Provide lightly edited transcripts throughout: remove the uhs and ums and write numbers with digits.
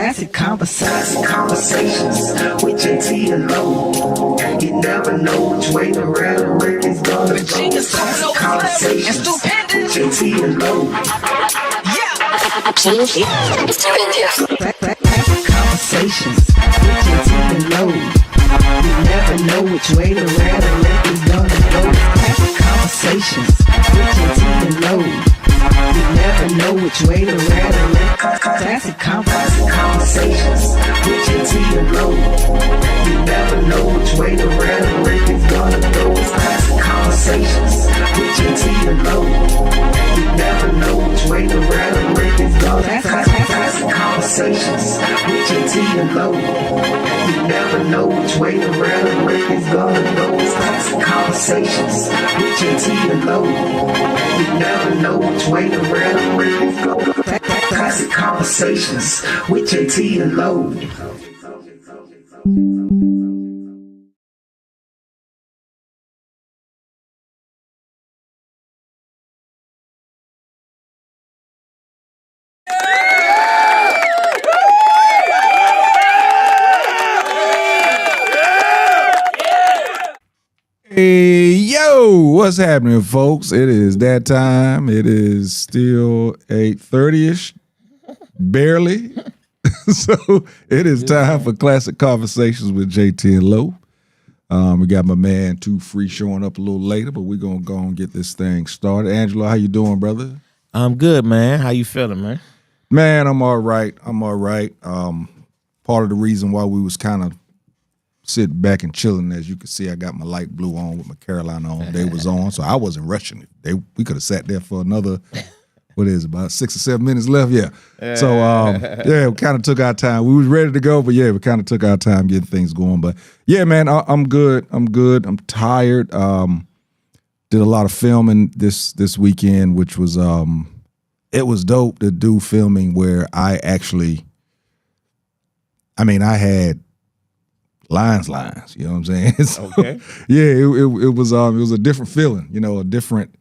Classic conversations with JT and Low. You never know which way the rhetoric is gonna go. Classic conversations with JT and Low. Classic conversations with JT and Low. You never know which way the rhetoric is gonna go. Classic conversations with JT and Low. You never know which way the rhetoric. Classic conversations with JT and Low. You never know which way the rhetoric is gonna go. Classic conversations with JT and Low. You never know which way the rhetoric is gonna go. Classic conversations with JT and Low. You never know which way the rhetoric is gonna go. Classic conversations with JT and Low. You never know which way the rhetoric is gonna go. Classic conversations with JT and Low. Hey, yo, what's happening, folks? It is that time. It is still 8:30-ish, barely. So it is time for Classic Conversations with JT and Low. We got my man Too Free showing up a little later, but we're going to go and get this thing started. Angelo, how you doing, brother? I'm good, man. How you feeling, man? Man, I'm all right. Part of the reason why we was kind of sitting back and chilling, as you can see, I got my light blue on with my Carolina on. They was on, so I wasn't rushing it. We could have sat there for another, about 6 or 7 minutes left? Yeah. So, we kind of took our time. We was ready to go, but we kind of took our time getting things going. But, yeah, man, I'm good. I'm tired. Did a lot of filming this weekend, which was, it was dope to do filming where I had lines, you know what I'm saying? So, okay. Yeah, it was a different feeling, a different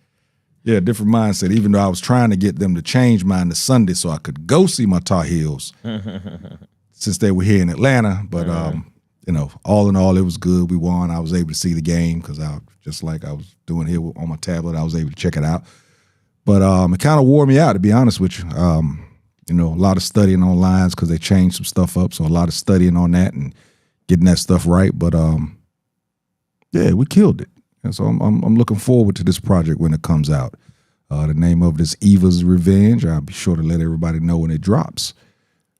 mindset, even though I was trying to get them to change mine to Sunday so I could go see my Tar Heels since they were here in Atlanta. But, all in all, it was good. We won. I was able to see the game because just like I was doing here on my tablet, I was able to check it out. But it kind of wore me out, to be honest with you. A lot of studying on lines because they changed some stuff up, so a lot of studying on that and getting that stuff right, but we killed it. And so I'm looking forward to this project when it comes out. The name of it is Eva's Revenge. I'll be sure to let everybody know when it drops.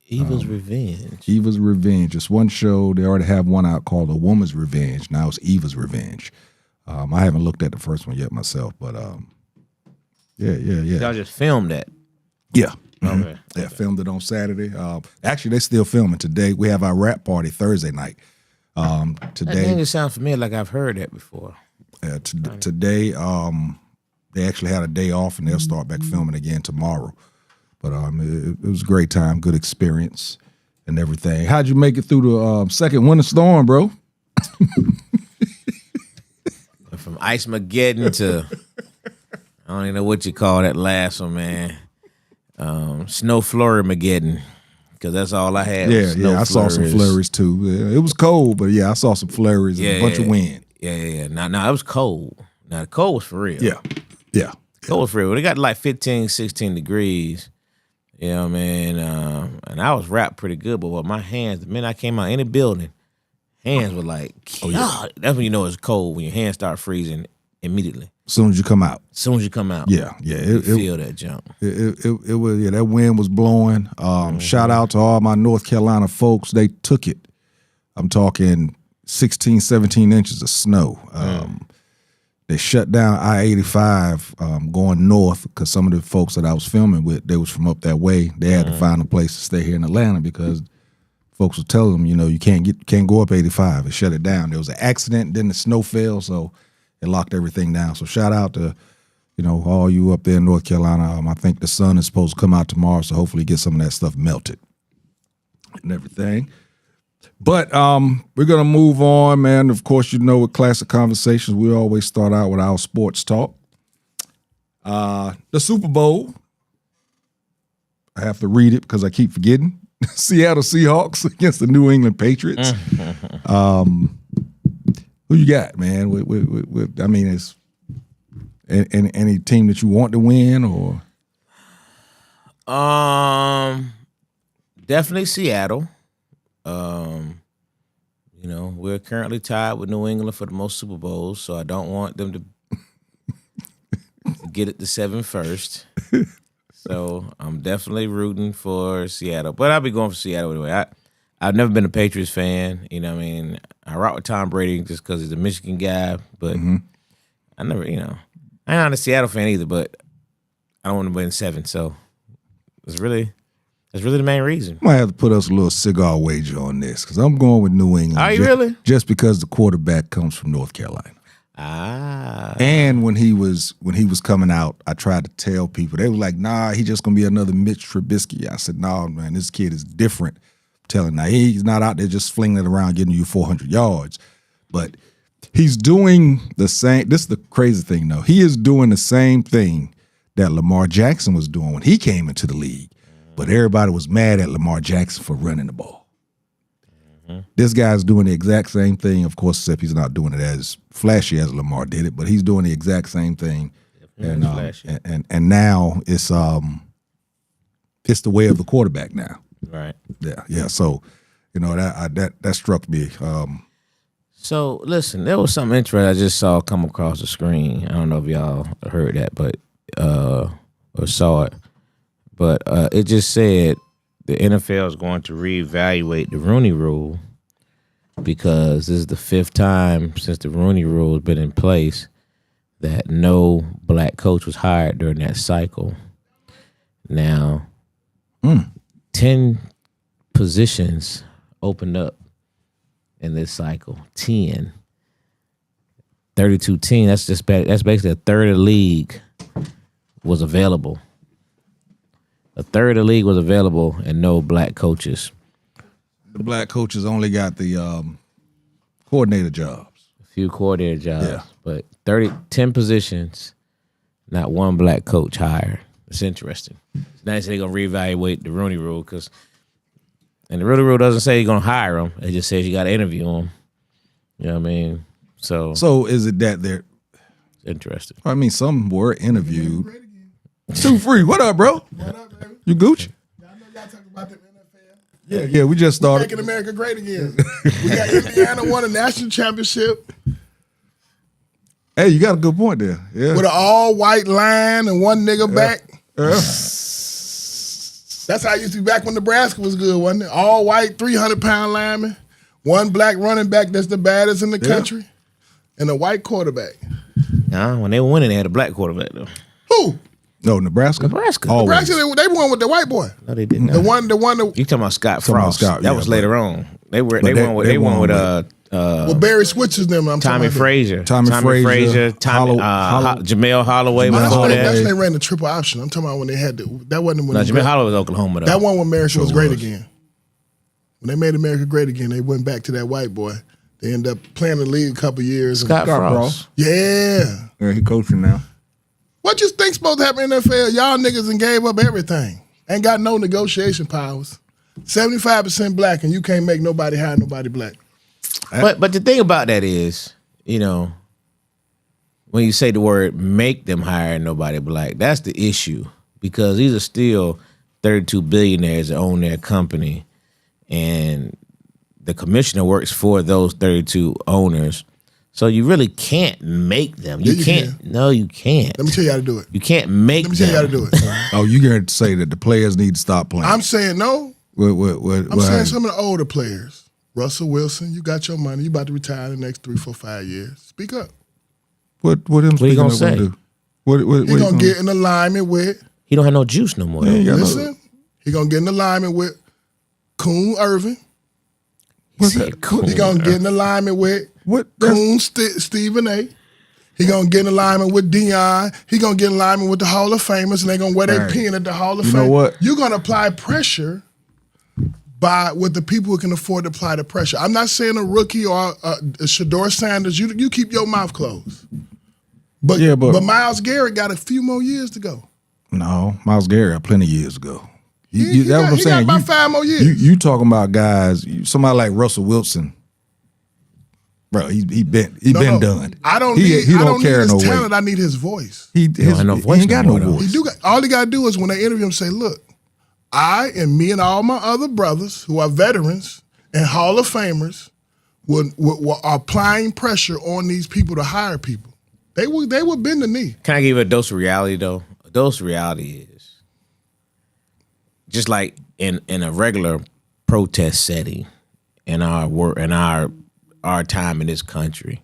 Eva's Revenge. Eva's Revenge. It's one show. They already have one out called A Woman's Revenge. Now it's Eva's Revenge. I haven't looked at the first one yet myself, but yeah. Y'all just filmed that? Yeah. Okay. Yeah, filmed it on Saturday. Actually, they're still filming today. We have our rap party Thursday night. That name just sounds familiar, like I've heard that before. Today, they actually had a day off, and they'll start back filming again tomorrow. But it was a great time, good experience, and everything. How'd you make it through the second winter storm, bro? From Ice Mageddon to I don't even know what you call that last one, man. Snow Flurry Mageddon, because that's all I had. Yeah, I saw some flurries too. Yeah, it was cold, but I saw some flurries and a bunch of wind. Yeah. Now it was cold. Now the cold was for real. Yeah. Cold was for real. It got like 15, 16 degrees. You know what I mean? And I was wrapped pretty good, but with my hands, the minute I came out in the building, hands were like, God. That's when you know it's cold, when your hands start freezing immediately. As soon as you come out. Yeah. You feel that jump. It was, that wind was blowing. Shout out to all my North Carolina folks. They took it. I'm talking 16, 17 inches of snow. They shut down I-85 going north because some of the folks that I was filming with, they was from up that way. They had to find a place to stay here in Atlanta because folks were telling them, you can't go up 85 and shut it down. There was an accident, then the snow fell, so it locked everything down. So shout out to, all you up there in North Carolina. I think the sun is supposed to come out tomorrow, so hopefully get some of that stuff melted and everything. But we're going to move on, man. Of course, with Classic Conversations, we always start out with our sports talk. The Super Bowl, I have to read it because I keep forgetting. Seattle Seahawks against the New England Patriots. Who you got, man? I mean, it's any team that you want to win, or definitely Seattle. You know, we're currently tied with New England for the most Super Bowls, so I don't want them to get it to 7 first. So I'm definitely rooting for Seattle, but I'll be going for Seattle anyway. I've never been a Patriots fan. You know what I mean? I rock with Tom Brady just because he's a Michigan guy, but I never, you know, I'm not a Seattle fan either, but I don't want to win 7, so that's really the main reason. I might have to put us a little cigar wager on this because I'm going with New England. Are you really? Just because the quarterback comes from North Carolina. And when he was coming out, I tried to tell people. They were like, "Nah, he's just gonna be another Mitch Trubisky." I said, "No, man, this kid is different." I'm telling you, now he's not out there just flinging it around, getting you 400 yards, but he's doing the same. This is the crazy thing, though. He is doing the same thing that Lamar Jackson was doing when he came into the league, but everybody was mad at Lamar Jackson for running the ball. This guy's doing the exact same thing, of course, except he's not doing it as flashy as Lamar did it, but he's doing the exact same thing. And now it's the way of the quarterback now. Right. Yeah. So, you know, that struck me. So listen, there was something interesting I just saw come across the screen. I don't know if y'all heard that, but or saw it, but it just said the NFL is going to reevaluate the Rooney Rule because this is the 5th time since the Rooney Rule has been in place that no black coach was hired during that cycle. Now, 10 positions opened up in this cycle. 10. 32 teams. That's basically a third of the league was available. A third of the league was available and no black coaches. The black coaches only got the coordinator jobs. A few coordinator jobs. Yeah. But 10 positions, not one black coach hired. It's interesting. Now they're going to reevaluate the Rooney Rule and the Rooney Rule doesn't say you're going to hire them. It just says you got to interview them. You know what I mean? So is it that they're interesting? I mean, some were interviewed. Too free. What up, bro? What up, baby? You Gucci? Y'all know y'all talking about the NFL. Yeah. We just started. Making America great again. We got Indiana won a national championship Hey, you got a good point there. Yeah. with an all-white line and one nigga back. Yeah. That's how it used to be back when Nebraska was good, wasn't it? All-white, 300-pound lineman, one black running back that's the baddest in the country, and a white quarterback. Nah, when they were winning, they had a black quarterback, though. Who? No, Nebraska. Always. Nebraska, they won with the white boy. No, they didn't. The one that You talking about Scott Talking about Frost? Scott, that yeah, was but- later on. They won with with Barry Switchers them. I'm Tommy talking about Frazier, Tommy Frazier, Jamel Holloway. That's before when that. they ran the triple option. I'm talking about when they had that wasn't when No, they- Jamel Holloway was Oklahoma though. that one when America was great was. again. When they made America great again, they went back to that white boy. They ended up playing the league a couple years. and- Scott Scott Frost. Yeah. Yeah, he coaching now. What you think supposed to happen in the NFL? Y'all niggas and gave up everything. Ain't got no negotiation powers. 75% black, and you can't make nobody hire nobody black. But the thing about that is, you know, when you say the word make them hire nobody black, that's the issue. Because these are still 32 billionaires that own their company. And the commissioner works for those 32 owners. So you really can't make them. You Yeah, you can't. can. No, you can't. Let me tell you how to do it. You can't make Let me tell you how to them. do it. Oh, you going to say that the players need to stop playing? I'm saying no. What I'm saying some of the older players. Russell Wilson, you got your money. You about to retire in the next 3, 4, 5 years. Speak up. What him What he speaking gonna up gonna say? do? What He gonna get in alignment with. He don't have no juice no more. though. Yeah, Listen, he gonna get in alignment with Coon Irvin. What's He said, that? cool. He gonna get in alignment with What? That's- Coon Stephen A. He gonna get in alignment with Dion. He gonna get in alignment with the Hall of Famers, and they gonna wear their Right. pin at the Hall of You Fame. know what? You're gonna apply pressure with the people who can afford to apply the pressure. I'm not saying a rookie or a Shador Sanders. You keep your mouth closed. But Myles Garrett got a few more years to go. No, Myles Garrett plenty years ago. He That's what I'm saying. got about 5 more years. You talking about guys? Somebody like Russell Wilson, bro. He been done. I don't He need don't carry his no weight. talent. I need his voice. He ain't got no though. voice. All he got to do is when they interview him, say, "Look, I and me and all my other brothers who are veterans and Hall of Famers are applying pressure on these people to hire people. They would bend the knee." Can I give you a dose of reality though? A dose of reality is just like in a regular protest setting in our work in our time in this country.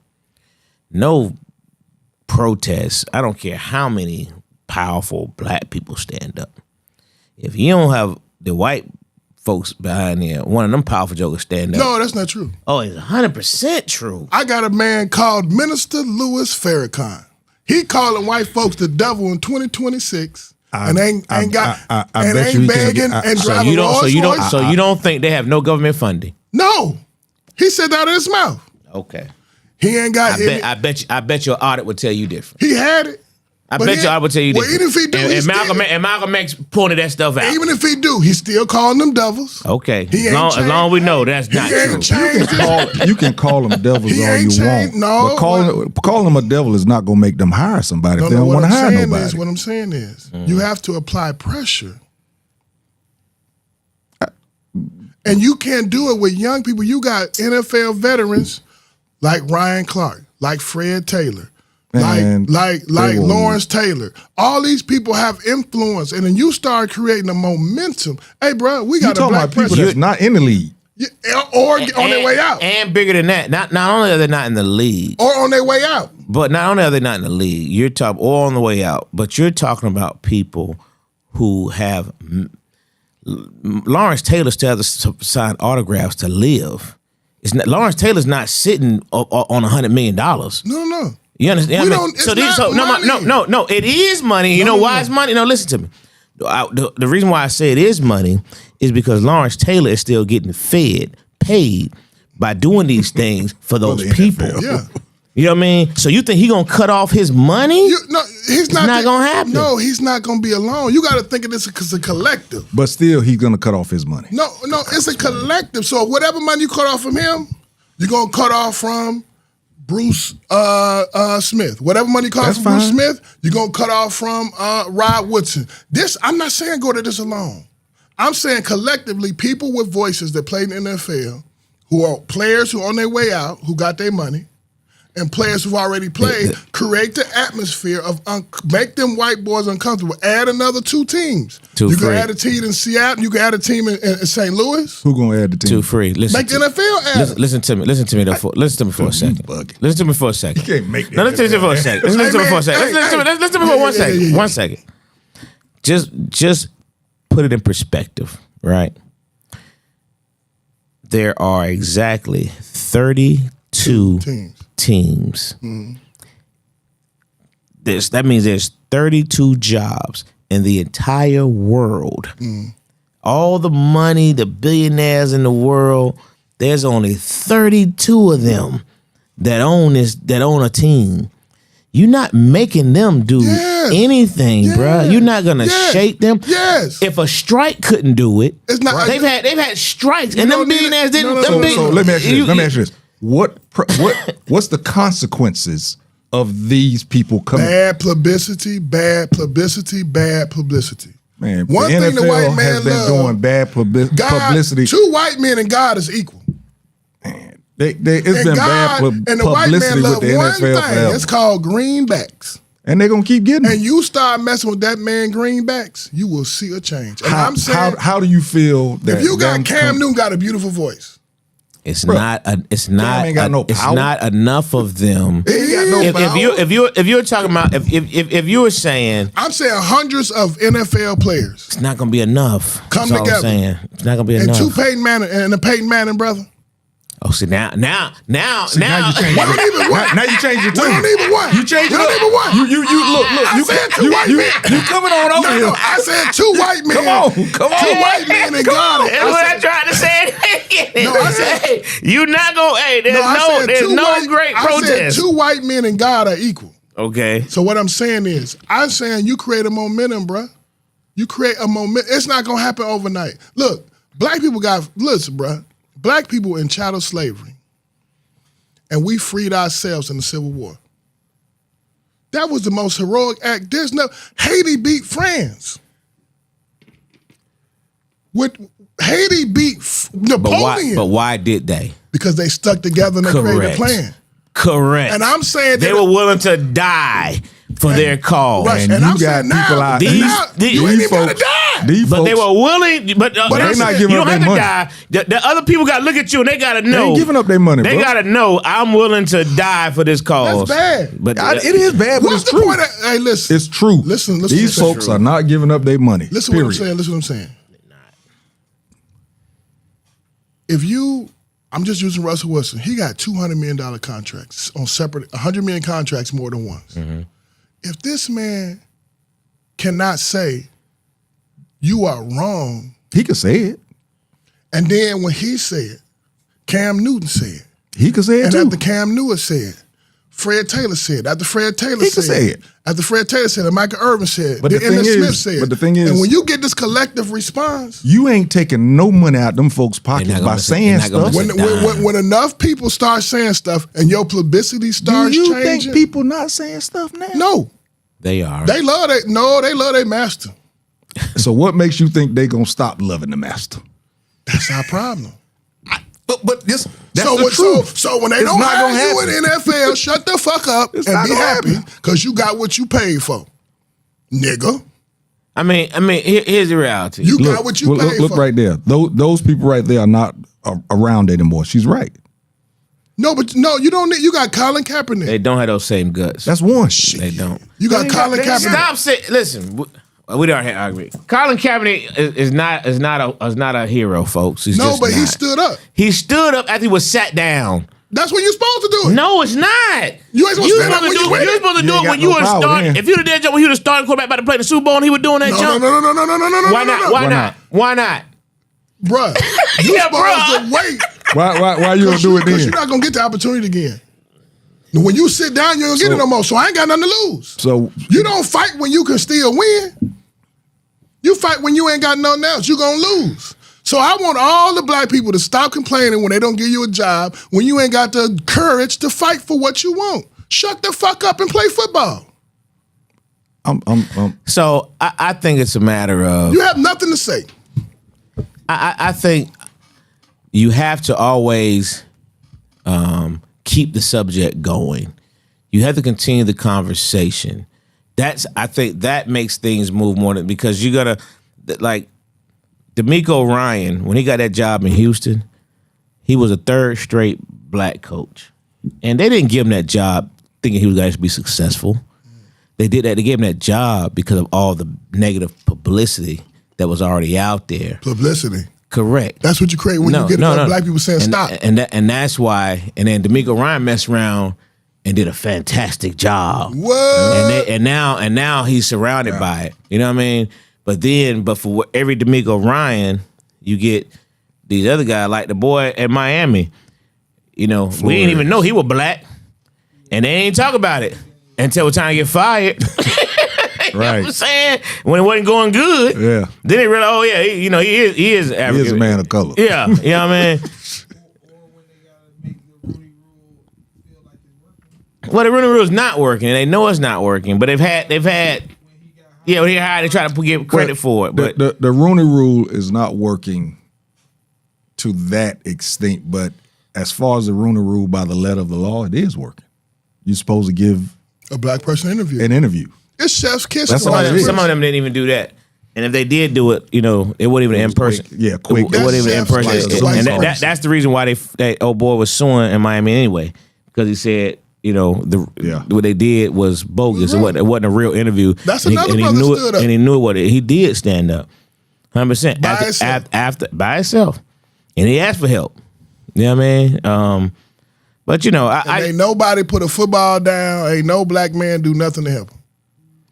No protest, I don't care how many powerful black people stand up. If you don't have the white folks behind there, one of them powerful jokers stand up. No, that's not true. Oh, it's 100% true. I got a man called Minister Louis Farrakhan. He calling white folks the devil in 2026. And ain't begging and driving Rolls Royce. So you don't think they have no government funding? No, he said that in his mouth. Okay. He ain't got. I bet your audit would tell you different. He had it. I bet you I would tell you well, different. even if he do, and Malcolm X pointed that stuff out. Even if he do, he's still calling them devils. Okay. As long as we know that's not true. You can call them devils all you want. No, but calling them a devil is not going to make them hire somebody if they don't want to hire nobody. What I'm saying is, you have to apply pressure. And you can't do it with young people. You got NFL veterans like Ryan Clark, like Fred Taylor, like Lawrence Taylor. All these people have influence, and then you start creating a momentum. Hey, bro, we got you a black about people that's not in the league. Yeah, or on their way out. And bigger than that, not only are they not in the league. Or on their way out. But not only are they not in the league, you're talking or on the way out, but you're talking about people who have Lawrence Taylor still has to sign autographs to live. Lawrence Taylor's not sitting on $100 million. No. You understand? No. It is money. You know why it's money? No, listen to me. The reason why I say it is money is because Lawrence Taylor is still getting paid by doing these things for those people. Yeah. You know what I mean? So you think he gonna cut off his money? He's not gonna happen. No, he's not gonna be alone. You got to think of this as a collective. But still, he's gonna cut off his money. No, it's a collective. So whatever money you cut off from him, you're gonna cut off from Bruce Smith. Whatever money you cut off from Bruce Smith, you're gonna cut off from Rod Woodson. I'm not saying go to this alone. I'm saying collectively, people with voices that played in the NFL, who are players who are on their way out, who got their money, and players who've already played, create the atmosphere of make them white boys uncomfortable. Add another 2 teams. You can add a team in Seattle. You can add a team in St. Louis. Who gonna add the team? 2 free. Make the NFL add. Listen to me. Listen to me for a second. Listen to me for a second. You can't make that. No, listen to me for a second. Listen to me for a second. Listen to me for 1 second. 1 second. Just put it in perspective, right? There are exactly 32 teams. Mm-hmm. That means there's 32 jobs in the entire world. Mm. All the money, the billionaires in the world, there's only 32 of them that own a team. You're not making them do anything, bruh. You're not gonna shape them. Yes. If a strike couldn't do it, it's not. They've had strikes, and them billionaires didn't. So let me ask you this. What's the consequences of these people coming? Bad publicity. Man, one the thing NFL the white man has been doing bad publicity. 2 white men and God is equal. Man, it's been bad publicity and the white man with the one NFL thing. forever. It's called greenbacks. And they're gonna keep getting them. And you start messing with that man greenbacks, you will see a change. And I'm saying, how do you feel that if you got Cam Newton got a beautiful voice? It's not enough of them. If you're talking about if you were saying, I'm saying hundreds of NFL players. It's not gonna be enough. Come together. I'm saying. It's not gonna be enough. And 2 Peyton Manning and the Peyton Manning brother. Oh, see now you change we don't even want. Now you change your tune. We don't even want. You change it. We don't even want. You look. I said 2 white men. You coming on over here? No, I said 2 white men. Come on. 2 white men and God. That's what I tried to say. No, I said, hey, you not gonna. Hey, there's no great protest. I said 2 white men and God are equal. Okay. So what I'm saying is, I'm saying you create a momentum, bruh. You create a moment. It's not gonna happen overnight. Look, listen, bruh. Black people in chattel slavery, and we freed ourselves in the Civil War. That was the most heroic act. Haiti beat France. Haiti beat Napoleon. But why did they? Because they stuck together and they created a plan. Correct. And I'm saying they were willing to die for their cause. Right. And I'm you got saying people now, out you ain't even gotta die. But they were willing. But they not giving you up don't their have to money. die. The other people got to look at you and they got to know. They ain't giving up their money, They bro. got to know I'm willing to die for this cause. That's bad. But It is bad, but What's it's the true. point? Hey, listen. It's true. Listen. These folks are not giving up their money. Listen what I'm saying. Listen what I'm saying. I'm just using Russell Wilson. He got $200 million contracts on separate, 100 million contracts more than once. Mm-hmm. If this man cannot say, you are wrong, He could say it. and then when he said, Cam Newton said, He could say it and too. after Cam Newton said, Fred Taylor said, after Fred Taylor He said, could say it. after Fred Taylor said, and Michael Irvin said, But then the thing Emmitt is- Smith said. but the thing is- and when you get this collective response, You ain't taking no money out them folks' pockets not by gonna miss it. saying They're not gonna stuff. miss it. when enough people start saying stuff and your publicity Do starts you changing, think people not saying stuff now? no, They are. they love their master. So what makes you think they gonna stop loving the master? That's our problem. But that's So the when, truth. so when they It's don't not hire gonna you happen. in the NFL, shut the fuck up It's and not be gonna happy happen. because you got what you paid for, nigga. I mean, here's the reality. You got what you paid look for. right there. Those people right there are not around anymore. She's right. No, but no, you don't need. You got Colin Kaepernick. They don't have those same guts. That's one. They don't. You got They Colin got- Kaepernick. Stop saying. Listen, we don't have argument. Colin Kaepernick is not a hero, folks. He's No, just but he not. stood up. He stood up after he was sat down. That's when you're supposed to do it. No, it's not. You ain't supposed to stand up when you do win it. You're it. supposed to You do ain't it when got you no were power starting. then. If you'd have did that when you were the starting quarterback about to play the Super Bowl and he was doing that No, jump. no. Why not? Why not? Why not? Bruh, you Yeah, supposed bruh. to wait. Why you gonna do it Because then? you're not gonna get the opportunity again. When you sit down, you don't get it no more. So I ain't got nothing to lose. So You don't fight when you can still win. You fight when you ain't got nothing else. You're gonna lose. So I want all the black people to stop complaining when they don't give you a job, when you ain't got the courage to fight for what you want. Shut the fuck up and play football. So I think it's a matter of. You have nothing to say. I think you have to always keep the subject going. You have to continue the conversation. I think that makes things move more than, because you gotta, like, D'Amico Ryan, when he got that job in Houston, he was a third straight black coach. And they didn't give him that job thinking he was going to be successful. They did that. They gave him that job because of all the negative publicity that was already out there. Publicity. Correct. That's what you create when you get enough black people saying stop. And that's why. And then D'Amico Ryan messed around and did a fantastic job. What? And now he's surrounded by it. You know what I mean? But for every D'Amico Ryan, you get these other guys like the boy at Miami. You know, we didn't even know he was black, and they ain't talk about it until it's time to get fired. You know what I'm saying? When it wasn't going good, Yeah. Then they realized, oh yeah, he is African. He is a man of color. Yeah, you know what I mean. Well, the Rooney Rule is not working, and they know it's not working. But they've had, yeah. When he hired, they try to give credit for it. But the Rooney Rule is not working to that extent. But as far as the Rooney Rule by the letter of the law, it is working. You're supposed to give A black person interview. an interview. It's chef's kiss. That's all it is. some of them didn't even do that. And if they did do it, it wasn't even in person. quick. Yeah, quick. It wasn't even in That's person. like- And like- that's the reason why that old boy was suing in Miami anyway, because he said, what they did was bogus. It wasn't a real interview. That's And another he brother knew stood it, up. and he knew what he did stand up, 100%. By himself. By himself, and he asked for help. You know what I mean? But ain't nobody put a football down. Ain't no black man do nothing to help him.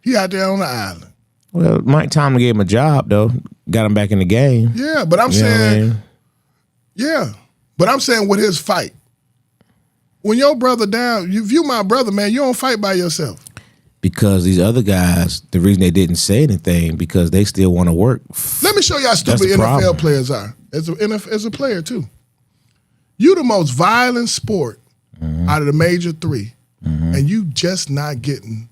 He out there on the island. Well, Mike Tomlin gave him a job though, got him back in the game. Yeah, but I'm You know what I saying, mean? yeah, but I'm saying with his fight, when your brother down, if you my brother, man, you don't fight by yourself. because these other guys, the reason they didn't say anything because they still want to work. Let me show you how stupid the NFL problem. players are. As a player too. You the most violent sport out of the major three, and you just not getting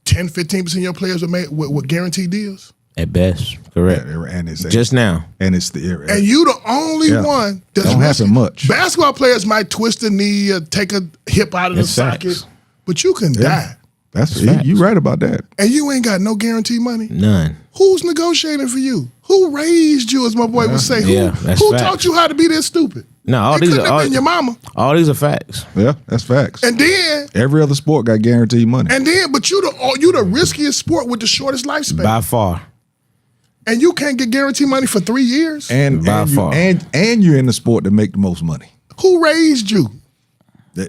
10, 15% of your players with guaranteed deals. At best, correct. And it's Just now. and it's the And you the only one that's Don't happen risky. much. Basketball players might twist a knee or take a hip out of It's the facts. socket, but you can die. That's facts. you right about that. And you ain't got no guaranteed money. None. Who's negotiating for you? Who raised you, as my boy would say? Yeah, Who that's facts. taught you how to be this stupid? No, all It these couldn't are have all, been your mama. all these are facts. Yeah, that's facts. And then, Every other sport got guaranteed money. but you the riskiest sport with the shortest lifespan. By far. And you can't get guaranteed money for 3 years. And By and, far. and you're in the sport that make the most money. Who raised you?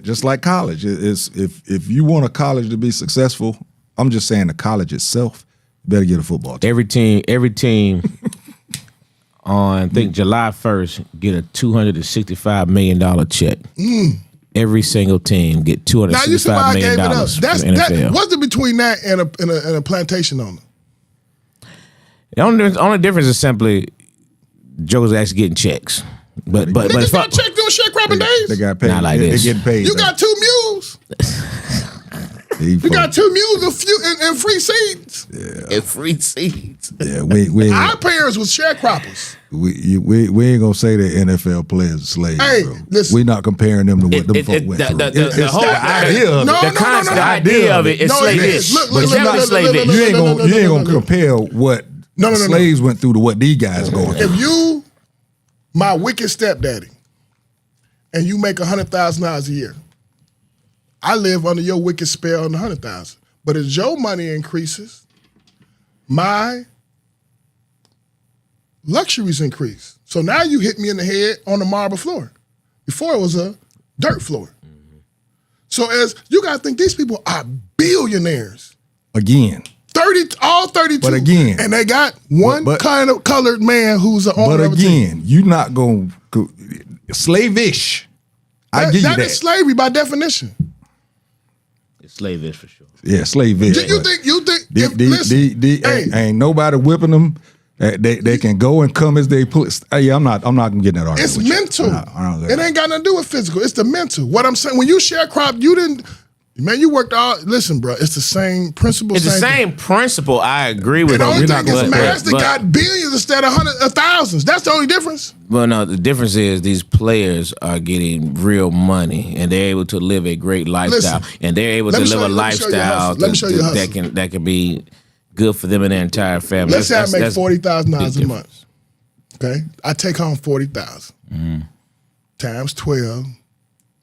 Just like college. It's if you want a college to be successful, I'm just saying the college itself, you better get a football team. Every team on I think July 1st get a $265 million check. Every single team get Now you see why $265 I gave million it up. from That's the NFL. what's the between that and a plantation owner? The only difference is simply Joe's actually getting checks. But Niggas got checked on sharecropping days. They got paid. Not like they this. getting paid. You got 2 mules. You got 2 mules and free seeds. and free seeds. Yeah, we Our parents was sharecroppers. we ain't gonna say that NFL players are slaves. Hey, bro. listen. We not comparing them to what them folk went through. The whole idea of it. No, the idea of it is No, it slavish. is. Look, It's look, definitely look, slavish. look, You ain't no, gonna no. compare what No. slaves went through to what these guys are going through. If you, my wicked stepdaddy, and you make $100,000 a year, I live under your wicked spell on the $100,000. But as your money increases, my luxuries increase. So now you hit me in the head on the marble floor. Before it was a dirt floor. So as you gotta think these people are billionaires. Again. All 32. But again- And they got one but- kind of colored man who's the owner But of a team. again, you're not gonna slavish. I give you That is slavery by definition. It's slavish for sure. Yeah, slavish. You but think listen, hey, ain't nobody whipping them. They can go and come as they please. Hey, I'm not gonna get in that argument. it's with you. mental. I don't- It ain't got nothing to do with physical. It's the mental. What I'm saying, when you sharecrop, you didn't, man, you worked all, listen, bro, it's the same principle. It's the thing. same principle. I agree with The you. only thing is but- Master but- got billions instead of thousands. That's the only difference. Well, no, the difference is these players are getting real money and they're able to live a great lifestyle. Listen, And they're able let to me live show a you- let me show you a lifestyle hustle. Let me show you a hustle. that can be good for them and their entire family. Let's say I make That's $40,000 a big month. Okay, I take home 40,000 times 12.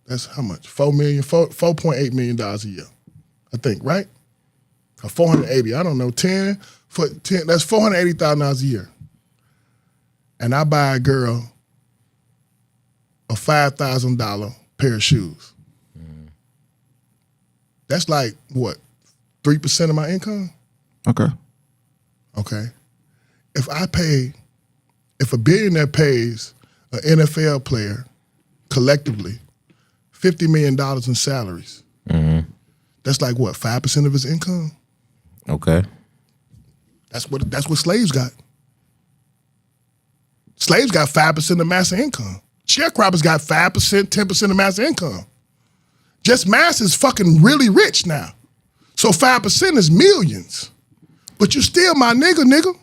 That's how much? $4.8 million a year. I think, right? Or 480. I don't know. 10 for 10. That's $480,000 a year. And I buy a girl a $5,000 pair of shoes. That's like what? 3% of my income. Okay. Okay. If a billionaire pays an NFL player collectively $50 million in salaries, that's like what, 5% of his income? Okay. That's what slaves got. Slaves got 5% of master income. Sharecroppers got 5%, 10% of master income. Just mass is fucking really rich now. So 5% is millions. But you still my nigga.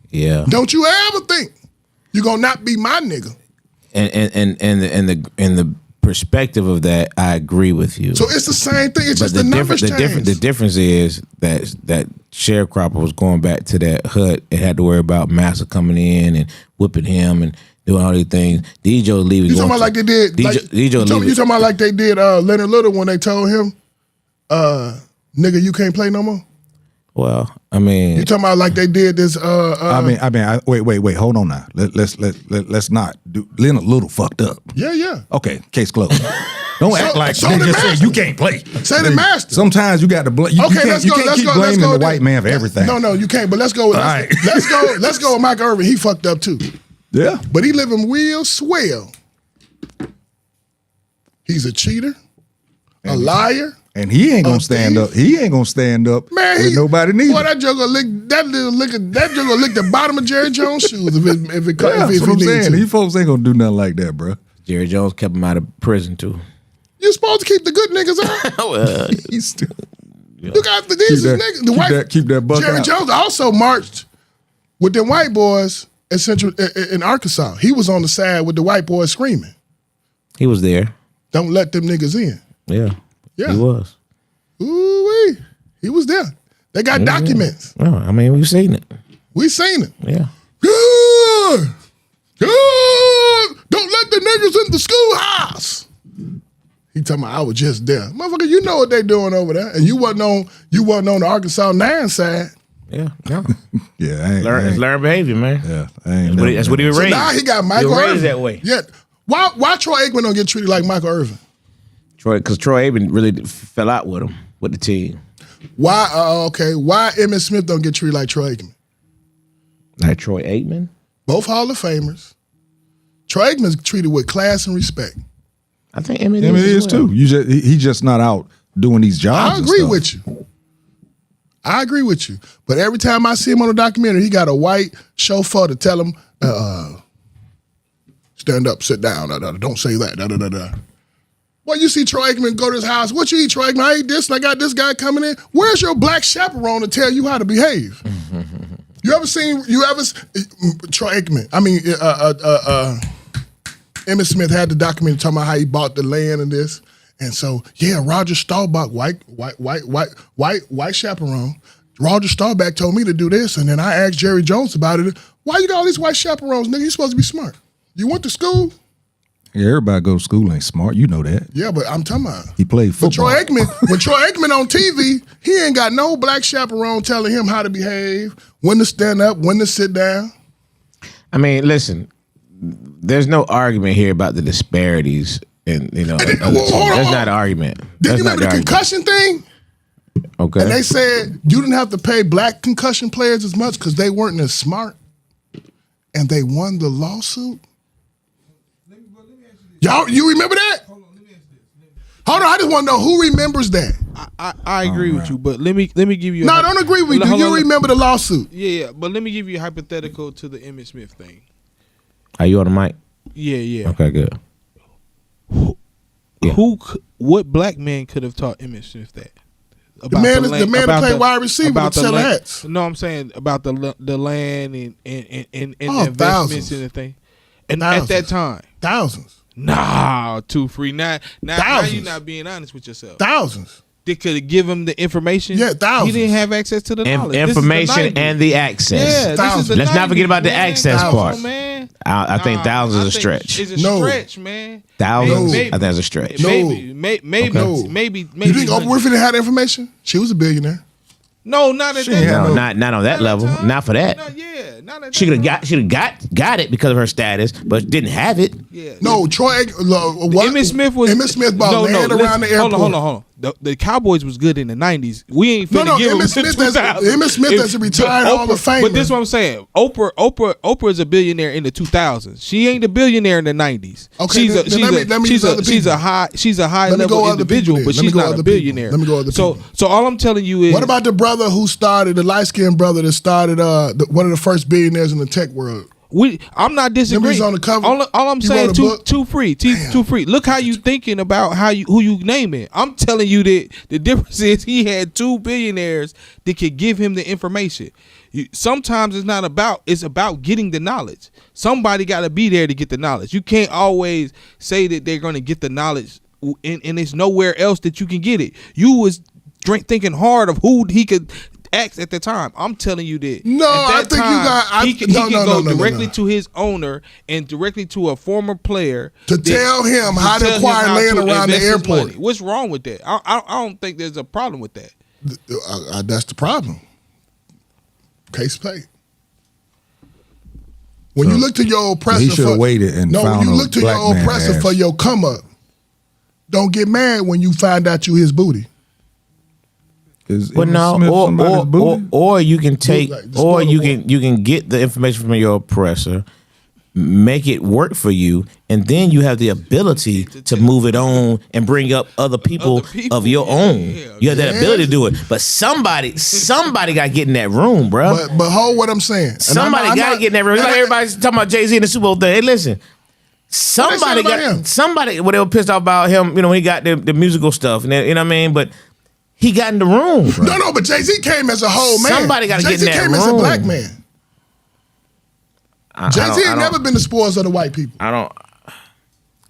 Yeah. Don't you ever think you're gonna not be my nigga. And the perspective of that, I agree with you. So it's the same thing. It's just the numbers change. The difference is that sharecropper was going back to that hut and had to worry about Massa coming in and whipping him and doing all these things. DJ leaving. You talking about like they did? DJ you leaving. talking about like they did Leonard Little when they told him, "Nigga, you can't play no more." Well, I mean, You talking about like they did this? Wait. Hold on now. Let's not do. Leonard Little fucked up. Yeah. Okay, case closed. Don't act like so they the just master. said you can't play. Say the master. Sometimes you got to blame. You Okay, can't, let's you go. can't Let's keep go. Let's blaming go. the white man for everything. No, you can't. But let's go. All right. Let's go. Let's go with Mike Irvin. He fucked up too, Yeah. but he living real swell. He's a cheater, a liar, And he ain't gonna stand up. He ain't gonna stand up with nobody neither. Boy, that joker lick the bottom of Jerry Jones' shoes if it That's if what I'm he saying. needs to. These folks ain't gonna do nothing like that, bro. Jerry Jones kept him out of prison too. You're supposed to keep the good niggas out. Well, He's still Look after these niggas. keep that buck Jerry out. Jones also marched with them white boys in Arkansas. He was on the side with the white boys screaming, he was there. "Don't let them niggas in." Yeah. Yeah. He was. Ooh-wee. He was there. They got documents. Oh, I mean, we've seen it. We seen it. Yeah. Good. Good. Don't let the niggas in the schoolhouse. He talking about I was just there. Motherfucker, you know what they doing over there. And you wasn't on the Arkansas 9 side. Yeah. No. Yeah, It's learned behavior, man. Yeah, I ain't That's what he was So raised. now he got He Michael was Irvin. raised that way. Yeah. Why Troy Aikman don't get treated like Michael Irvin? Because Troy Aikman really fell out with him, with the team. Why Emmitt Smith don't get treated like Troy Aikman? Like Troy Aikman? Both Hall of Famers. Troy Aikman's treated with class and respect. I think Emmett Emmett is is as well. too. He just not out doing these jobs. I and agree stuff. with you. I agree with you. But every time I see him on a documentary, he got a white chauffeur to tell him, stand up, sit down, don't say that, Well, you see Troy Aikman go to his house. What you eat, Troy Aikman? I ate this and I got this guy coming in. Where's your black chaperone to tell you how to behave? Troy Aikman, Emmitt Smith had the documentary talking about how he bought the land and this. And so, yeah, Roger Staubach, white chaperone. Roger Staubach told me to do this, and then I asked Jerry Jones about it. Why you got all these white chaperones, nigga? You supposed to be smart. You went to school? Yeah, everybody go to school ain't smart. You know that. Yeah, but I'm talking about. He played football. When Troy Aikman on TV, he ain't got no black chaperone telling him how to behave, when to stand up, when to sit down. I mean, listen, there's no argument here about the disparities in, of the team. That's not an argument. Did you remember the concussion thing? Okay. And they said you didn't have to pay black concussion players as much because they weren't as smart. And they won the lawsuit. Y'all, you remember that? Hold on, I just want to know who remembers that. I agree with you, but let me give you. No, I don't agree with you. You remember the lawsuit? Yeah, but let me give you a hypothetical to the Emmitt Smith thing. Are you on the mic? Yeah. Okay, good. What black man could have taught Emmitt Smith that? The man that played wide receiver with selling hats. No, I'm saying about the land and the investments thousands. and the thing. And Thousands. at that time, Thousands. nah, too free. Now you're not being honest with yourself. Thousands. They could have given him the information. Yeah, thousands. He didn't have access to the knowledge. This is the Information 90s. and the access. Yeah, this is the Let's not forget about the 90s, man. access Come part. on, man. I think thousands is a stretch. It's a No. stretch, man. Thousands? Maybe. I think that's a stretch. No. Maybe. You think Oprah Winfrey had information? She was a billionaire. No, not at that ain't No, time. not on that level. time. Not for that. No, yeah, not at She that could have got it because of her status, but didn't have it. Yeah. No, Emmitt Smith was Emmitt Smith bought land around the airport. Hold on. The Cowboys was good in the 90s. We ain't finna give him Emmitt the Smith 2000s. Emmitt Smith is a retired Hall of Famer. But this is what I'm saying. Oprah is a billionaire in the 2000s. She ain't a billionaire in the 90s. Okay, then let me use other she's people. a high Let me go level other people individual, then. but Let me she's go not other a people. billionaire. Let me go other people. So all I'm telling you is, What about the brother who started, the light-skinned brother that started one of the first billionaires in the tech world? I'm not disagreeing. Remember he's on the cover? All I'm He saying, wrote a book? too free. Look how you thinking about who you naming. I'm telling you that the difference is he had 2 billionaires that could give him the information. Sometimes it's about getting the knowledge. Somebody got to be there to get the knowledge. You can't always say that they're going to get the knowledge and it's nowhere else that you can get it. You was thinking hard of who he could ask at the time. I'm telling you that. No, I think he can go directly to his owner and directly to a former player To tell him how to acquire land around the invest his airport. money. What's wrong with that? I don't think there's a problem with that. That's the problem. Case paid. When you look to your oppressor, he should have waited and when found you a look to black your man oppressor ass. for your come up, don't get mad when you find out you his booty. Is But Emmitt no, Smith somebody's booty? or you can take, Like the or spoiler you boy. can get the information from your oppressor, make it work for you, and then you have the ability to move it on and bring up other people of your own. You have that ability to do it. But somebody got to get in that room, bro. But hold what I'm saying. Somebody got to get in that room. It's like everybody's talking about Jay-Z and the Super Bowl thing. Hey, listen. Somebody they were pissed off about him, when he got the musical stuff, and you know what I mean? But he got in the room. Bro. No, but Jay-Z came as a whole man. Somebody got to get in that room. Jay-Z came as a black man. Jay-Z ain't never been the spoils of the white people.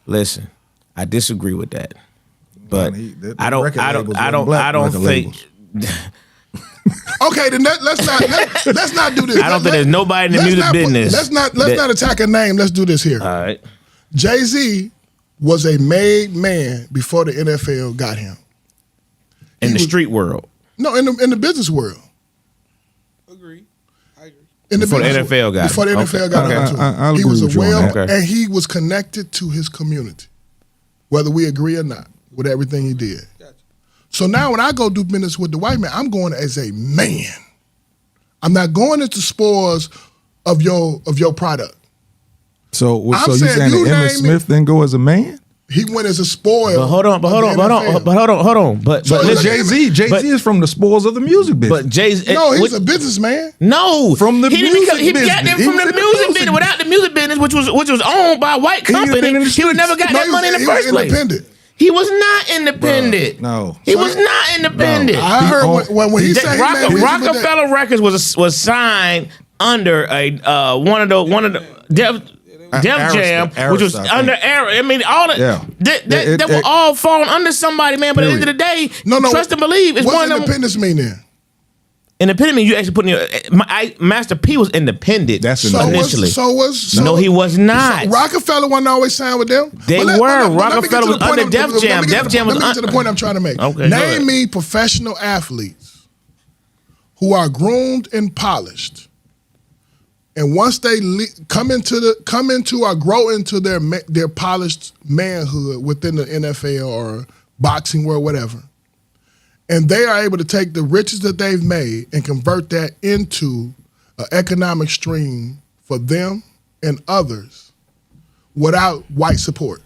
Listen, I disagree with that. But I don't think. Okay, then let's not do this. I don't think there's nobody in the music business. Let's not attack a name. Let's do this here. All right. Jay-Z was a made man before the NFL got him. In the street world. No, in the business world. Agree. I agree. Before the NFL got him. Before the NFL got him. He was and he was connected to his community, whether we agree or not, with everything he did. Gotcha. So now when I go do business with the white man, I'm going as a man. I'm not going into spoils of your product. So you saying that Emmitt Smith didn't go as a man? He went as a spoil. But hold on. But Jay-Z is from the spoils of the music business. But Jay-Z, no, he's a businessman. No, from the music business. He got them from the music business. Without the music business, which was owned by a white company, he would never got that money in the first place. He was not independent. No, he was not independent. No. I heard when he said Rockefeller Records was signed under one of the Def Jam, which was under Era. I mean, all that were all falling under somebody, man. But at the end of the day, trust and believe is one of them. What's independence mean then? Independent means you actually put in your. Master P was independent. That's initially. So he was not. So Rockefeller wasn't always signed with them. They were. Rockefeller was under Def Jam. Def Jam was. Let me get to the point I'm trying to make. Okay, name me professional athletes who are groomed and polished. And once they come into or grow into their polished manhood within the NFL or boxing world, whatever, and they are able to take the riches that they've made and convert that into an economic stream for them and others without white support.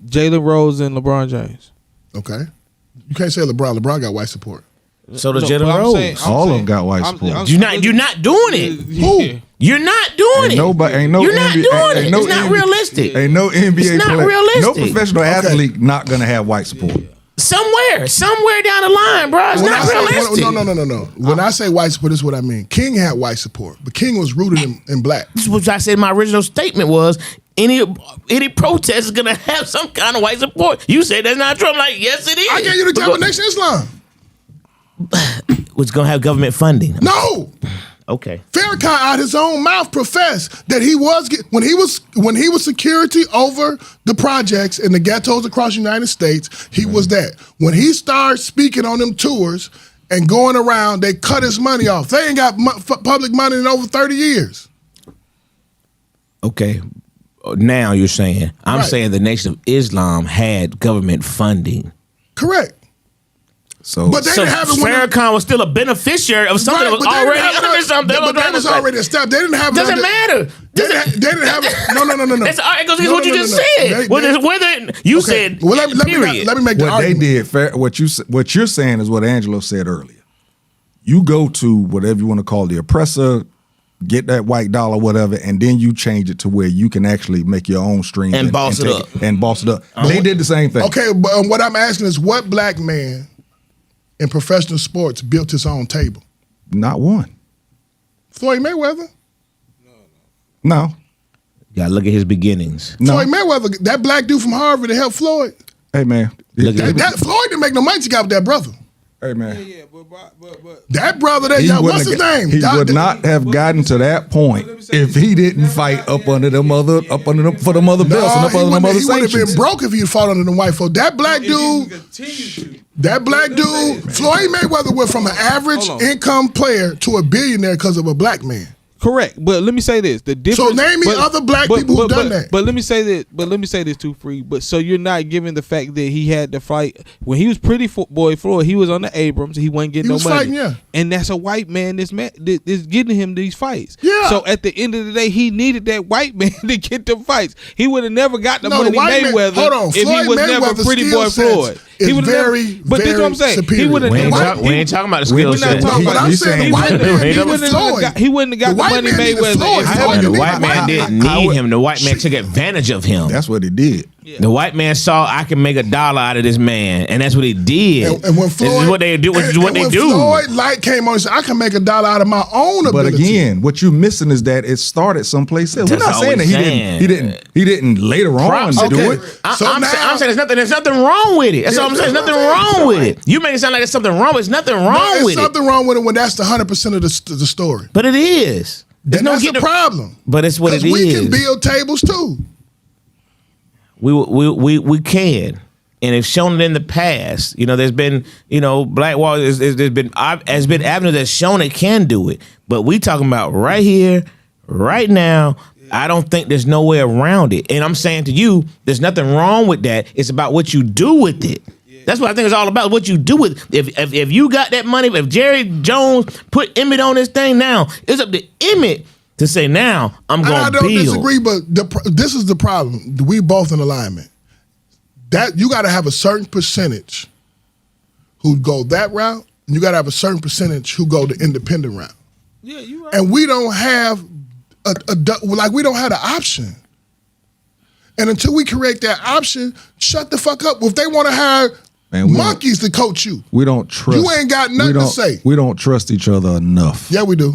Jalen Rose and LeBron James. Okay, you can't say LeBron. LeBron got white support. So does Jalen Rose. All of them got white support. You're not doing it. Who? You're not doing it. You're not doing it. It's not realistic. Ain't no NBA It's not player, realistic. no professional athlete not gonna have white support. Somewhere down the line, bro. It's not realistic. No. When I say white support, this is what I mean. King had white support, but King was rooted in black. This is what I said. My original statement was any protest is gonna have some kind of white support. You say that's not true. I'm like, yes, it is. I gave you the top of Nation Islam. Was gonna have government funding. No. Okay. Farrakhan out his own mouth professed that he was when he was security over the projects in the ghettos across the United States. He was that. When he started speaking on them tours and going around, they cut his money off. They ain't got public money in over 30 years. Okay. Now you're saying I'm saying the Nation of Islam had government funding. Correct. But they didn't have it. Farrakhan was still a beneficiary of something that was already under something. But that was already established. They didn't have. Doesn't matter. They didn't have it. No. It goes against what you just said. Whether you said. Well, let me make the argument. What you're saying is what Angelo said earlier. You go to whatever you want to call the oppressor, get that white dollar, whatever, and then you change it to where you can actually make your own stream and boss it up. They did the same thing. Okay, but what I'm asking is, what black man in professional sports built his own table? Not one. Floyd Mayweather? No. You gotta look at his beginnings. No. Floyd Mayweather, that black dude from Harvard that helped Floyd. Hey, man. Floyd didn't make no money to got with that brother. Hey, man. But that brother, what's his name? He would not have gotten to that point if he didn't fight up under them other belts and up under them other sanctions. He would have been broke if he'd fought under the white folks. That black dude, Floyd Mayweather went from an average income player to a billionaire because of a black man. Correct, but let me say this: the difference. So name me other black people who done that. But let me say this. But let me say this too, Free. But so you're not giving the fact that he had to fight when he was Pretty Boy Floyd. He was on the Abrams. He wasn't getting no money. Fighting, yeah. And that's a white man. This man is getting him these fights. Yeah. So at the end of the day, he needed that white man to get the fights. He would have never got the money Mayweather if he was never Pretty Boy Floyd. He would very, but this is what I'm saying. superior. He would have. We ain't talking about the skill set. The white man needed Floyd. He wouldn't have got the money Mayweather. The white man didn't need him. The white man took advantage of him. That's what he did. Yeah. The white man saw I can make $1 out of this man, and that's what he did. And when Floyd, this is what they do. This is what they do. Floyd Light came on and said, "I can make $1 out of my own ability." But again, what you're missing is that it started someplace else. We're That's not all saying we're that he saying. didn't later on do it. I'm saying there's nothing wrong with it. That's all I'm saying. There's nothing wrong with it. You make it sound like there's something wrong. There's nothing wrong with it. There's something wrong with it when that's the 100% of the story. But it is. And that's a problem. But it's what it is. We can build tables too. We can, and it's shown it in the past. You know, there's been, Black Wall. There's been avenues that's shown it can do it. But we talking about right here, right now. I don't think there's no way around it. And I'm saying to you, there's nothing wrong with that. It's about what you do with it. That's what I think it's all about. What you do with it. If you got that money, if Jerry Jones put Emmett on this thing now, it's up to Emmett to say, now I'm going to build. I don't disagree, but this is the problem. We both in alignment. That you got to have a certain percentage who go that route, and you got to have a certain percentage who go the independent route. Yeah, you right. And we don't have we don't have the option. And until we create that option, shut the fuck up. If they want to hire monkeys to coach you, we don't trust. You ain't got nothing to say. We don't trust each other enough. Yeah, we do.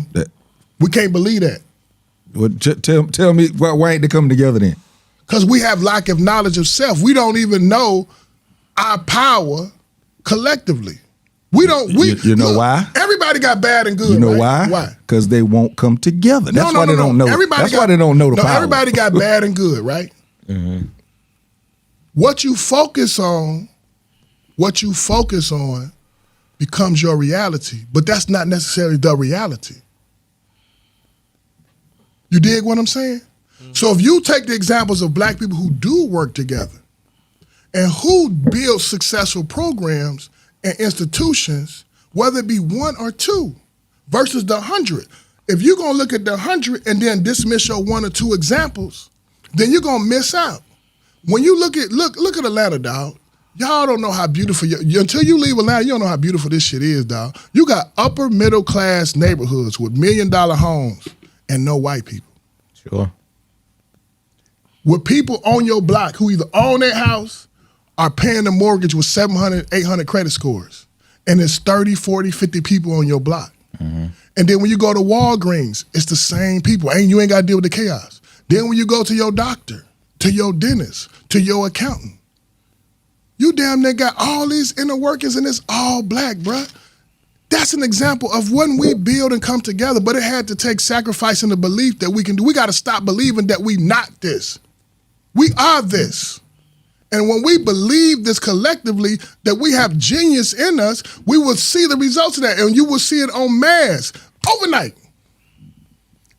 We can't believe that. Well, tell me why ain't they coming together then? Because we have lack of knowledge of self. We don't even know our power collectively. We don't. You know why? Everybody got bad and good. You know right? why? Because they won't come together. That's why they don't know. That's why they don't know the power. Everybody got bad and good, right? Mm-hmm. What you focus on becomes your reality, but that's not necessarily the reality. You dig what I'm saying? Mm-hmm. So if you take the examples of black people who do work together and who build successful programs and institutions, whether it be one or two, versus the 100. If you're gonna look at the 100 and then dismiss your one or two examples, then you're gonna miss out. When you look at Atlanta, dog, y'all don't know how beautiful, until you leave Atlanta, you don't know how beautiful this shit is, dog. You got upper middle class neighborhoods with $1 million homes and no white people. Sure. With people on your block who either own their house are paying the mortgage with 700, 800 credit scores. And there's 30, 40, 50 people on your block. Mm-hmm. And then when you go to Walgreens, it's the same people. And you ain't got to deal with the chaos. Then when you go to your doctor, to your dentist, to your accountant, you damn near got all these inner workings and it's all black, bruh. That's an example of when we build and come together, but it had to take sacrifice and the belief that we can do. We got to stop believing that we not this. We are this. And when we believe this collectively, that we have genius in us, we will see the results of that. And you will see it en masse overnight.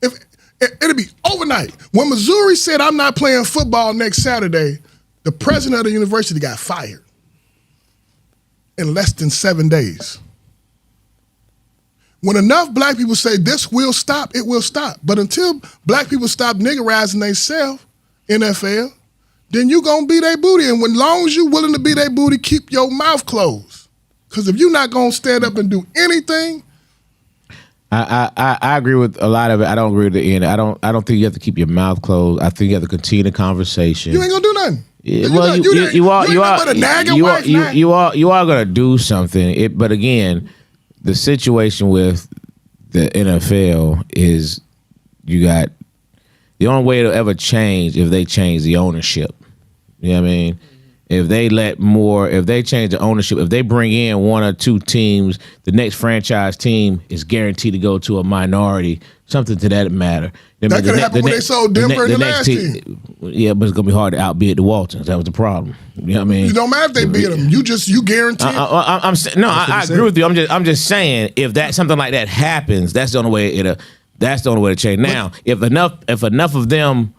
It'll be overnight. When Missouri said, I'm not playing football next Saturday, the president of the university got fired in less than 7 days. When enough black people say this will stop, it will stop. But until black people stop niggerizing themselves, NFL, then you gonna be their booty. And when long as you willing to be their booty, keep your mouth closed. Because if you're not gonna stand up and do anything. I agree with a lot of it. I don't agree with the end. I don't think you have to keep your mouth closed. I think you have to continue the conversation. You ain't gonna do nothing. Yeah, well, you are gonna do something. But again, the situation with the NFL is you got the only way it'll ever change if they change the ownership. You know what I mean? If they change the ownership, if they bring in one or two teams, the next franchise team is guaranteed to go to a minority, something to that matter. That could happen when they sold Denver in the last team. Yeah, but it's going to be hard to outbid the Waltons. That was the problem. You know what I mean? It don't matter if they beat them. You guarantee it. I agree with you. I'm just saying, if that something like that happens, that's the only way it'll. That's the only way to change. Now, if enough of them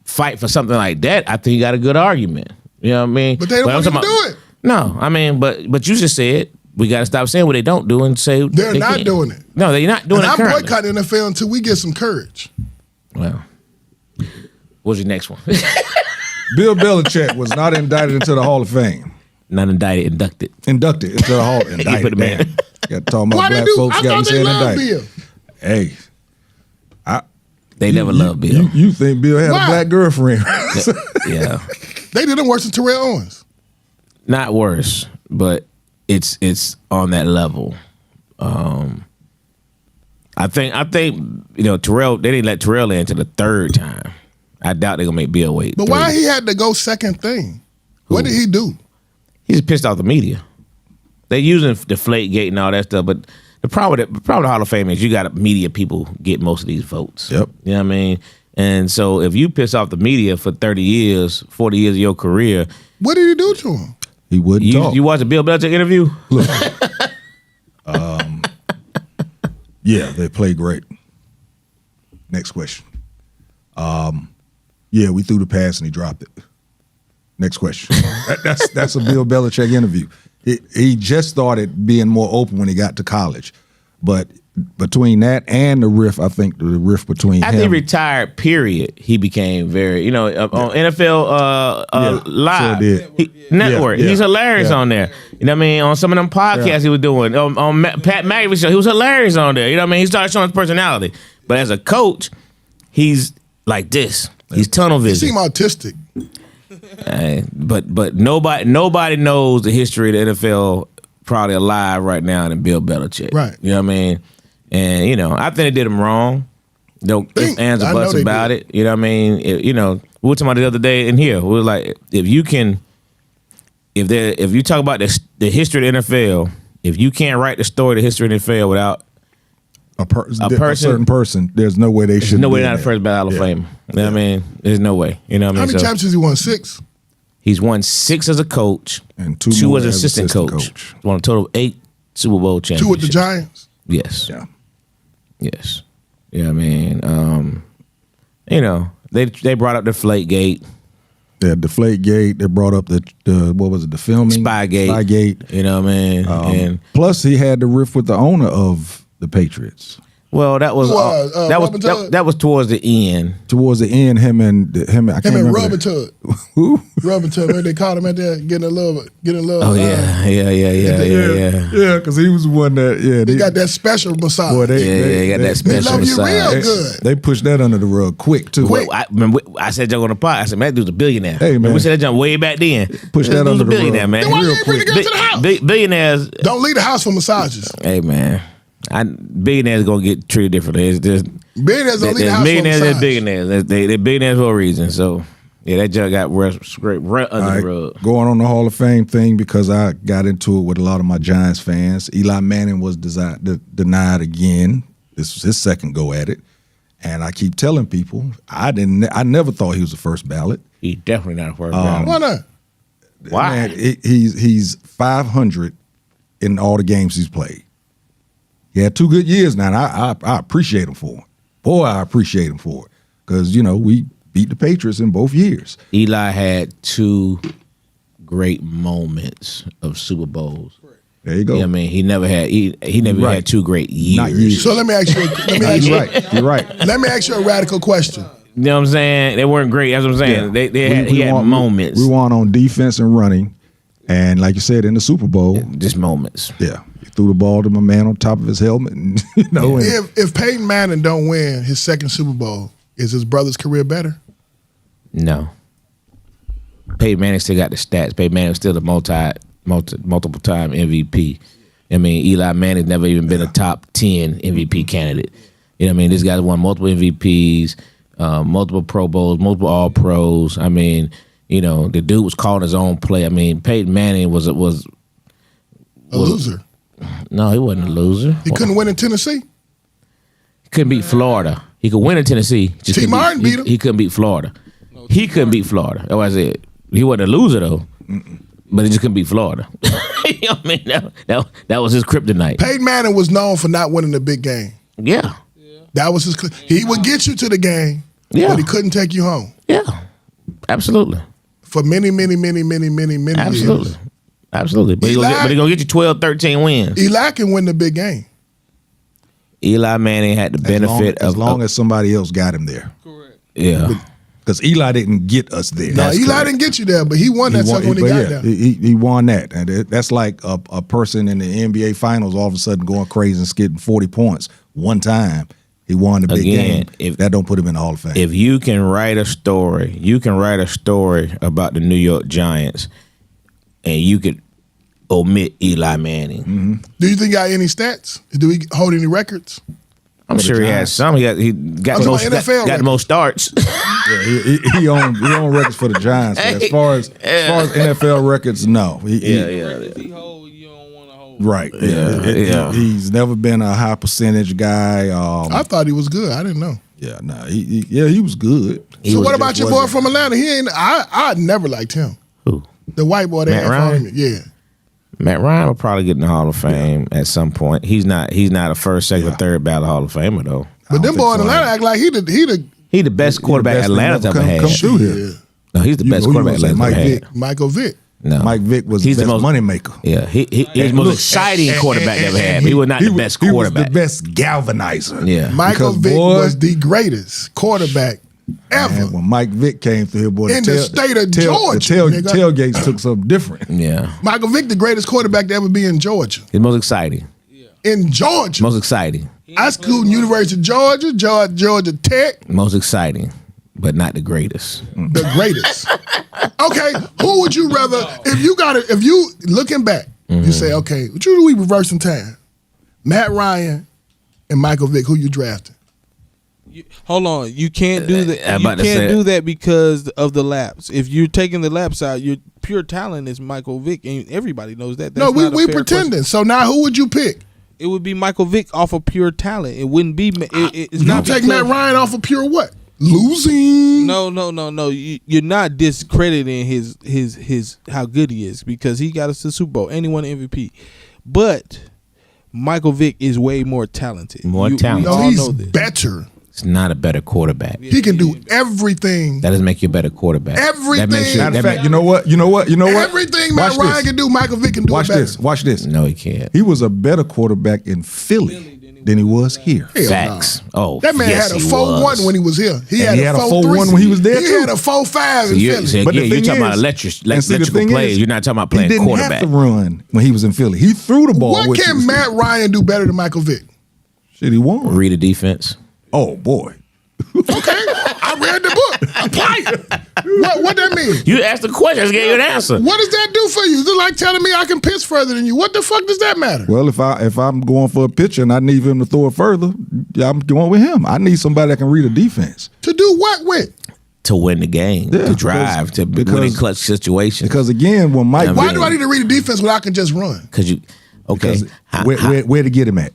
fight for something like that, I think you got a good argument. You know what I mean? But they don't want to do it. No, I mean, but you just said we got to stop saying what they don't do and say They're they not can't. doing it. No, they're not doing And it I'm currently. boycotting the NFL until we get some courage. Well, what's your next one? Bill Belichick was not indicted into the Hall of Fame. Not indicted, inducted. Inducted into the Hall. Indicted. put him in. Damn. Got to talk about Why they black do? folks. I Got thought to they say loved indicted. Bill. Hey, They never loved Bill. You think Bill had Why? a black girlfriend? Yeah, They did him worse than Terrell Owens. not worse, but it's on that level. I think Terrell. They didn't let Terrell in until the third time. I doubt they're gonna make Bill wait. But why he had to go second thing? What did he do? He's just pissed off the media. They using Deflategate and all that stuff, but the problem with the Hall of Fame is you got media people get most of these votes. Yep. You know what I mean? And so if you piss off the media for 30 years, 40 years of your career, What did he do to him? He wouldn't talk. you watch the Bill Belichick interview? Look, yeah, they play great. Next question. Yeah, we threw the pass and he dropped it. Next question. That's a Bill Belichick interview. He just started being more open when he got to college, but between that and the riff, I think the riff between After he him. retired, period, he became very, on NFL Live Sure did. Network. Yeah, He's hilarious yeah. on there. You know what I mean? On some of them podcasts he was doing, on Pat McAfee show, he was hilarious on there. You know what I mean? He started showing his personality. But as a coach, he's like this. He's tunnel He vision. seemed autistic. But nobody knows the history of the NFL probably alive right now than Bill Belichick. Right. You know what I mean? And I think they did him wrong. Don't if ands I or know buts they about did. it. You know what I mean? We were talking about it the other day in here. We were like, if you talk about the history of the NFL, if you can't write the story of the history of the NFL without a person- certain person, there's no way they should. no way not the first ballot Hall of Fame. You know what I mean? There's no way. You know what I How mean? many So championships he won? 6. he's won 6 as a coach And two more as as assistant assistant coach. coach. Won a total of 8 Super Bowl 2 championships. with the Giants. Yes. Yeah. Yes. Yeah, I mean, they brought up the Deflategate, Yeah, Deflategate. They brought up the what was it? The filming Spygate. Spygate. You know what I mean? And Plus, he had the riff with the owner of the Patriots. well, that was Robin Tudd? that was towards the end. Towards the end, him and I can't Him and remember. Robin Tudd. Who? Robin Tudd, man, they called him at there getting a little. Oh yeah. because he was the one that He got that special massage. Boy, He got that They special love you massage. real good. They pushed that under the rug quick too. Well, I said Joe on the pod. I said, man, that dude's a billionaire. Hey, man. We said that jump way back then. Push that Dude's under a the billionaire, rug. man. Then why you real ain't bring the quick. girl to the house? Billionaires. Don't leave the house for massages. Hey, man. Billionaires gonna get treated differently. It's just Billionaires don't leave the there's house for millionaires massage. and billionaires. They're billionaires for a reason. So yeah, that junk got scraped right under All the right, rug. going on the Hall of Fame thing because I got into it with a lot of my Giants fans. Eli Manning was denied again. This was his second go at it, and I keep telling people I never thought he was the first ballot. He definitely not a first round. Why not? Why? Man, he's 500 in all the games he's played. He had 2 good years now, and I appreciate him for it. Boy, I appreciate him for it because we beat the Patriots in both years. Eli had 2 great moments of Super Bowls. There you go. Yeah, I mean, he never had Right. had 2 great years. Not years. So let me ask you. You're right. Let me ask you a radical question. You know what I'm saying? They weren't great. That's what I'm saying. Yeah. He had moments. We won on defense and running, and like you said in the Super Bowl, Just moments. yeah, he threw the ball to my man on top of his helmet, and and If Peyton Manning don't win his second Super Bowl, is his brother's career better? No. Peyton Manning still got the stats. Peyton Manning was still the multiple time MVP. I mean, Eli Manning's never even been a top 10 MVP candidate. You know what I mean? This guy's won multiple MVPs, multiple Pro Bowls, multiple All Pros. I mean, the dude was calling his own play. I mean, Peyton Manning was A loser. no, he wasn't a loser. He couldn't win in Tennessee. He couldn't beat Florida. He could win in Tennessee. Just T. couldn't Martin beat him. He couldn't beat Florida. He couldn't beat Florida. That's what I said. He wasn't a loser though, but he just couldn't beat Florida. You know what I mean? That was his kryptonite. Peyton Manning was known for not winning the big game. Yeah. That was his. He would get you to the game, Yeah. but he couldn't take you home Yeah, absolutely, for many absolutely, years. absolutely. But he gonna get you 12, 13 wins. Eli can win the big game. Eli Manning had the benefit as long as somebody else got him there. Correct. yeah. Because Eli didn't get us there. No, Eli didn't get you there, but he won that sucker when he got there. He won that, and that's like a person in the NBA Finals all of a sudden going crazy and getting 40 points one time. He won the big Again, game. That don't put him in the Hall of Fame. If you can write a story, about the New York Giants, and you could omit Eli Manning. Mm-hmm. Do you think he got any stats? Do he hold any records? I'm sure he has some. He got I'm the most, talking about NFL got the most starts. Yeah, he owned records for the Giants. But as far as NFL records, no. If he hold, you don't want to hold. Right. Yeah. He's never been a high percentage guy. I thought he was good. I didn't know. Yeah, no. He was good. So what about your boy from Atlanta? He ain't. I never liked him. Who? The white boy that Matt had Ryan? fought him. Yeah. Matt Ryan will probably get in the Hall of Fame at some point. He's not a first, second, or third ballot Hall of Famer though. But them boys in Atlanta act like he the He the best quarterback best Atlanta's thing ever ever had. come through here. yeah. No, he's the best who you quarterback gonna say, Atlanta's Mike ever Vick? had. Michael Vick. No, Mike Vick was He's the the best most- moneymaker. Yeah, he's the most exciting quarterback ever had. He was not the best quarterback. He was the best galvanizer. Yeah. Michael Because, Vick boy, was the greatest quarterback ever. Man, when Mike Vick came through here, boy, In the state of Georgia, nigga. tailgates took something different. Yeah, Michael Vick, the greatest quarterback to ever be in Georgia. he's most exciting. In Georgia. Most exciting. I schooled in University of Georgia, Georgia Tech, Most exciting, but not the greatest. the greatest. Okay, who would you rather, if you looking back, you say, okay, what do we reverse in time? Matt Ryan and Michael Vick, who you drafting? Hold on, you can't do that. I'm You about to can't say do it. that because of the laps. If you're taking the laps out, your pure talent is Michael Vick, and everybody knows that. No, That's not a we fair pretending. question. So now who would you pick? It would be Michael Vick off of pure talent. It wouldn't be. It's You not take because- Matt Ryan off of pure what? Losing. No. You're not discrediting his how good he is because he got us to the Super Bowl and he won the MVP. But Michael Vick is way more talented. More talented. No, We all he's know this. better. It's not a better quarterback. He can do everything. That doesn't make you a better quarterback. Everything. That makes Matter of that fact, make- you know what? Everything Matt Watch Ryan this. can do, Michael Vick can do Watch it better. this. Watch this. No, he can't. He was a better quarterback in Philly than he was here. Hell Facts. no. Oh, That man yes, had a he 4-1 was. when he was here. He And had a 4-3 when he was there, He too. had a 4-5 in Philly. So But the again, you're thing talking about is- electrical and see, the thing plays. is, You're not talking about He playing didn't quarterback. have to run when he was in Philly. He threw the ball. What which can was- Matt Ryan do better than Michael Vick? Shit, he won. Read a defense. Oh boy. Okay, I read the book. Apply it. What that mean? You asked the question. I just gave you an answer. What does that do for you? It's like telling me I can pitch further than you. What the fuck does that matter? Well, if I'm going for a pitcher and I need him to throw it further, yeah, I'm going with him. I need somebody that can read a defense. To do what with? To win the game, Yeah, to drive, to win in because- clutch situations. Because again, when Mike, Why do I need to read a defense when I can just run? Because you, okay. Because where to get him at?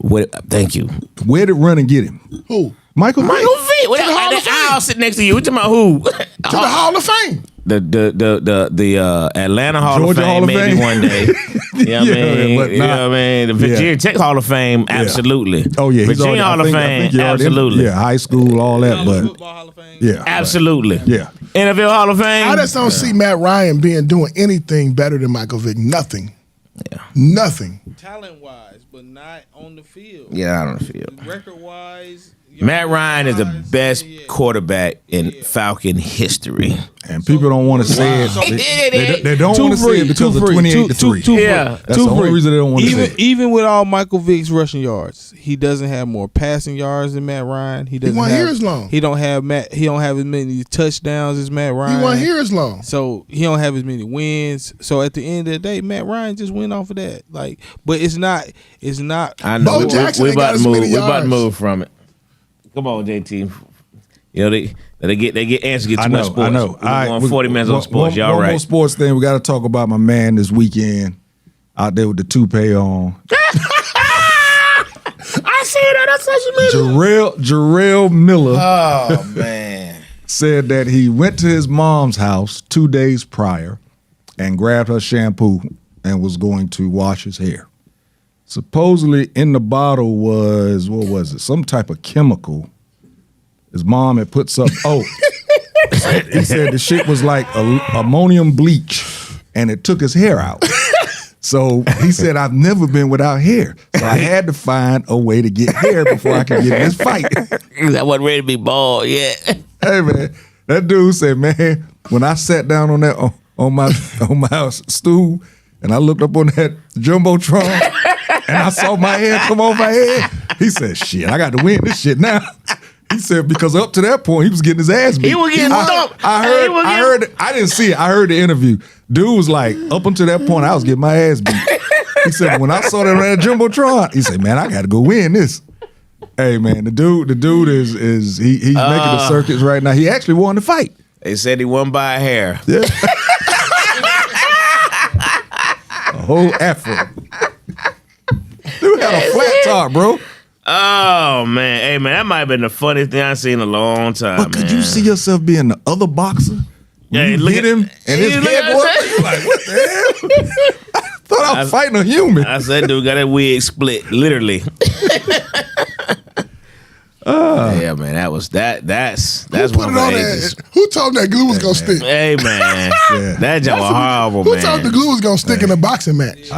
Thank you. Where to run and get him? Who? Michael Michael Vick. Vick. What To the Hall that of Fame. owl sitting next to you. What you talking about who? To the Hall of Fame. The Atlanta Hall Georgia of Fame Hall of maybe Fame. one day. You know what I Yeah, mean? but You know not- what I mean? The Virginia Tech Hall of Fame, absolutely. Oh yeah, he's Virginia already- Hall I of think Fame, he already- absolutely. Yeah, high school, all that, but Football Hall of Fame. yeah, Absolutely. Yeah. NFL Hall of Fame. I just don't see Matt Ryan doing anything better than Michael Vick. Nothing. Yeah. Nothing. Talent wise, but not on the field. Yeah, I don't feel. Record wise, Matt Ryan is the best quarterback in Falcon history. And people don't want to say it. They don't want to say it because of 28-3. Yeah. That's the only reason they don't want to say it. Even with all Michael Vick's rushing yards, he doesn't have more passing yards than Matt Ryan. He doesn't. wasn't have, here as long. He don't have He don't have as many touchdowns as Matt Ryan. He wasn't here as long. So he don't have as many wins. So at the end of the day, Matt Ryan just went off of that. Like, but it's not. I know. Bo Jackson We ain't got about to as move. many We about to yards. move from it. Come on, JT. You know they get answers get too I much know. sports. I know. We're going 40 minutes on sports. Y'all one right? more sports thing. We got to talk about my man this weekend out there with the toupee on. I see that on social media. Jarrell Miller Oh man. said that he went to his mom's house 2 days prior and grabbed her shampoo and was going to wash his hair. Supposedly in the bottle was, what was it? Some type of chemical. His mom had put something. Oh, he said the shit was like ammonium bleach, and it took his hair out. So he said, I've never been without hair. So I had to find a way to get hair before I could get in this fight. I wasn't ready to be bald yet. Hey man, that dude said, man, when I sat down on that on my stool and I looked up on that jumbotron and I saw my hair come off my head, he said, shit, I got to win this shit now. He said because up to that point he was getting his ass beat. He was getting thumped. I heard. I didn't see it. I heard the interview. Dude was like, up until that point, I was getting my ass beat. He said when I saw that on that jumbotron, he said, man, I got to go win this. Hey man, the dude is he's making the circuits right now. He actually won the fight. They said he won by a hair. Yeah. A whole afro. Dude had a flat top, bro. Oh man, hey man, that might have been the funniest thing I've seen in a long time. But could you see yourself being the other boxer? When you hit him and his head was you're like, what the hell? I thought I was fighting a human. I said, dude, got that wig split, literally. Yeah, man, that's one of the ages. Who told him that glue was gonna stick? Hey man, that job was horrible, Who man. told him the glue was gonna stick in a boxing match?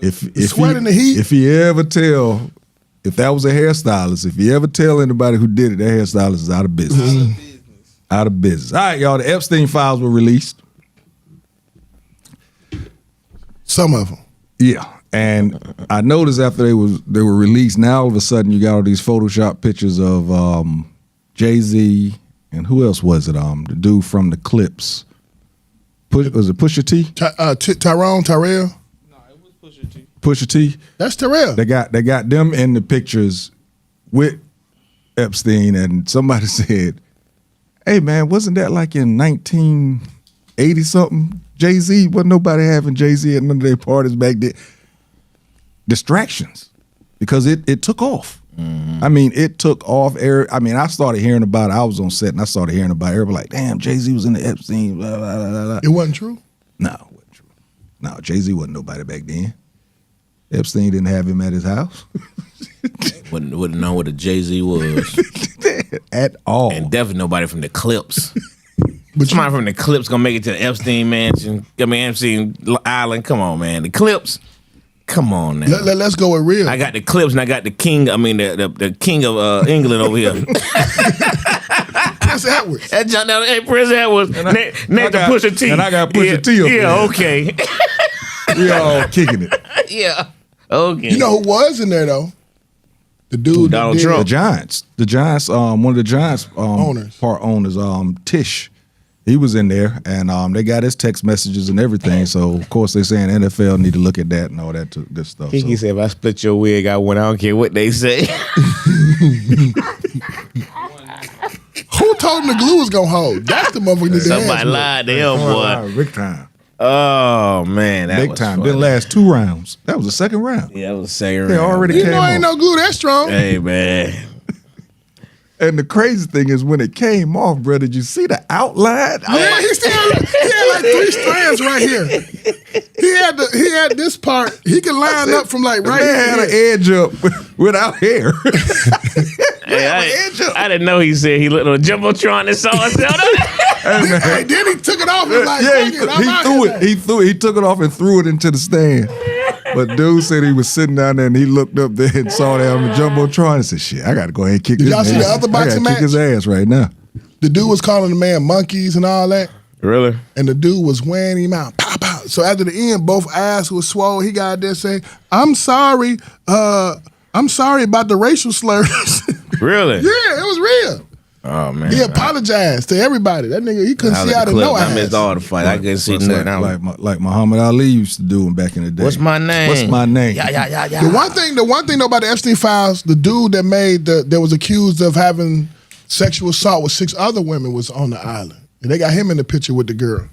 If sweat in the heat. If he ever tell, if that was a hairstylist, if you ever tell anybody who did it, that hairstylist is out of business. Out of business. All right, y'all. The Epstein files were released. Some of them. Yeah, and I noticed after they were released, now all of a sudden you got all these Photoshop pictures of Jay-Z and who else was it? The dude from the Clips. Was it Pusha T? Tyrell? No, it was Pusha T. Pusha T. That's Terrell. They got them in the pictures with Epstein, and somebody said, hey man, wasn't that like in 1980 something? Jay-Z, wasn't nobody having Jay-Z at none of their parties back then. Distractions, because it took off. I mean, it took off. I mean, I started hearing about it. I was on set and I started hearing about it. Everybody like, damn, Jay-Z was in the Epstein, blah, blah, blah, blah. It wasn't true? No, it wasn't true. No, Jay-Z wasn't nobody back then. Epstein didn't have him at his house. Wouldn't know what a Jay-Z was. At all. And definitely nobody from the Clips. But somebody from the Clips gonna make it to the Epstein mansion. I mean, Epstein Island. Come on, man. The Clips. Come on now. Let's go with real. I got the Clips and I got the king. I mean, the king of England over here. Prince Edward. That John, hey, Prince Edward. Next to Pusha T. And I got Pusha T up there. Yeah, okay. We all kicking it. Yeah. Okay. You know who was in there though? The dude Donald that did Trump. The Giants. One of the Giants Owners. part owners, Tish. He was in there, and they got his text messages and everything. So of course they saying NFL need to look at that and all that good stuff. He said, if I split your wig, I don't care what they say. Who told him the glue was gonna hold? That's the motherfucker that Somebody lied to him, boy. Big time. Oh man, that Big was time. funny. Didn't last 2 rounds. That was the second round. Yeah, that was the second They round. already You came know ain't off. no glue that strong. Hey man. And the crazy thing is when it came off, bro, did you see the outline? Yeah, he had like 3 strands right here. He had this part. He could line up from like The right man had an here. edge up without hair. Hey, I didn't know he said he looked on a jumbotron and saw himself. Hey, then he took it off and like, Yeah, fuck it, I'm out here. He took it off and threw it into the stand. But dude said he was sitting down there and he looked up there and saw that on the jumbotron and said, "Shit, I got to go ahead and kick Did this y'all see man. the other I boxing gotta kick his ass right now." The dude was calling the man monkeys and all that. Really? And the dude was wearing him out. Pow, pow. So after the end, both eyes was swollen. He got there saying, I'm sorry about the racial slurs. Really? Yeah, it was real. Oh man. He apologized to everybody. That nigga, he couldn't see out of no I eyes. missed all the fight. I couldn't see It's nothing. I was- like Muhammad Ali used to do him back in the day. What's my name? What's my name? Yeah. The one thing though about the Epstein files, the dude that that was accused of having sexual assault with 6 other women was on the island. And they got him in the picture with the girl.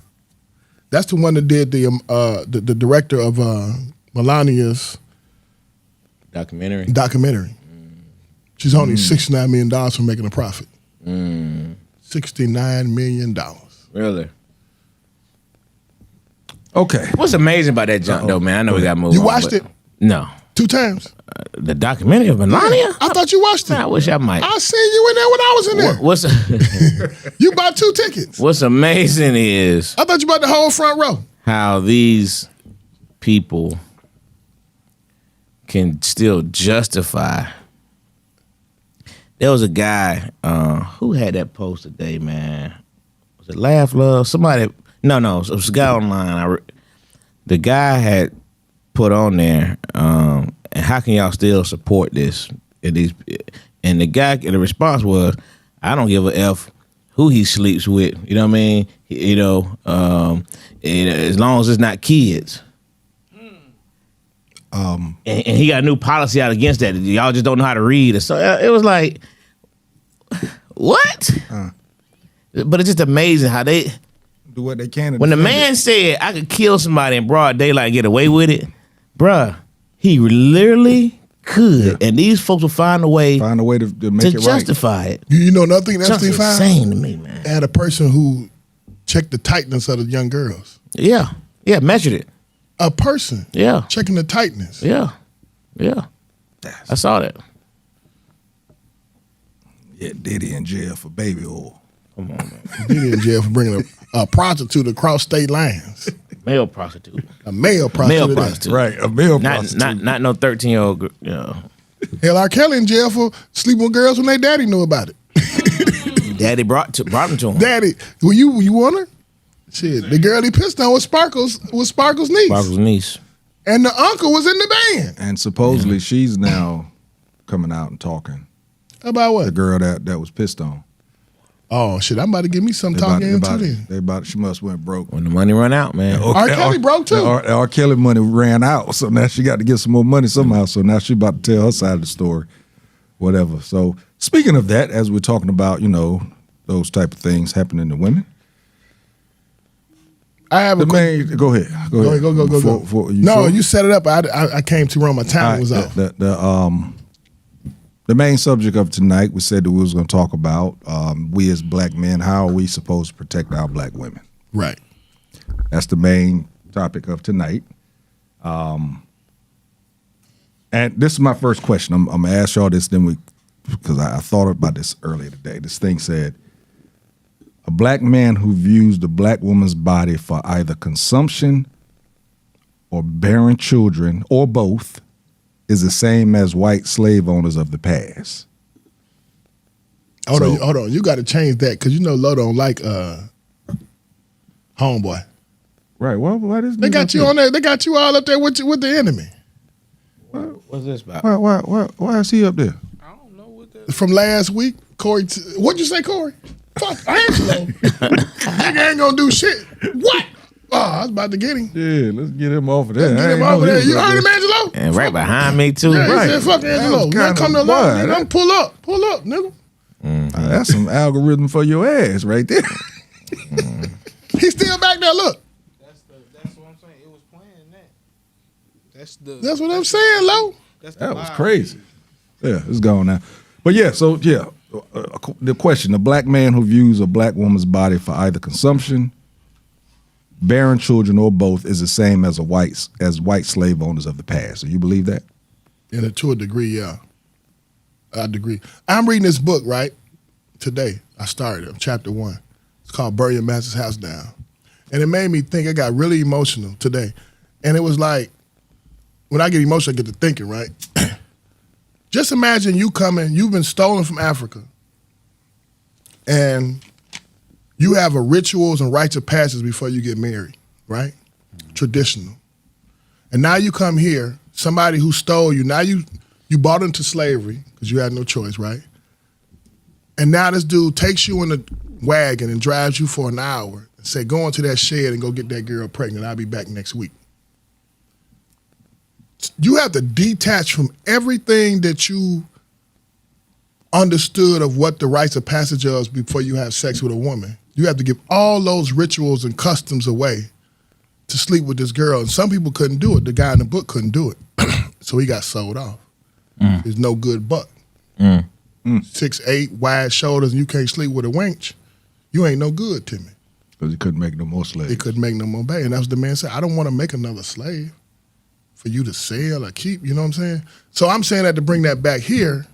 That's the one that did the director of Melania's Documentary. She's only $69 million for making a profit. $69 million. Really? Okay. What's amazing about that junk though, man? I know we got to move You on, watched but- it? No. 2 times. The documentary of Melania? I thought you watched it. Man, I wish I might. I seen you in there when I was in there. What's You bought 2 tickets. What's amazing is I thought you bought the whole front row. how these people can still justify. There was a guy who had that post today, man. Was it Laugh Love? Somebody? No, it was a guy online. The guy had put on there, and how can y'all still support this? And the response was, I don't give a F who he sleeps with. You know what I mean? As long as it's not kids. And he got a new policy out against that. Y'all just don't know how to read. So it was like, what? But it's just amazing how they Do what they can. when the man said I could kill somebody in broad daylight and get away with it, bruh, he literally could. And these folks will find a way to make to it right. justify it. You know another thing Just Epstein found? insane to me, man. They had a person who checked the tightness of the young girls. Yeah, measured it. A person Yeah, checking the tightness. yeah. I saw that. Yeah, Diddy in jail for baby oil. Come on, man. Diddy in jail for bringing a prostitute across state lines. Male prostitute. A male prostitute. Male prostitute. Right, a male Not prostitute. not no 13-year-old. You know, Hell, R. Kelly in jail for sleeping with girls when their daddy knew about it. Daddy brought them to him. Daddy, you want her? Shit, the girl he pissed on was Sparkle's niece. Sparkle's niece. And the uncle was in the band. And supposedly she's now coming out and talking. About The what? girl that was pissed on. Oh shit, I'm about to give me some They talking into about, then. they about she must went broke. When the money run out, man. R. Kelly broke too. R. Kelly money ran out, so now she got to get some more money somehow. So now she about to tell her side of the story, whatever. So speaking of that, as we're talking about, those type of things happening to women. I have a Go ahead. Go. You set it up. I came too wrong. My timing was off. The main subject of tonight, we said that we was going to talk about we as black men. How are we supposed to protect our black women? Right. That's the main topic of tonight. And this is my first question. I'm gonna ask y'all this, because I thought about this earlier today. This thing said, a black man who views the black woman's body for either consumption or bearing children or both is the same as white slave owners of the past. Hold on. You got to change that because Lo don't like homeboy. Right. Well, why does They got you on there. They got you all up there with the enemy. What's this about? Why is he up there? I don't know what that. From last week, Corey. What'd you say, Corey? Fuck Angelo. Nigga ain't gonna do shit. What? Oh, I was about to get him. Yeah, let's get him off of there. Get him over there. You heard him, Angelo? And right behind me too. Yeah, he Right. said, fuck Angelo. That was Man, come to kinda London. wild. Nigga. Pull up, nigga. That's some algorithm for your ass right there. He's still back there. Look. That's what I'm saying. It was playing that. That's what I'm saying, Lo. That was crazy. Yeah, it's gone now. But yeah, the question: a black man who views a black woman's body for either consumption, bearing children, or both is the same as white slave owners of the past. Do you believe that? To a degree, yeah. I agree. I'm reading this book, right? Today. I started chapter 1. It's called Burn Your Master's House Down. And it made me think. I got really emotional today. And it was like, when I get emotional, I get to thinking, right? Just imagine you coming, you've been stolen from Africa, and you have a rituals and rites of passage before you get married, right? Traditional. And now you come here, somebody who stole you, now you bought into slavery because you had no choice, right? And now this dude takes you in a wagon and drives you for an hour and say, go into that shed and go get that girl pregnant. I'll be back next week. You have to detach from everything that you understood of what the rites of passage is before you have sex with a woman. You have to give all those rituals and customs away to sleep with this girl. And some people couldn't do it. The guy in the book couldn't do it. So he got sold off. There's no good buck. 6'8", wide shoulders, and you can't sleep with a wench. You ain't no good to me. Because he couldn't make no more slaves. He couldn't make no more baby. And that's what the man said. I don't want to make another slave. for you to sell or keep, you know what I'm saying? So I'm saying that to bring that back here,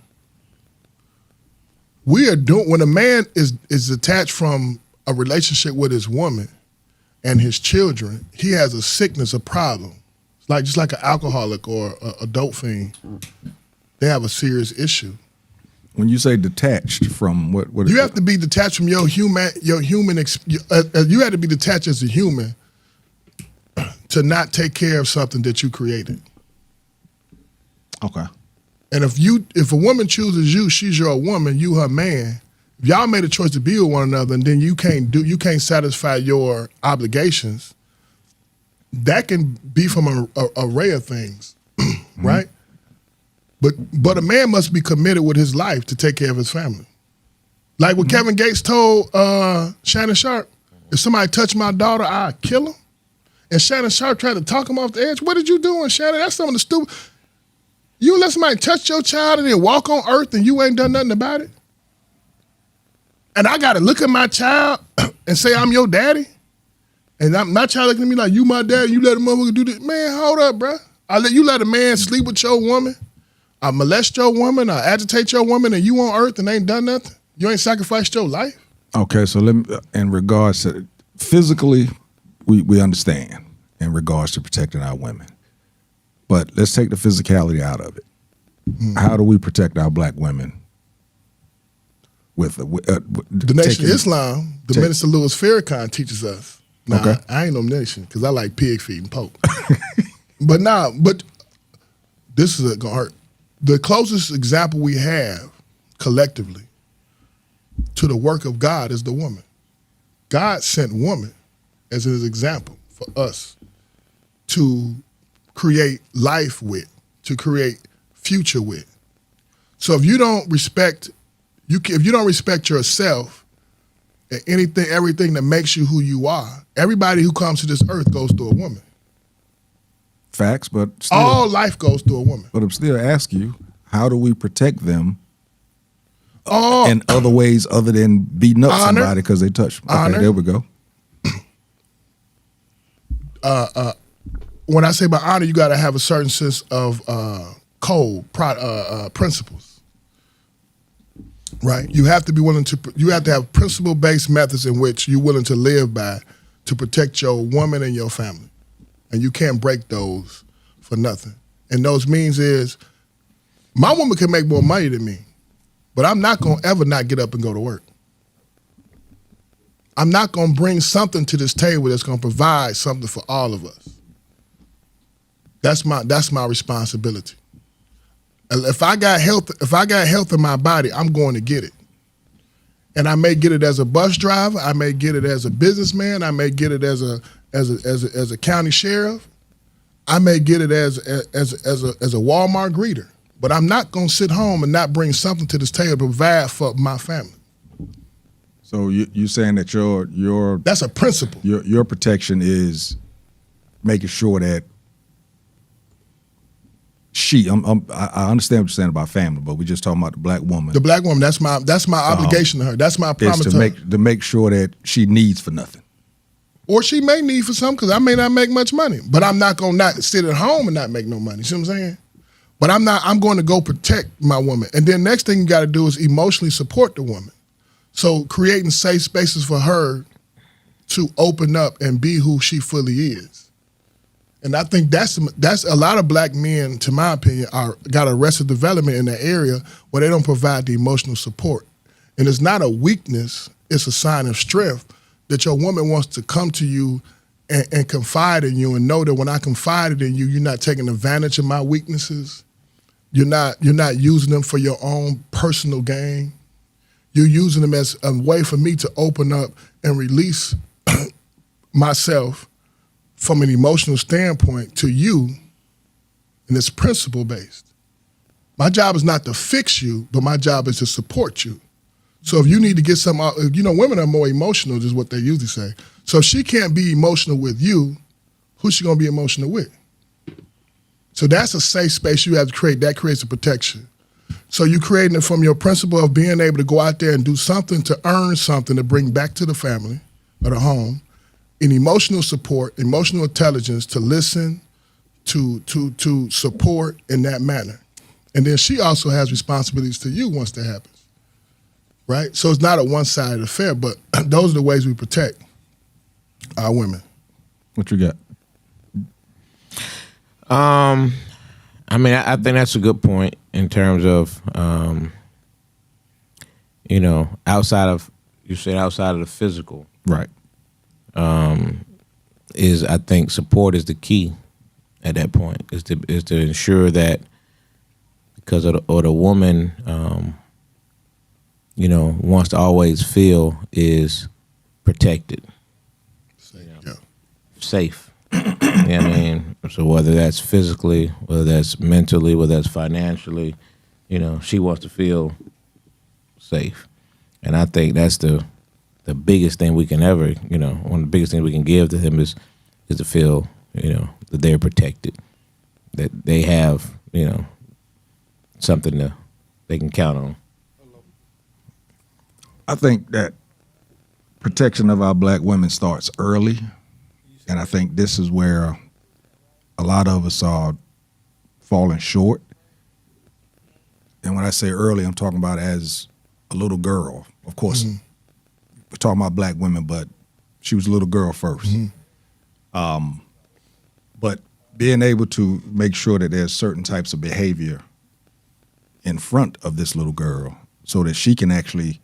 we are doing, when a man is detached from a relationship with his woman and his children, he has a sickness, a problem. It's like just like an alcoholic or a dope fiend, they have a serious issue. When you say detached from what You have to be detached from your human. You have to be detached as a human to not take care of something that you created. Okay. And if a woman chooses you, she's your woman, you her man. If y'all made a choice to be with one another, and then you can't satisfy your obligations, that can be from an array of things, right? But a man must be committed with his life to take care of his family. Like what Kevin Gates told Shannon Sharp, if somebody touched my daughter, I'd kill him. And Shannon Sharp tried to talk him off the edge. What did you do, Shannon? That's some of the stupid. You let somebody touch your child and then walk on earth and you ain't done nothing about it? And I got to look at my child and say I'm your daddy? And my child looking at me like, you my daddy, you let a motherfucker do this? Man, hold up, bro. You let a man sleep with your woman, I molest your woman, I agitate your woman, and you on earth and ain't done nothing? You ain't sacrificed your life? Okay, so let me, in regards to physically, we understand in regards to protecting our women. But let's take the physicality out of it. How do we protect our black women? With the Nation of Islam, the Minister Louis Farrakhan teaches us. Nah, okay. I ain't no nation because I like pig feet and pork. but this is gonna hurt. The closest example we have collectively to the work of God is the woman. God sent woman as his example for us to create life with, to create future with. So if you don't respect, if you don't respect yourself and everything that makes you who you are, everybody who comes to this earth goes through a woman. Facts, but still, all life goes through a woman. But I'm still asking you, how do we protect them in other ways other than beating up somebody because they touched them? Okay, there we go. When I say by honor, you got to have a certain sense of code, principles, right? You have to be willing to. You have to have principle-based methods in which you're willing to live by to protect your woman and your family, and you can't break those for nothing. And those means is, my woman can make more money than me, but I'm not gonna ever not get up and go to work. I'm not gonna bring something to this table that's gonna provide something for all of us. That's my responsibility. If I got health in my body, I'm going to get it. And I may get it as a bus driver, I may get it as a businessman, I may get it as a county sheriff, I may get it as a Walmart greeter. But I'm not gonna sit home and not bring something to this table to provide for my family. So you saying that your that's a principle. Your protection is making sure that I understand what you're saying about family, but we're just talking about the black woman. The black woman, that's my obligation to her. That's my promise to her. To make sure that she needs for nothing. Or she may need for something because I may not make much money, but I'm not gonna not sit at home and not make no money. See what I'm saying? But I'm going to go protect my woman. And then next thing you got to do is emotionally support the woman. So creating safe spaces for her to open up and be who she fully is. And I think that's a lot of black men, to my opinion, got arrested development in that area where they don't provide the emotional support. And it's not a weakness, it's a sign of strength that your woman wants to come to you and confide in you and know that when I confided in you, you're not taking advantage of my weaknesses. You're not using them for your own personal gain. You're using them as a way for me to open up and release myself from an emotional standpoint to you, and it's principle-based. My job is not to fix you, but my job is to support you. So if you need to get something out, women are more emotional, is what they usually say. So if she can't be emotional with you, who's she gonna be emotional with? So that's a safe space you have to create. That creates a protection. So you're creating it from your principle of being able to go out there and do something to earn something to bring back to the family or the home, in emotional support, emotional intelligence to listen, to support in that manner. And then she also has responsibilities to you once that happens, right? So it's not a one-sided affair, but those are the ways we protect our women. What you got? I mean, I think that's a good point in terms of, outside of the physical, Right. is I think support is the key at that point. Is to ensure that because of the woman, wants to always feel is protected, safe. You know what I mean? So whether that's physically, whether that's mentally, whether that's financially, she wants to feel safe. And I think that's the biggest thing we can ever, one of the biggest things we can give to them is to feel, that they're protected, that they have, something they can count on. I think that protection of our black women starts early. And I think this is where a lot of us are falling short. And when I say early, I'm talking about as a little girl. Of course, we're talking about black women, but she was a little girl first. But being able to make sure that there's certain types of behavior in front of this little girl so that she can actually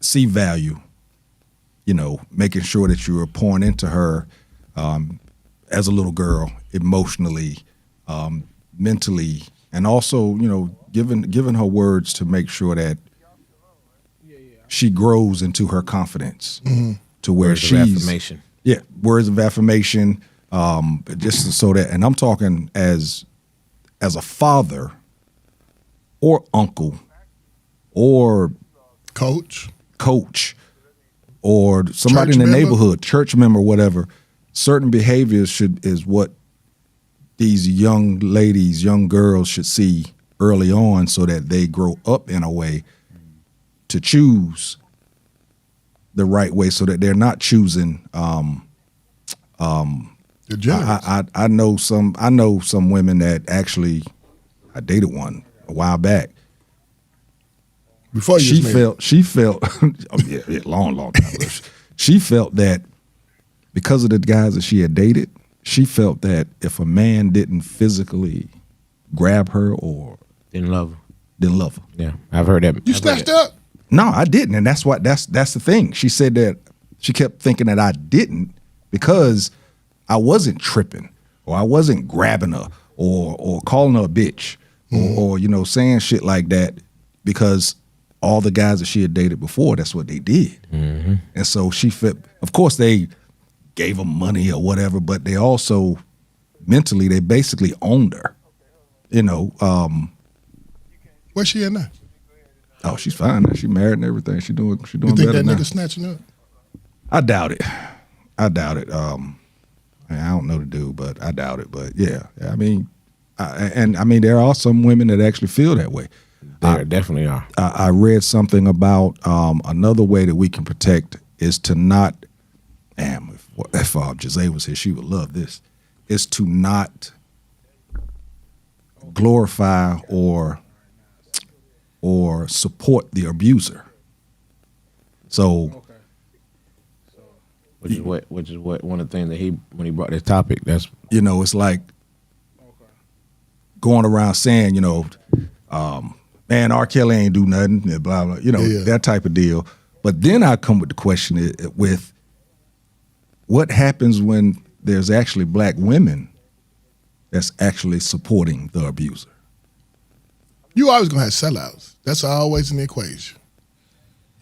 see value, making sure that you are pouring into her as a little girl, emotionally, mentally, and also, giving her words to make sure that she grows into her confidence to where Words of affirmation. Yeah, words of affirmation, just so that, and I'm talking as a father or uncle or Coach. Or somebody Church in the member. neighborhood, church member, whatever. Certain behaviors is what these young ladies, young girls should see early on so that they grow up in a way to choose the right way so that they're not choosing You're generous. I know some women that actually, I dated one a while back. Before you She felt long time ago. She felt that because of the guys that she had dated, she felt that if a man didn't physically grab her or Didn't love her. didn't love her. Yeah, I've heard that. You snatched up. No, I didn't, and that's the thing. She said that she kept thinking that I didn't because I wasn't tripping or I wasn't grabbing her or calling her a bitch or saying shit like that because all the guys that she had dated before, that's what they did. And so she felt, of course they gave her money or whatever, but they also mentally, they basically owned her. Where's she at now? Oh, she's fine now. She married and everything. She doing You think better that now. nigga snatching up? I doubt it. I don't know the dude, but I doubt it. But yeah, I mean, there are some women that actually feel that way. There definitely are. I read something about another way that we can protect is to not. Damn, if Jose was here, she would love this. Is to not glorify or support the abuser. So, Which is what one of the things that when he brought this topic, that's it's like going around saying, man, R. Kelly ain't do nothing, blah, blah, that type of deal. But then I come with the question with what happens when there's actually black women that's actually supporting the abuser? You always gonna have sellouts. That's always in the equation.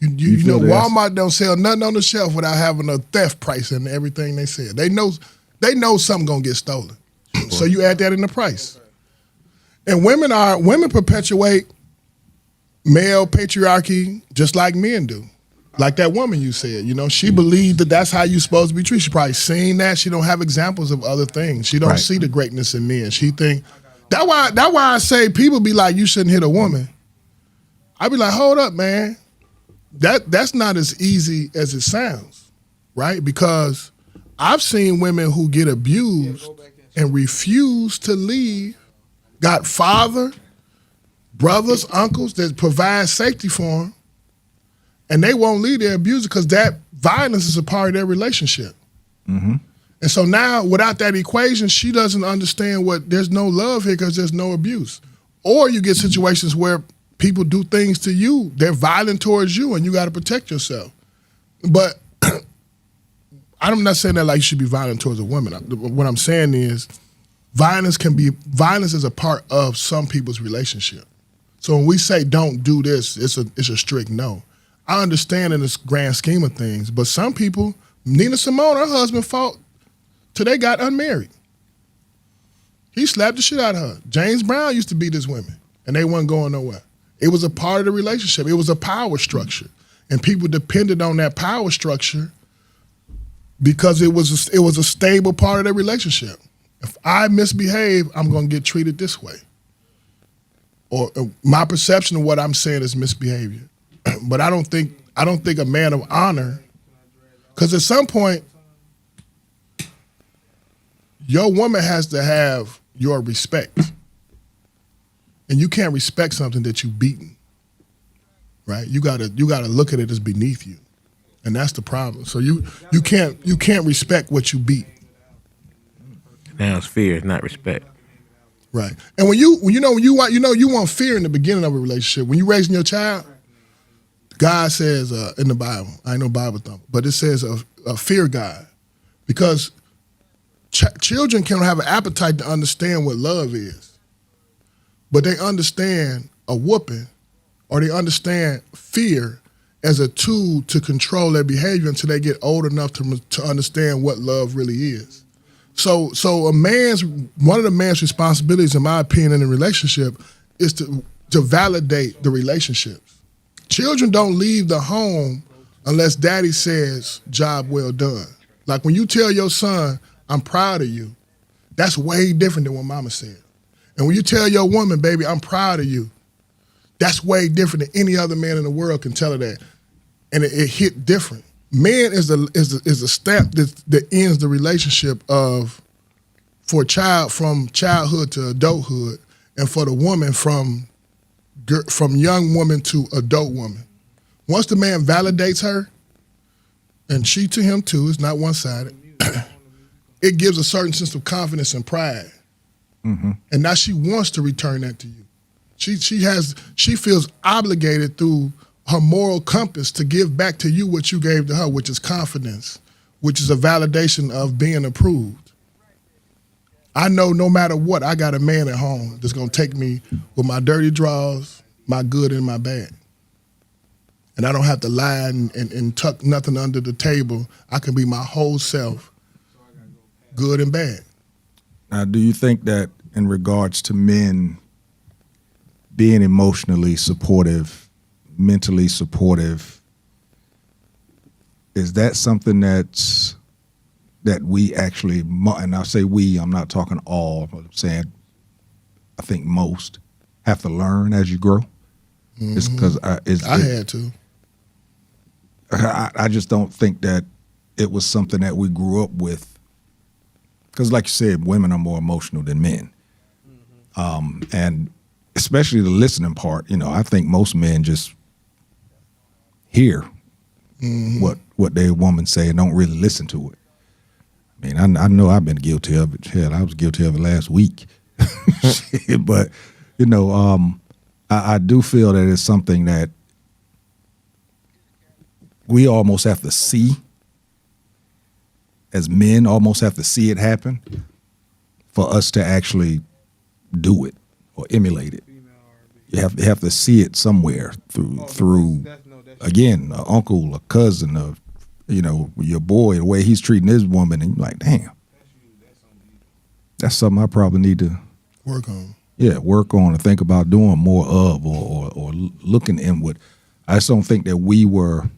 You feel know, that's- Walmart don't sell nothing on the shelf without having a theft price in everything they sell. They know something gonna get stolen. So you add that in the price. And women perpetuate male patriarchy just like men do. Like that woman you said, she believed that that's how you're supposed to be treated. She probably seen that. She don't have examples of other things. She don't Right. see the greatness in men. She think that why I say people be like, you shouldn't hit a woman. I be like, hold up, man. That's not as easy as it sounds, right? Because I've seen women who get abused and refuse to leave, got father, brothers, uncles that provide safety for them, and they won't leave their abuser because that violence is a part of their relationship. Mm-hmm. And so now, without that equation, she doesn't understand there's no love here because there's no abuse. Or you get situations where people do things to you, they're violent towards you, and you got to protect yourself. But I'm not saying that like you should be violent towards a woman. What I'm saying is violence is a part of some people's relationship. So when we say don't do this, it's a strict no. I understand in this grand scheme of things, but some people, Nina Simone, her husband fought till they got unmarried. He slapped the shit out of her. James Brown used to beat his women, and they weren't going nowhere. It was a part of the relationship. It was a power structure, and people depended on that power structure because it was a stable part of their relationship. If I misbehave, I'm going to get treated this way. Or my perception of what I'm saying is misbehavior. But I don't think a man of honor, because at some point, your woman has to have your respect. And you can't respect something that you've beaten. Right? You gotta look at it as beneath you. And that's the problem. So you can't respect what you beat. Now it's fear, it's not respect. Right. And when you want fear in the beginning of a relationship. When you're raising your child, God says in the Bible, I ain't no Bible thumper, but it says a fear God. Because children can have an appetite to understand what love is. But they understand a whooping or they understand fear as a tool to control their behavior until they get old enough to understand what love really is. So one of the man's responsibilities, in my opinion, in a relationship is to validate the relationships. Children don't leave the home unless daddy says, job well done. Like when you tell your son, I'm proud of you, that's way different than what mama said. And when you tell your woman, baby, I'm proud of you, that's way different than any other man in the world can tell her that. And it hit different. Man is the stamp that ends the relationship for a child from childhood to adulthood, and for the woman from young woman to adult woman. Once the man validates her, and she to him too, it's not one-sided, it gives a certain sense of confidence and pride. Mm-hmm. And now she wants to return that to you. She feels obligated through her moral compass to give back to you what you gave to her, which is confidence, which is a validation of being approved. I know no matter what, I got a man at home that's gonna take me with my dirty drawers, my good and my bad. And I don't have to lie and tuck nothing under the table. I can be my whole self, good and bad. Now, do you think that in regards to men being emotionally supportive, mentally supportive, is that something that we actually, and I say we, I'm not talking all, but I'm saying I think most have to learn as you grow? Mm-hmm. It's because I had to. I just don't think that it was something that we grew up with. Because like you said, women are more emotional than men. Mm-hmm. And especially the listening part, I think most men just hear mm-hmm. what their woman say and don't really listen to it. I mean, I know I've been guilty of it. Hell, I was guilty of it last week. But, I do feel that it's something that we almost have to see, as men almost have to see it happen for us to actually do it or emulate it. You have to see it somewhere through again, an uncle, a cousin, your boy, the way he's treating his woman, and you're like, damn, that's something I probably need to work on. Yeah, work on and think about doing more of, or looking inward. I just don't think that we were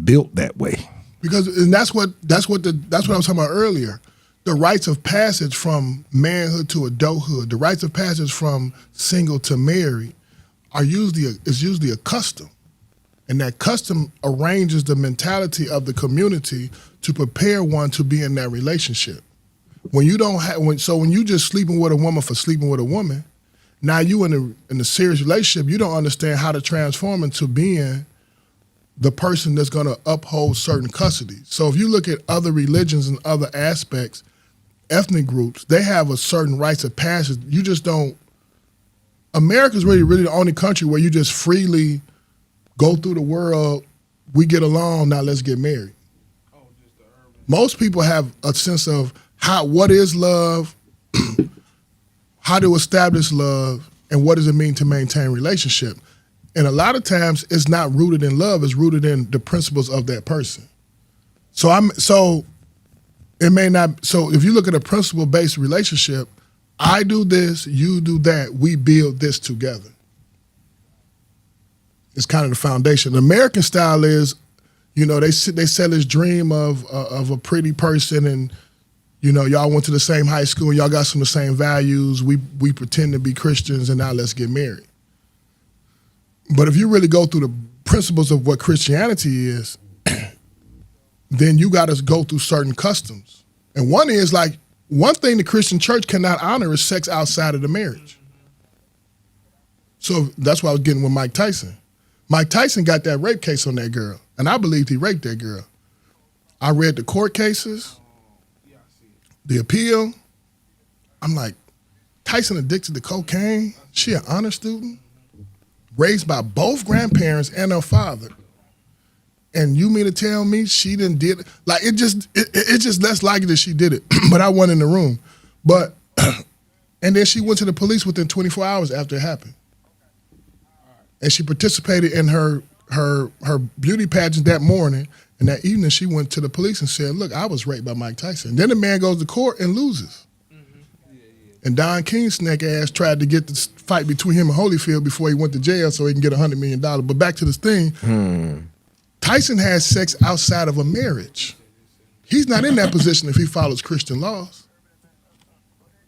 built that way. And that's what I was talking about earlier. The rites of passage from manhood to adulthood, the rites of passage from single to married, is usually a custom. And that custom arranges the mentality of the community to prepare one to be in that relationship. when you don't have when you just sleeping with a woman for sleeping with a woman, now you in a serious relationship, you don't understand how to transform into being the person that's going to uphold certain custody. So if you look at other religions and other aspects, ethnic groups, they have a certain rites of passage. You just don't. America's really the only country where you just freely go through the world. We get along, now let's get married. Most people have a sense of what is love, how to establish love, and what does it mean to maintain relationship. And a lot of times it's not rooted in love, it's rooted in the principles of that person. So it may not, so if you look at a principle-based relationship, I do this, you do that, we build this together. It's kind of the foundation. The American style is, they sell this dream of a pretty person, and y'all went to the same high school, and y'all got some of the same values. We pretend to be Christians, and now let's get married. But if you really go through the principles of what Christianity is, then you got to go through certain customs. And one is one thing the Christian church cannot honor is sex outside of the marriage. So that's why I was getting with Mike Tyson. Mike Tyson got that rape case on that girl, and I believed he raped that girl. I read the court cases, the appeal. I'm like, Tyson addicted to cocaine? She an honor student? Raised by both grandparents and her father. And you mean to tell me she didn't did it? Like, it's just less likely that she did it. But I wasn't in the room. But, and then she went to the police within 24 hours after it happened. And she participated in her beauty pageant that morning. And that evening she went to the police and said, look, I was raped by Mike Tyson. Then the man goes to court and loses. And Don King's snake ass tried to get this fight between him and Holyfield before he went to jail so he can get $100 million. But back to this thing, Tyson has sex outside of a marriage. He's not in that position if he follows Christian laws.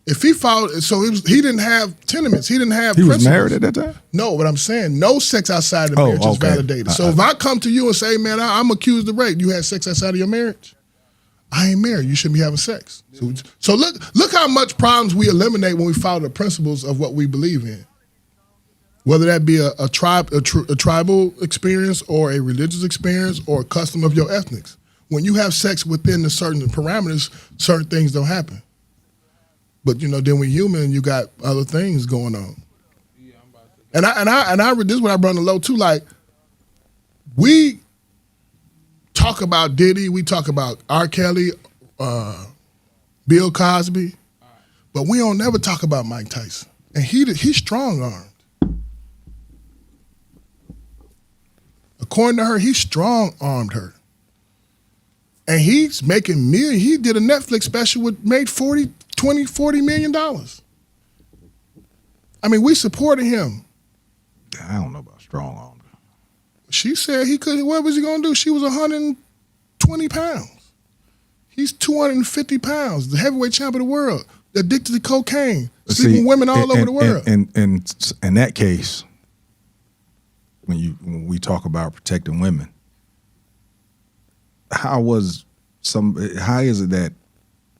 If he followed, he didn't have tenements. He didn't have principles. Was married at that time? No, but I'm saying no sex outside the marriage is validated. So if I come to you and say, man, I'm accused of rape, you had sex outside of your marriage? I ain't married. You shouldn't be having sex. So look how much problems we eliminate when we follow the principles of what we believe in. Whether that be a tribal experience or a religious experience or a custom of your ethnics. When you have sex within the certain parameters, certain things don't happen. But then we human, you got other things going on. And I this is what I brought in low too. Like, we talk about Diddy, we talk about R. Kelly, Bill Cosby, but we don't never talk about Mike Tyson. And he's strong-armed. According to her, he strong-armed her. And he's making millions. He did a Netflix special made $40 million. I mean, we supported him. I don't know about strong-armed. She said he couldn't. What was he going to do? She was 120 pounds. He's 250 pounds, the heavyweight champion of the world, addicted to cocaine, sleeping with women all over the world. And in that case, when we talk about protecting women, how is it that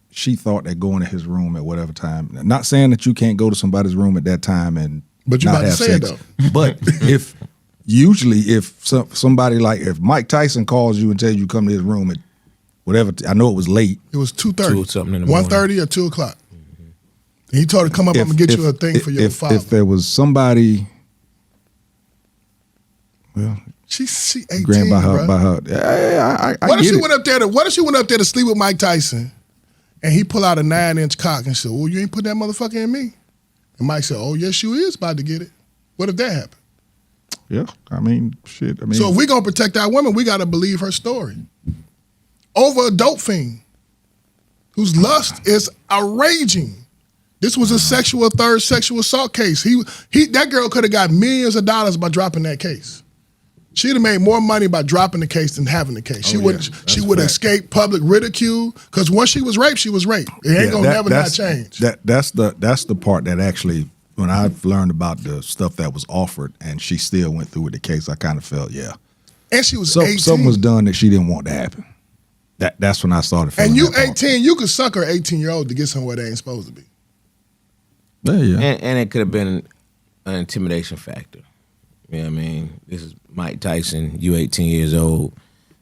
she thought that going to his room at whatever time? Not saying that you can't go to somebody's room at that time and but you're not about have to say sex. it though. But if somebody if Mike Tyson calls you and tells you come to his room at whatever, I know it was late. It was 2:30, something in the morning. 1:30 or 2 o'clock. And he told her, "Come up, I'm gonna get you a thing for your father." If there was somebody, well, She 18, grand by her, bro. I What if get she it. went up there? What if she went up there to sleep with Mike Tyson, and he pull out a 9-inch cock and said, "Well, you ain't put that motherfucker in me." And Mike said, "Oh, yes, you is about to get it." What if that happened? Yeah, I mean, shit. I mean, So if we gonna protect our women, we gotta believe her story. Over a dope fiend whose lust is raging. This was a third sexual assault case. That girl could have got millions of dollars by dropping that case. She'd have made more money by dropping the case than having the case. She would escape public ridicule because once she was raped, she was raped. It ain't gonna never not change. That's the part that actually, when I've learned about the stuff that was offered and she still went through with the case, I kind of felt, yeah. And she was 18. Something was done that she didn't want to happen. That's when I started feeling And you that part. 18, you could suck her 18-year-old to get somewhere they ain't supposed to be. Yeah. And it could have been an intimidation factor. You know what I mean? This is Mike Tyson. You 18 years old.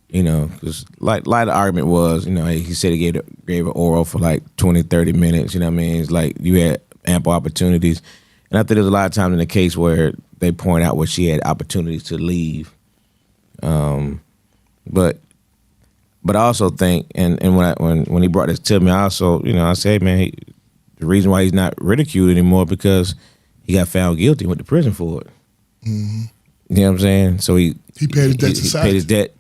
You know, because like the argument was, you know, he said he gave an oral for like 20, 30 minutes. You know what I mean? It's like you had ample opportunities. And I think there's a lot of times in the case where they point out where she had opportunities to leave. But I also think, and when he brought this to me, I also, you know, I said, man, the reason why he's not ridiculed anymore because he got found guilty and went to prison for it. Mm-hmm. You know what I'm saying? So he paid his debt to he society. paid his debt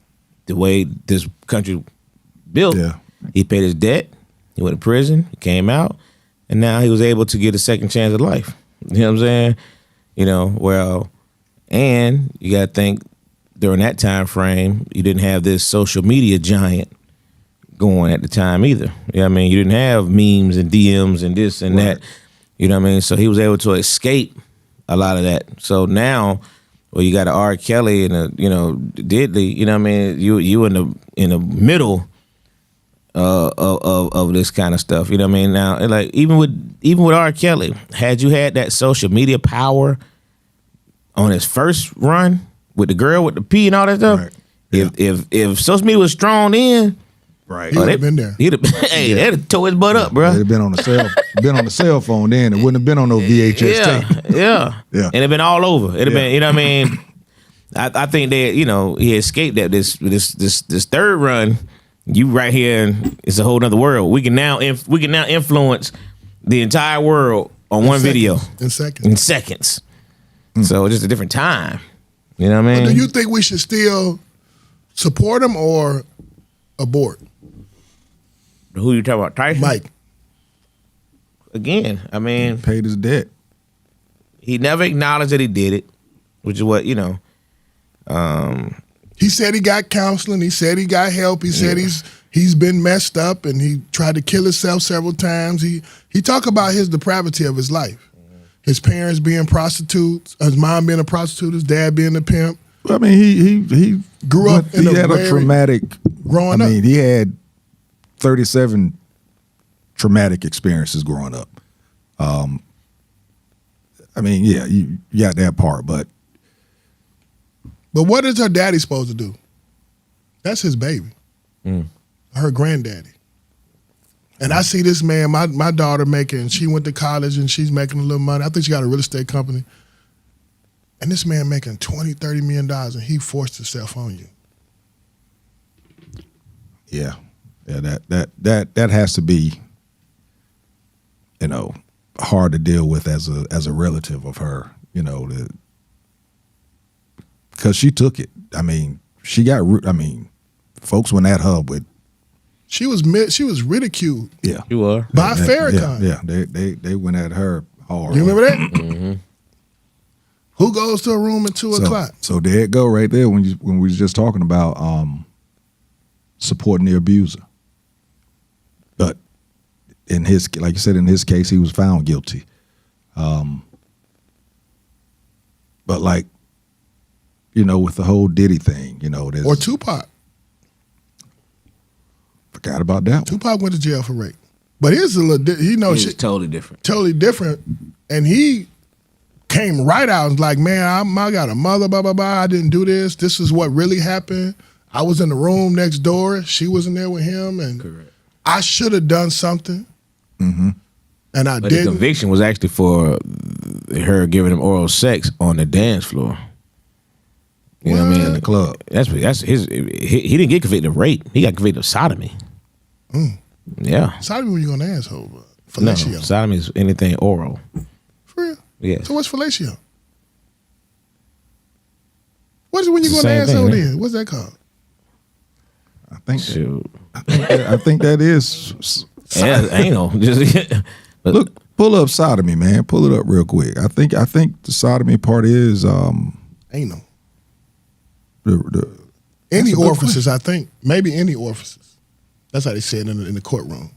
the way this country built. Yeah. He paid his debt. He went to prison. He came out, and now he was able to get a second chance at life. You know what I'm saying? You know, well, and you got to think during that time frame, you didn't have this social media giant going at the time either. You know what I mean? You didn't have memes and DMs and this and that. You know what I mean? So he was able to escape a lot of that. So now, well, you got a R. Kelly and a, you know, Diddley. You know what I mean? You in the middle of this kind of stuff. You know what I mean? Now, like even with R. Kelly, had you had that social media power on his first run with the girl with the P and all that stuff, Right. Yeah. if social media was strong in, Right. He would have been there. he'd have hey, they'd have tore his butt up, bro. They'd have been on the cell phone then. It wouldn't have been on no VHS tape. Yeah. Yeah. And it'd been all over. It'd have Yeah. been, you know what I mean? I think that, you know, he escaped that this third run, you right here, and it's a whole nother world. We can now influence the entire world on one video In seconds. in seconds. So it's just a different time. You know what I mean? Do you think we should still support him or abort? Who you talking about? Tyson? Mike. Again, I mean, Paid his debt. he never acknowledged that he did it, which is what, you know. He said he got counseling. He said he got help. He said he's been messed up and he tried to kill himself several times. He talked about his depravity of his life. His parents being prostitutes, his mom being a prostitute, his dad being a pimp. I mean, he Grew up in He a had a very- traumatic. growing I up. mean, he had 37 traumatic experiences growing up. I mean, yeah, you got that part, but What is her daddy supposed to do? That's his baby. Her granddaddy. And I see this man, my daughter she went to college and she's making a little money. I think she got a real estate company. And this man making $20, $30 million and he forced himself on you. yeah, that has to be, you know, hard to deal with as a relative of her, you know, because she took it. I mean, folks went at her with. She was ridiculed Yeah, You are. by Farrakhan. Yeah, they went at her hard. You remember that? Who goes to a room at 2 o'clock? So there it go right there when we was just talking about supporting the abuser. But in his, like you said, in his case, he was found guilty. But like, you know, with the whole Diddy thing, you know, there's Or Tupac. forgot about that one. Tupac went to jail for rape. But here's a little, It's totally different. totally different. And he came right out and was like, man, I got a mother, blah, blah, blah. I didn't do this. This is what really happened. I was in the room next door. She wasn't there with him. And Correct. I should have done something. Mm-hmm. And I But the didn't. conviction was actually for her giving him oral sex on the dance floor. You know what I mean? In the club. That's his. He didn't get convicted of rape. He got convicted of sodomy. Yeah. Sodomy when you on the asshole, but No, fellatio. sodomy is anything oral. For real? Yes. So what's fellatio? What's it when you It's go the on the same asshole thing, then? What's that called? Shoot. I think that is. Yeah, anal. Just but Look, pull up sodomy, man. Pull it up real quick. I think the sodomy part is Anal. the Any That's a good orifices, I think. Maybe any orifices. That's how they say it in the courtroom.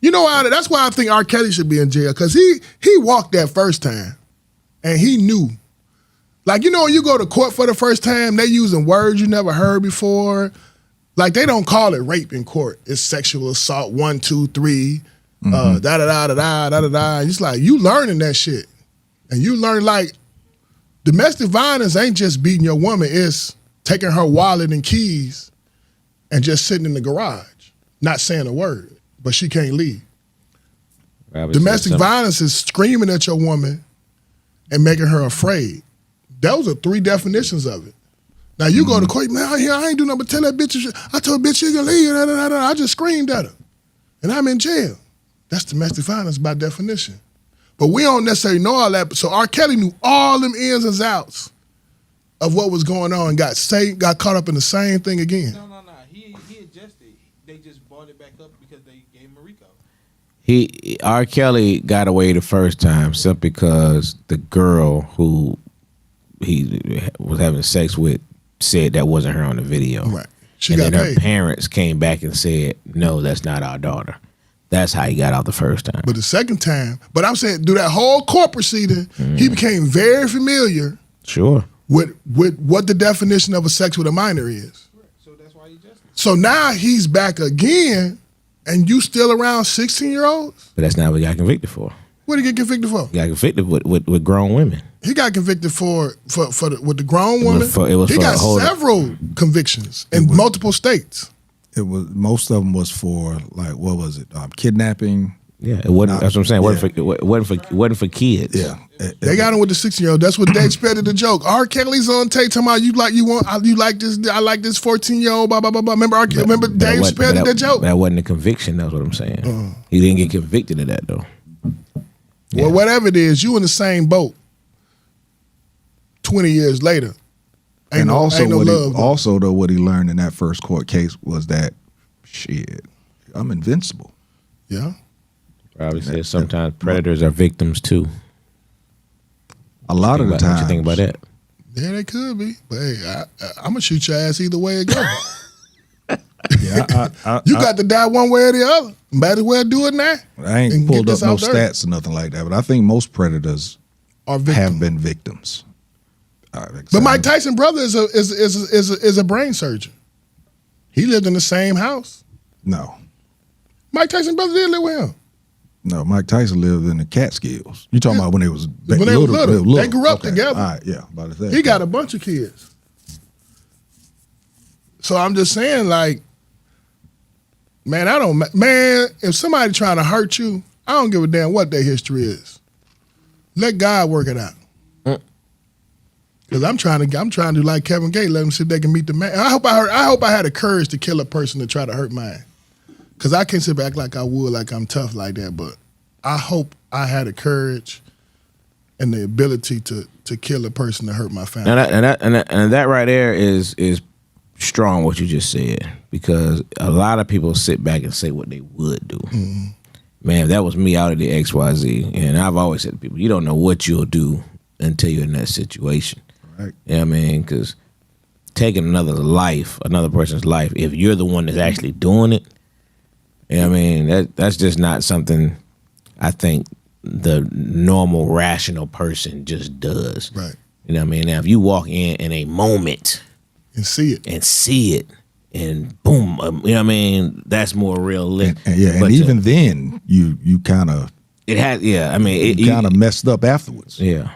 You know why? That's why I think R. Kelly should be in jail, because he walked that first time and he knew. Like, you know, when you go to court for the first time, they using words you never heard before. Like they don't call it rape in court. It's sexual assault 1, 2, 3, da da da da da da da. It's like you learning that shit, and you learn like domestic violence ain't just beating your woman. It's taking her wallet and keys and just sitting in the garage, not saying a word, but she can't leave. Domestic violence is screaming at your woman and making her afraid. Those are 3 definitions of it. Now you go to court, man, I ain't do nothing but tell that bitch, I told bitch she can leave, I just screamed at her. And I'm in jail. That's domestic violence by definition. But we don't necessarily know all that. So R. Kelly knew all them ins and outs of what was going on and got caught up in the same thing again. No. He adjusted. They just brought it back up because they gave him a RICO. R. Kelly got away the first time simply because the girl who he was having sex with said that wasn't her on the video. Right. She got paid. Her parents came back and said, no, that's not our daughter. That's how he got out the first time. But the second time, but I'm saying, through that whole court proceeding, he became very familiar with what the definition of a sex with a minor is. So that's why he adjusted. So now he's back again, and you still around 16-year-olds? But that's not what he got convicted for. What did he get convicted for? He got convicted with grown women. He got convicted with the grown woman. He got several convictions in multiple states. It was most of them was for like what was it? Kidnapping. Yeah, it wasn't. That's what I'm saying. It wasn't for kids. Yeah, they got him with the 16-year-old. That's what Dave Spade did the joke. R. Kelly's on tape talking about you like this. I like this 14-year-old. Blah blah blah blah. Remember Dave Spade did that joke. That wasn't a conviction. That's what I'm saying. He didn't get convicted of that though. Yeah. Well, whatever it is, you in the same boat. 20 years later. Also what he learned in that first court case was that shit, I'm invincible. Yeah. Probably said sometimes predators are victims too. A lot of the time. What you think about that? Yeah, they could be. But hey, I'm gonna shoot your ass either way it goes. You got to die one way or the other. Might as well do it now. I ain't pulled up no stats or nothing like that, but I think most predators have been victims. But Mike Tyson's brother is a brain surgeon. He lived in the same house. No. Mike Tyson's brother did live with him. No, Mike Tyson lived in the Catskills. You talking about when they was little. They grew up together. All right, yeah. About to say. He got a bunch of kids. So I'm just saying, like, man, if somebody trying to hurt you, I don't give a damn what their history is. Let God work it out. Because I'm trying to do like Kevin Gates, let them see if they can meet the man. I hope I had the courage to kill a person to try to hurt mine. Because I can't sit back like I would, like I'm tough like that. But I hope I had the courage and the ability to kill a person to hurt my family. And that right there is strong what you just said, because a lot of people sit back and say what they would do. Mm-hmm. Man, if that was me out of the XYZ, and I've always said to people, you don't know what you'll do until you're in that situation. Right. You know what I mean? Because taking another person's life, if you're the one that's actually doing it, you know what I mean? That's just not something I think the normal, rational person just does. Right. You know what I mean? Now, if you walk in a moment and see it, and boom, you know what I mean? That's more realistic. And even then, you kind of you kind of messed up afterwards. Yeah,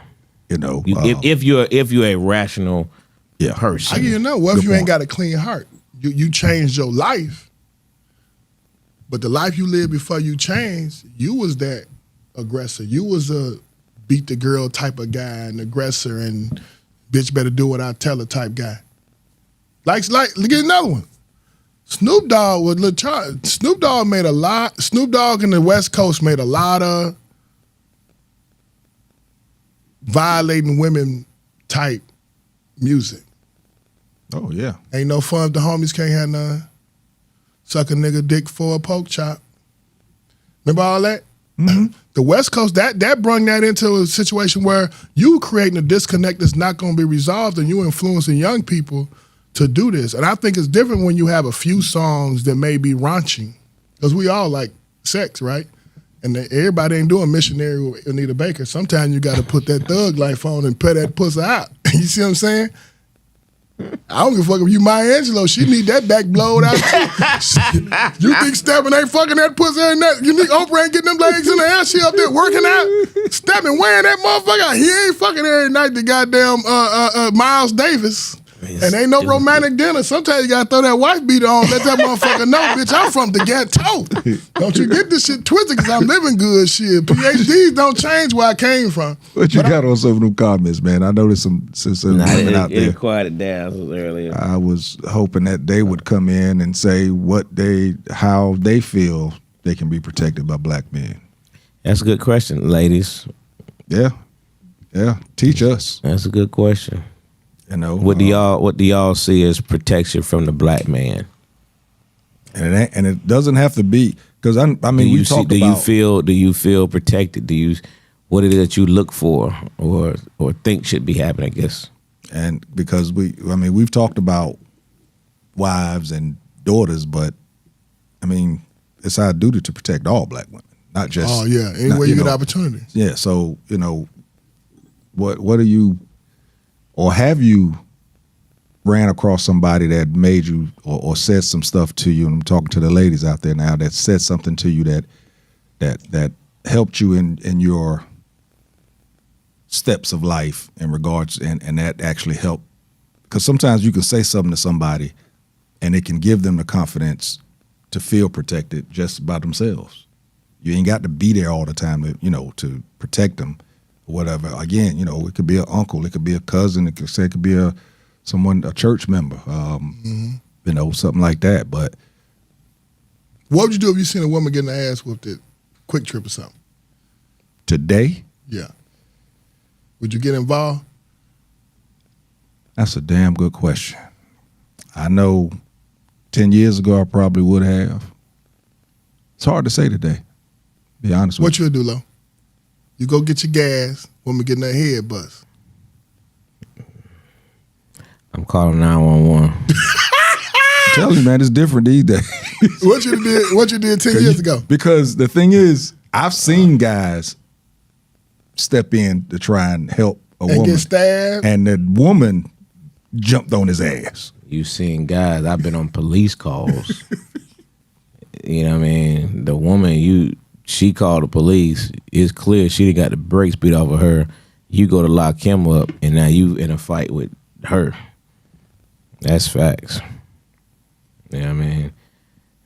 you know, if you're a rational person, I give you know. What if you ain't got a clean heart? You changed your life, but the life you lived before you changed, you was that aggressor. You was a beat the girl type of guy, an aggressor, and bitch better do what I tell her type guy. Like, get another one. Snoop Dogg with Lil Charlie. Snoop Dogg in the West Coast made a lot of violating women type music. Oh, yeah. Ain't no fun if the homies can't have none. Suck a nigga dick for a poke chop. Remember all that? Mm-hmm. The West Coast, that brung that into a situation where you creating a disconnect that's not going to be resolved, and you influencing young people to do this. And I think it's different when you have a few songs that may be raunchy, because we all like sex, right? And everybody ain't doing missionary with Anita Baker. Sometimes you got to put that thug life on and put that pussy out. You see what I'm saying? I don't give a fuck if you Maya Angelou. She need that back blowed out too. You think Stephen ain't fucking that pussy every night? You think Oprah ain't getting them legs in the air? She up there working out? Stephen wearing that motherfucker out. He ain't fucking every night the goddamn Miles Davis. And ain't no romantic dinner. Sometimes you gotta throw that wife beater on, let that motherfucker know, bitch, I'm from the ghetto. Don't you get this shit twisted because I'm living good shit. PhDs don't change where I came from. What you got on some of them comments, man? I noticed some women out there. It quieted down earlier. I was hoping that they would come in and say how they feel they can be protected by black men. That's a good question, ladies. Yeah. Teach us. That's a good question. You know, What do y'all see as protection from the black man? And it doesn't have to be because I mean we talked about. Do you feel protected? What it is that you look for or think should be happening? I guess. And because we've talked about wives and daughters, but I mean it's our duty to protect all black women, not just. Oh yeah, any way you get opportunity. Yeah, so what are you? Or have you ran across somebody that made you or said some stuff to you? And I'm talking to the ladies out there now that said something to you that helped you in your steps of life in regards and that actually helped. Because sometimes you can say something to somebody and it can give them the confidence to feel protected just by themselves. You ain't got to be there all the time to protect them. Whatever. Again, it could be an uncle, it could be a cousin, it could be a church member, something like that. But what would you do if you seen a woman getting her ass whooped at Quick Trip or something? Today? Yeah. Would you get involved? That's a damn good question. I know 10 years ago I probably would have. It's hard to say today, be honest with you. What you'll do, Lo? You go get your gas, woman getting her head bust. I'm calling 911. Tell you, man, it's different these days. What you did 10 years ago? Because the thing is, I've seen guys step in to try and help a woman. Get stabbed. And the woman jumped on his ass. You seen guys, I've been on police calls. You know what I mean? The woman, she called the police. It's clear she done got the brakes beat off of her. You go to lock him up, and now you in a fight with her. That's facts. You know what I mean?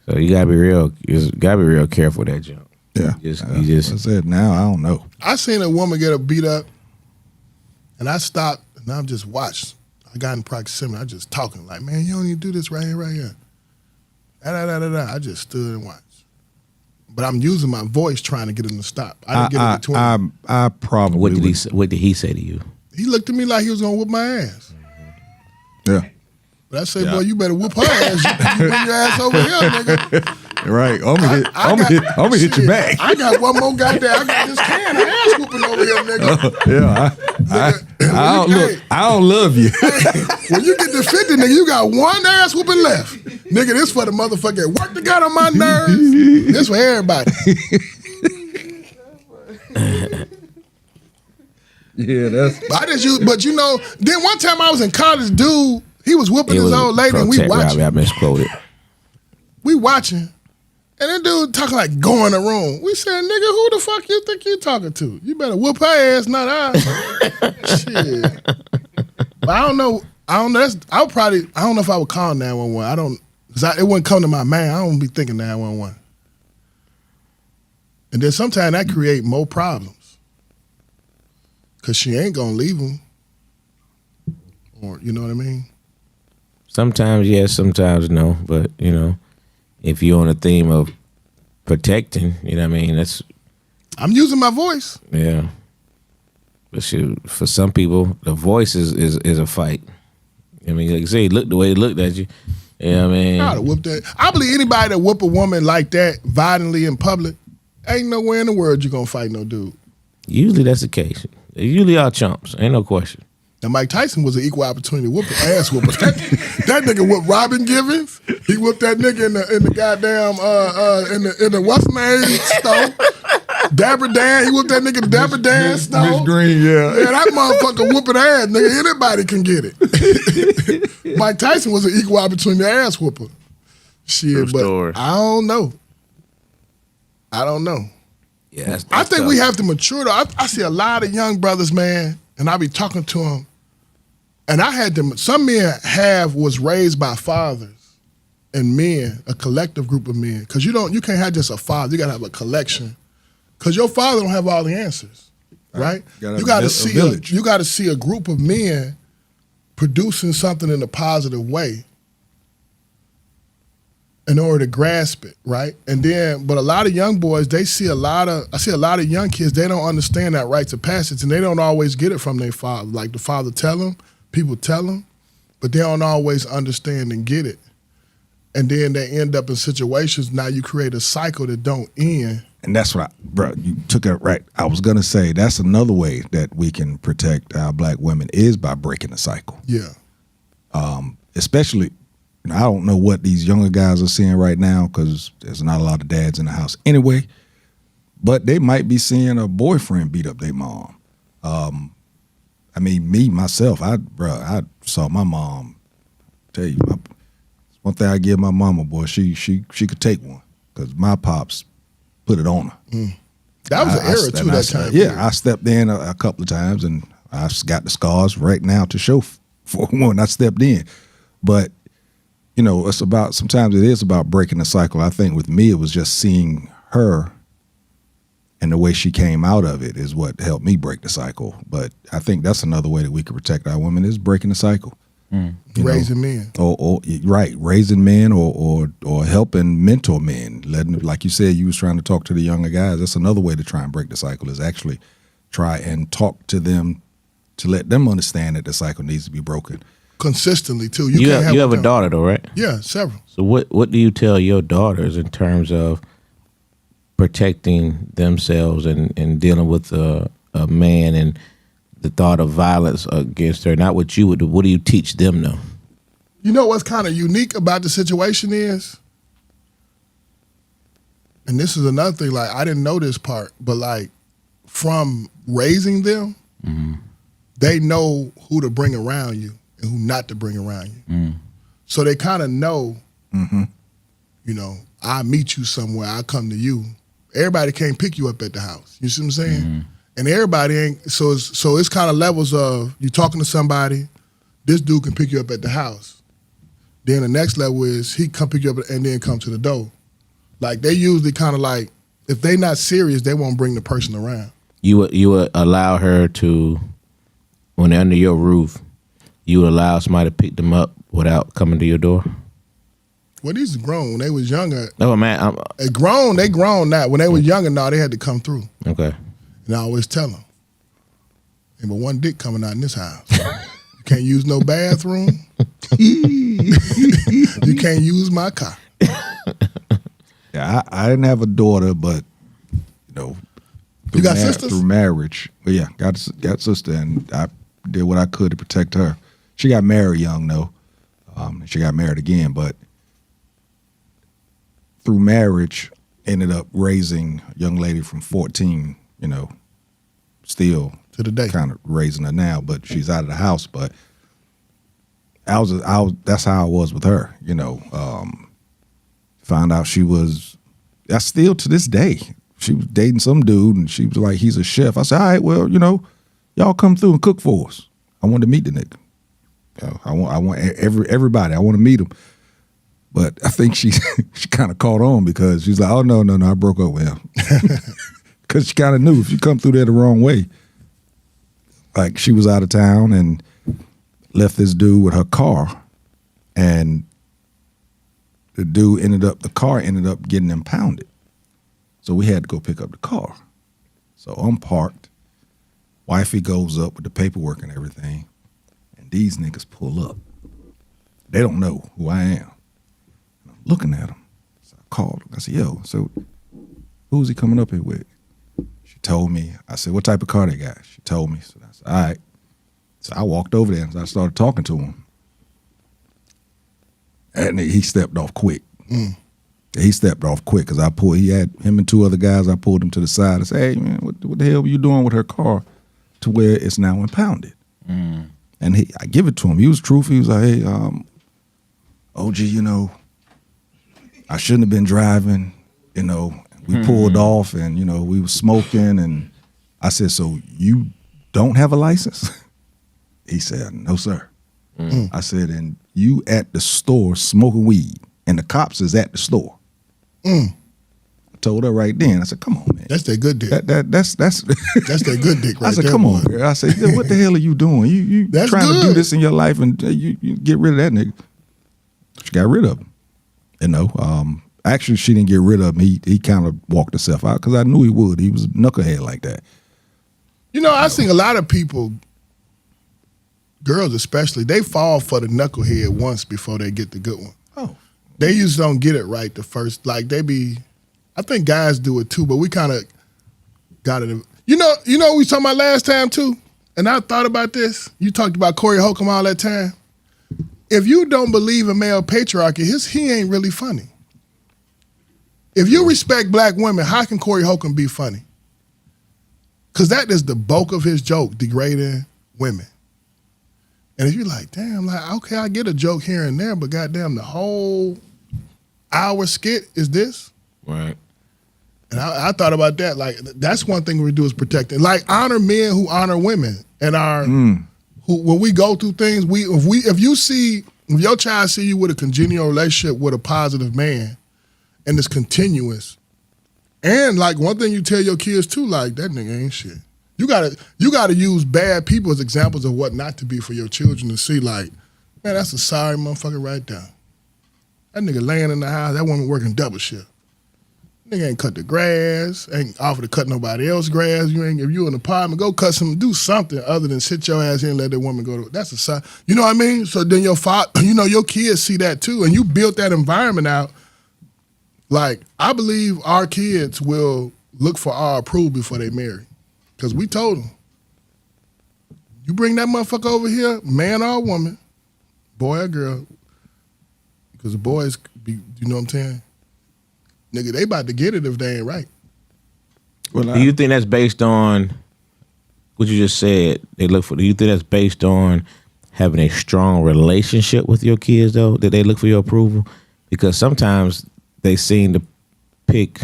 So you gotta be real. You gotta be real careful with that jump. Yeah. I said now I don't know. I seen a woman get her beat up, and I stopped, and I just watched. I got in proximity. I just talking like, man, you don't need to do this right here. Da-da-da-da-da. I just stood and watched. But I'm using my voice trying to get him to stop. I didn't get in between. I probably. What did he say to you? He looked at me like he was gonna whoop my ass. Yeah. But I said, boy, you better whoop her ass. You bring your ass over here, nigga. Right. I'm gonna hit you back. I got one more goddamn. I got this can of ass whooping over here, nigga. I don't love you. When you get to 50, nigga, you got one ass whooping left. Nigga, this for the motherfucker that work that got on my nerves. This for everybody. Yeah, that's. But then one time I was in college, dude, he was whooping his old lady, and we watching. I misquoted. We watching, and that dude talking like go in the room. We said, nigga, who the fuck you think you talking to? You better whoop her ass, not us. Shit. But I don't know. I don't know if I would call 911. Because it wouldn't come to my mind. I don't be thinking 911. And then sometimes that create more problems. Because she ain't going to leave them. Or, you know what I mean? Sometimes yes, sometimes no. But, if you're on a theme of protecting, you know what I mean? I'm using my voice. Yeah. But shoot, for some people, the voice is a fight. I mean, like you say, look the way he looked at you. You know what I mean? I'd have whooped that. I believe anybody that whoop a woman like that violently in public, ain't nowhere in the world you gonna fight no dude. Usually that's the case. They usually are chumps. Ain't no question. And Mike Tyson was an equal opportunity whooper, ass whooper. That nigga whooped Robin Givens. He whooped that nigga in the goddamn in the what's name store. Dapper Dan, he whooped that nigga Dapper Dan Snow. Miss Green, yeah. Yeah, that motherfucker whooping ass, nigga. Anybody can get it. Mike Tyson was an equal opportunity ass whooper. Shit, True but story. I don't know. Yeah, I think we have to mature though. I see a lot of young brothers, man, and I be talking to them, and I had them. Some men was raised by fathers and men, a collective group of men, because you can't have just a father. You gotta have a collection, because your father don't have all the answers, right? You gotta see village. you gotta see a group of men producing something in a positive way in order to grasp it, right? And then, but a lot of young boys, I see a lot of young kids, they don't understand that rites of passage, and they don't always get it from their father. Like the father tell them, people tell them, but they don't always understand and get it. And then they end up in situations, now you create a cycle that don't end. And that's what bro, you took it right. I was gonna say that's another way that we can protect our black women is by breaking the cycle. Yeah. Especially, I don't know what these younger guys are seeing right now because there's not a lot of dads in the house anyway, but they might be seeing a boyfriend beat up their mom. I mean, me, myself, I saw my mom, tell you, one thing I give my mama, boy, she could take one because my pops put it on her. That was an era too, that time. Yeah, I stepped in a couple of times and I got the scars right now to show for one. I stepped in. But you know, sometimes it is about breaking the cycle. I think with me, it was just seeing her and the way she came out of it is what helped me break the cycle. But I think that's another way that we can protect our women is breaking the cycle. Raising men. Or right, raising men or helping mentor men. Like you said, you was trying to talk to the younger guys. That's another way to try and break the cycle is actually try and talk to them to let them understand that the cycle needs to be broken. Consistently too. You have a daughter though, right? Yeah, several. So what do you tell your daughters in terms of protecting themselves and dealing with a man and the thought of violence against her? Not what you would do. What do you teach them though? You know what's kind of unique about the situation is, and this is another thing, like I didn't know this part, but like from raising them, they know who to bring around you and who not to bring around you. So they kind of know, you know, I meet you somewhere, I come to you. Everybody can't pick you up at the house. You see what I'm saying? And everybody ain't, so it's kind of levels of you talking to somebody, this dude can pick you up at the house. Then the next level is he come pick you up and then come to the door. Like they usually kind of like, if they not serious, they won't bring the person around. You would allow her to, when they're under your roof, you would allow somebody to pick them up without coming to your door? Well, these are grown. When they was younger, No, man. they grown now. When they was younger, no, they had to come through. Okay. And I always tell them, ain't but one dick coming out in this house. You can't use no bathroom. You can't use my car. Yeah, I didn't have a daughter, but you know, You got sisters? through marriage. But yeah, got sister, and I did what I could to protect her. She got married young though. She got married again, but through marriage, ended up raising a young lady from 14. You know, still To the day. kind of raising her now, but she's out of the house. But I was that's how I was with her. You know, found out she was. That's still to this day. She was dating some dude, and she was like, "He's a chef." I said, "All right, well, you know, y'all come through and cook for us." I wanted to meet the nigga. You know, I want everybody. I want to meet him. But I think she kind of caught on because she's like, "Oh no, I broke up with him," because she kind of knew if you come through there the wrong way. Like she was out of town and left this dude with her car, and the car ended up getting impounded. So we had to go pick up the car. So I'm parked. Wifey goes up with the paperwork and everything, and these niggas pull up. They don't know who I am. And I'm looking at them. So I called them. I said, "Yo, so who's he coming up here with?" She told me. I said, "What type of car they got?" She told me. So I said, "All right." So I walked over there and I started talking to him. And he stepped off quick. He stepped off quick because he had him and two other guys. I pulled him to the side and said, hey, man, what the hell were you doing with her car to where it's now impounded? And I give it to him. He was truthful. He was like, hey, OG, I shouldn't have been driving. We pulled off and, we were smoking. And I said, so you don't have a license? He said, no, sir. I said, and you at the store smoking weed and the cops is at the store. I told her right then. I said, come on, man. That's that good dick. That's That's that good dick right I said, there, come boy. on, girl. I said, what the hell are you doing? You That's trying to good. do this in your life and you get rid of that nigga. She got rid of him. Actually, she didn't get rid of him. He kind of walked himself out because I knew he would. He was a knucklehead like that. I think a lot of people, girls especially, they fall for the knucklehead once before they get the good one. Oh. They usually don't get it right the first. Like I think guys do it too, but we kind of got it. We talking about last time too, and I thought about this. You talked about Corey Holcomb all that time. If you don't believe in male patriarchy, he ain't really funny. If you respect black women, how can Corey Holcomb be funny? Because that is the bulk of his joke, degrading women. And if you're like, damn, okay, I get a joke here and there, but goddamn, the whole hour skit is this? Right. And I thought about that. Like, that's one thing we do is protect it. Like, honor men who honor women. And who when we go through things, if your child see you with a congenial relationship with a positive man, and it's continuous, and like one thing you tell your kids too, like, that nigga ain't shit. You gotta use bad people as examples of what not to be for your children to see, like, man, that's a sorry motherfucker right there. That nigga laying in the house, that woman working double shift. Nigga ain't cut the grass, ain't offer to cut nobody else's grass. If you in an apartment, go cut do something other than sit your ass here and let that woman go to, that's a sign. You know what I mean? So then your kids see that too, and you built that environment out. Like, I believe our kids will look for our approval before they marry. Because we told them, you bring that motherfucker over here, man or woman, boy or girl, because the boys, you know what I'm saying? Nigga, they about to get it if they ain't right. Well, Do you think that's based on what you just said? Do you think that's based on having a strong relationship with your kids, though? That they look for your approval? Because sometimes they seem to pick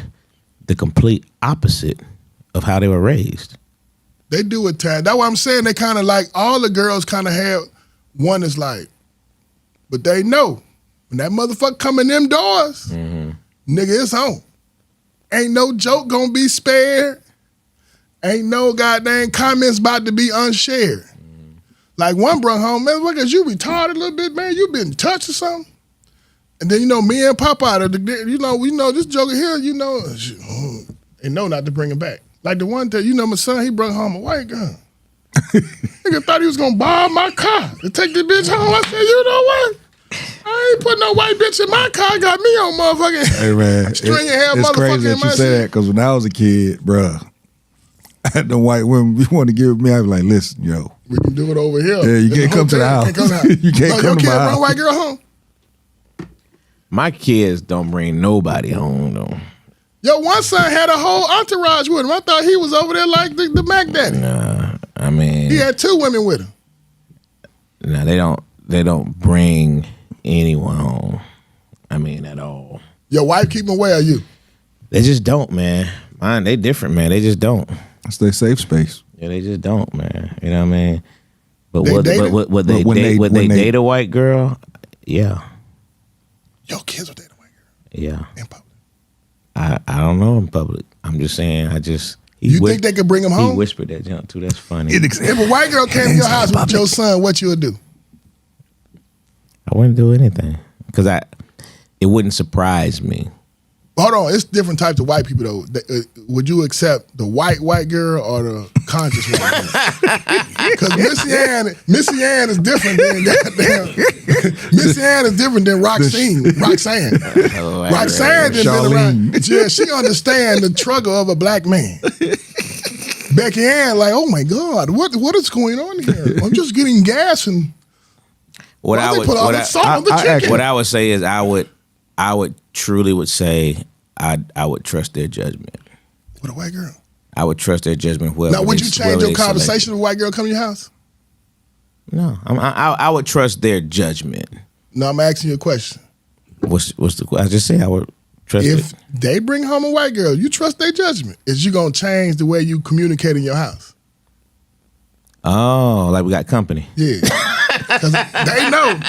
the complete opposite of how they were raised. They do it, Tad. That's why I'm saying they kind of like, all the girls kind of have one is like, but they know when that motherfucker come in them doors, nigga, it's on. Ain't no joke gonna be spared. Ain't no goddamn comments about to be unshared. Like one brung home, man, look at you retarded a little bit, man. You been touched or something? And then, me and Papa, we know this joker here, and know not to bring him back. Like the one that, my son, he brought home a white girl. Nigga thought he was gonna borrow my car to take the bitch home. I said, you know what? I ain't put no white bitch in my car. Got me on motherfucking Hey man, string your hair it's motherfucker crazy in that my you say that because when I was a kid, bruh, I had the white women you want to give me. I was like, listen, yo, we can do it over here. yeah, you In can't the come to the hotel. house. Can't come You can't no, come your to kid my bring house. white girl home. My kids don't bring nobody home, though. Yo, one son had a whole entourage with him. I thought he was over there like the Mac Daddy. Nah, I mean, He had 2 women with him. nah, they don't bring anyone home. I mean, at all. Your wife keep him away, or you? They just don't, man. Mine, they different, man. They just don't. That's their safe space. Yeah, they just don't, man. You know what I mean? But They what dated? would But when they they- date a white girl? Yeah, Your kids will date a white girl yeah. in public. I don't know in public. I'm just saying. You think they could bring him He home? whispered that junk too. That's funny. If a white girl came to your house with your son, what you would do? I wouldn't do anything because it wouldn't surprise me. Hold on, it's different types of white people though. Would you accept the white girl or the conscious white girl? Because Missy Ann is different than goddamn. Missy Ann is different than Roxanne. Roxanne has been around. Yeah, she understands the struggle of a black man. Becky Ann, like, oh my God, what is going on here? I'm just getting gas and What why I they would put all that salt on the chicken? what I would say is I would I would truly say I would trust their judgment. With a white girl. I would trust their judgment. Now, would you change your conversation if a white girl come to your house? No, I would trust their judgment. No, I'm asking you a question. What's the? I just say I would trust. If they bring home a white girl, you trust their judgment. Is you gonna change the way you communicate in your house? Oh, like we got company. Yeah, because they know.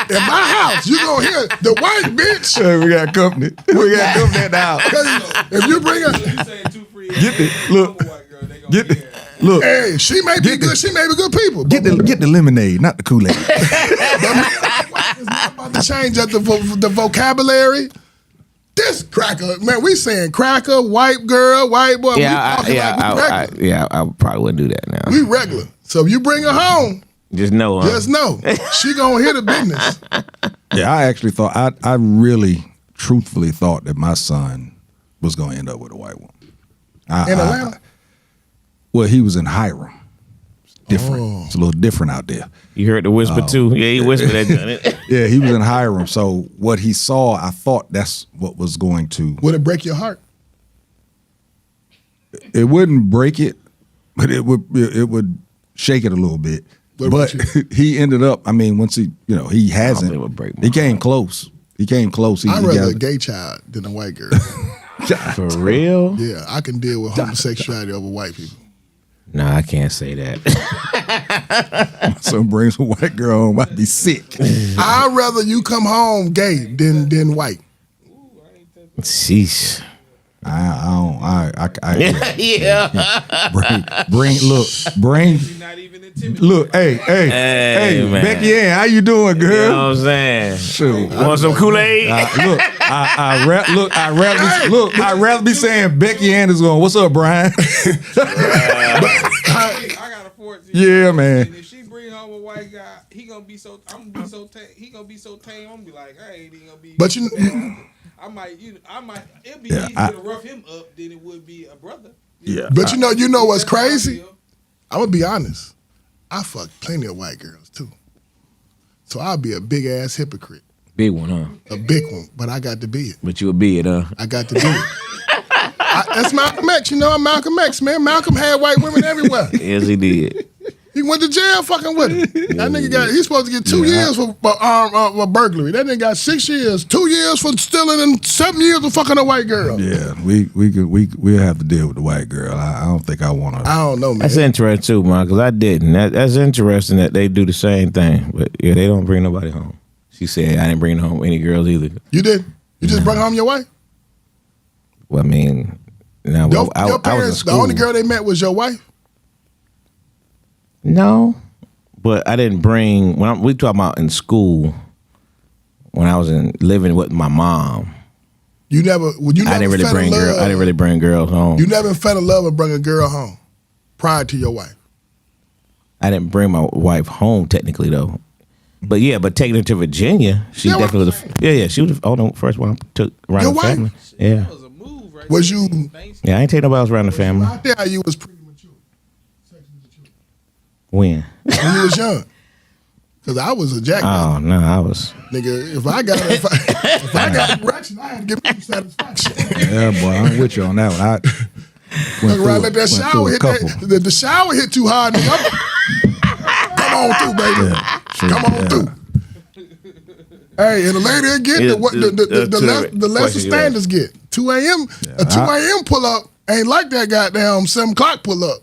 In my house, you gonna hear the white bitch. We got company. We got company now. If you bring her, Get the look. Get the look. hey, she may be good. She may be good people. Get the lemonade, not the Kool-Aid. It's not about to change up the vocabulary. This cracker, man, we saying cracker, white girl, white boy. I probably wouldn't do that now. We regular. So if you bring her home, Just know, just know she gonna hear the business. Yeah, I actually thought I really truthfully thought that my son was gonna end up with a white woman. In Atlanta? Well, he was in Hiram. It's different. It's a little different out there. You heard the whisper too. Yeah, he whispered that. Done it. Yeah, he was in Hiram. So what he saw, I thought that's what was going to. Would it break your heart? It wouldn't break it, but it would shake it a little bit. What But about he ended up. I mean, once he hasn't. it would break my He came close. He came close. I'd rather a gay child than a white girl. For real? Yeah, I can deal with homosexuality over white people. No, I can't say that. So brings a white girl home, I'd be sick. I'd rather you come home gay than white. Sheesh. Yeah. Hey, man. Becky Ann, how you doing, girl? You know what I'm saying? Shoot. Want some Kool-Aid? I'd rather be saying Becky Ann is going, what's up, Brian? I got a 14. Yeah, man. And if she bring home a white guy, he gonna be so. I'm gonna be so. He gonna be so tame. I'm gonna be like, hey, he gonna be. But you. I might. It'd be easier to rough him up than it would be a brother. Yeah. But you know what's crazy? I'm gonna be honest. I fucked plenty of white girls too. So I'll be a big ass hypocrite. Big one, huh? A big one, but I got to be it. But you would be it, huh? I got to do it. That's Malcolm X. You know I'm Malcolm X, man. Malcolm had white women everywhere. Yes, he did. He went to jail fucking with it. That nigga he's supposed to get 2 years for burglary. That nigga got 6 years, 2 years for stealing, and 7 years for fucking a white girl. Yeah, we have to deal with the white girl. I don't think I want to. I don't know, man. That's interesting too, man, because I didn't. That's interesting that they do the same thing. But yeah, they don't bring nobody home. She said I didn't bring home any girls either. You did? You just brought home your wife? Well, I mean, now Your I was in parents, the school. only girl they met was your wife? No, but I didn't bring we talking about in school when I was living with my mom. I didn't really bring girls home. You never fell in love and bring a girl home prior to your wife. I didn't bring my wife home technically though. But yeah, taking her to Virginia, she definitely was. She was the first one I took around Your the wife? family. Yeah. That was a move, right? Was you? Yeah, I ain't take nobody else around the family. I tell you was pretty mature. When? When you was young. Because I was a jackrabbit. Oh no, I was. Nigga, if I got erection, I had to give you satisfaction. Yeah, boy, I'm with you on that one. Look around, let that shower hit the shower hit too hard, nigga. Come on through, baby. Yeah, sure, Come on through. Hey, and the later it get, the lesser standards get. 2 a.m. A 2 a.m. pull up ain't like that goddamn 7 o'clock pull up.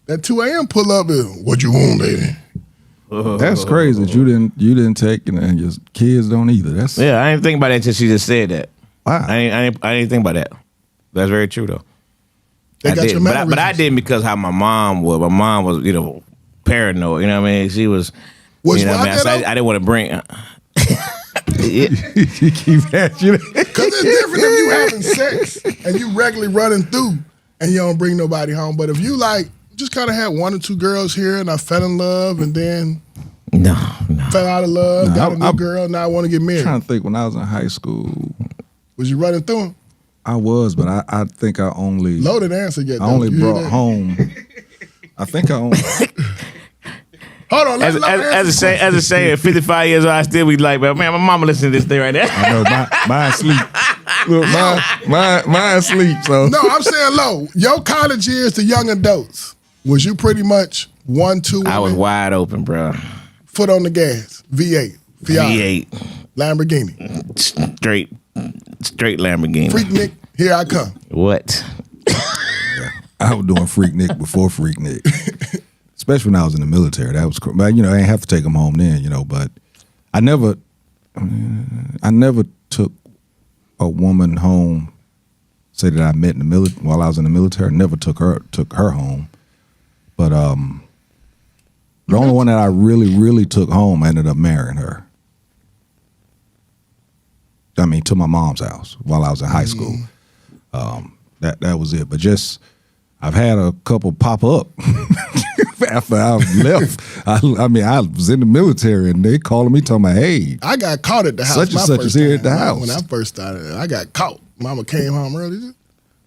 That 2 a.m. pull up is what you want, lady. That's crazy that you didn't take and your kids don't either. I didn't think about that until she just said that. Wow. I didn't think about that. That's very true though. They got your mannerisms. But I didn't because how my mom was. My mom was, paranoid. You know what I mean? She was. Was you know what I mean? So I didn't want to bring. You keep asking. Because it's different if you having sex and you regularly running through and you don't bring nobody home. But if you just kind of had 1 or 2 girls here and I fell in love and then fell out of love, got a new girl, now I want to get married. I'm trying to think when I was in high school. Was you running through them? I was, but I think I only loaded answer yet. I only brought home. I think I only. Hold on. As a saying, 55 years old, I still be like, man, my mama listening to this thing right there. I know mine sleep. Look, mine sleep. So No, I'm saying low. Your college years to young adults, was you pretty much 1-2? I was wide open, bro. Foot on the gas. V8. Fiat. V8. Lamborghini. Straight Lamborghini. Freaknik, here I come. What? I was doing Freaknik before Freaknik. Especially when I was in the military. That was cool. But, I didn't have to take them home then, but I never took a woman home, say that I met in the while I was in the military. I never took her home. But the only one that I really, really took home, I ended up marrying her. I mean, to my mom's house while I was in high school. That was it. But I've had a couple pop up after I left. I was in the military and they calling me talking about, hey, I got caught at the house. Such and such is here at the house. When I first started, I got caught. Mama came home early.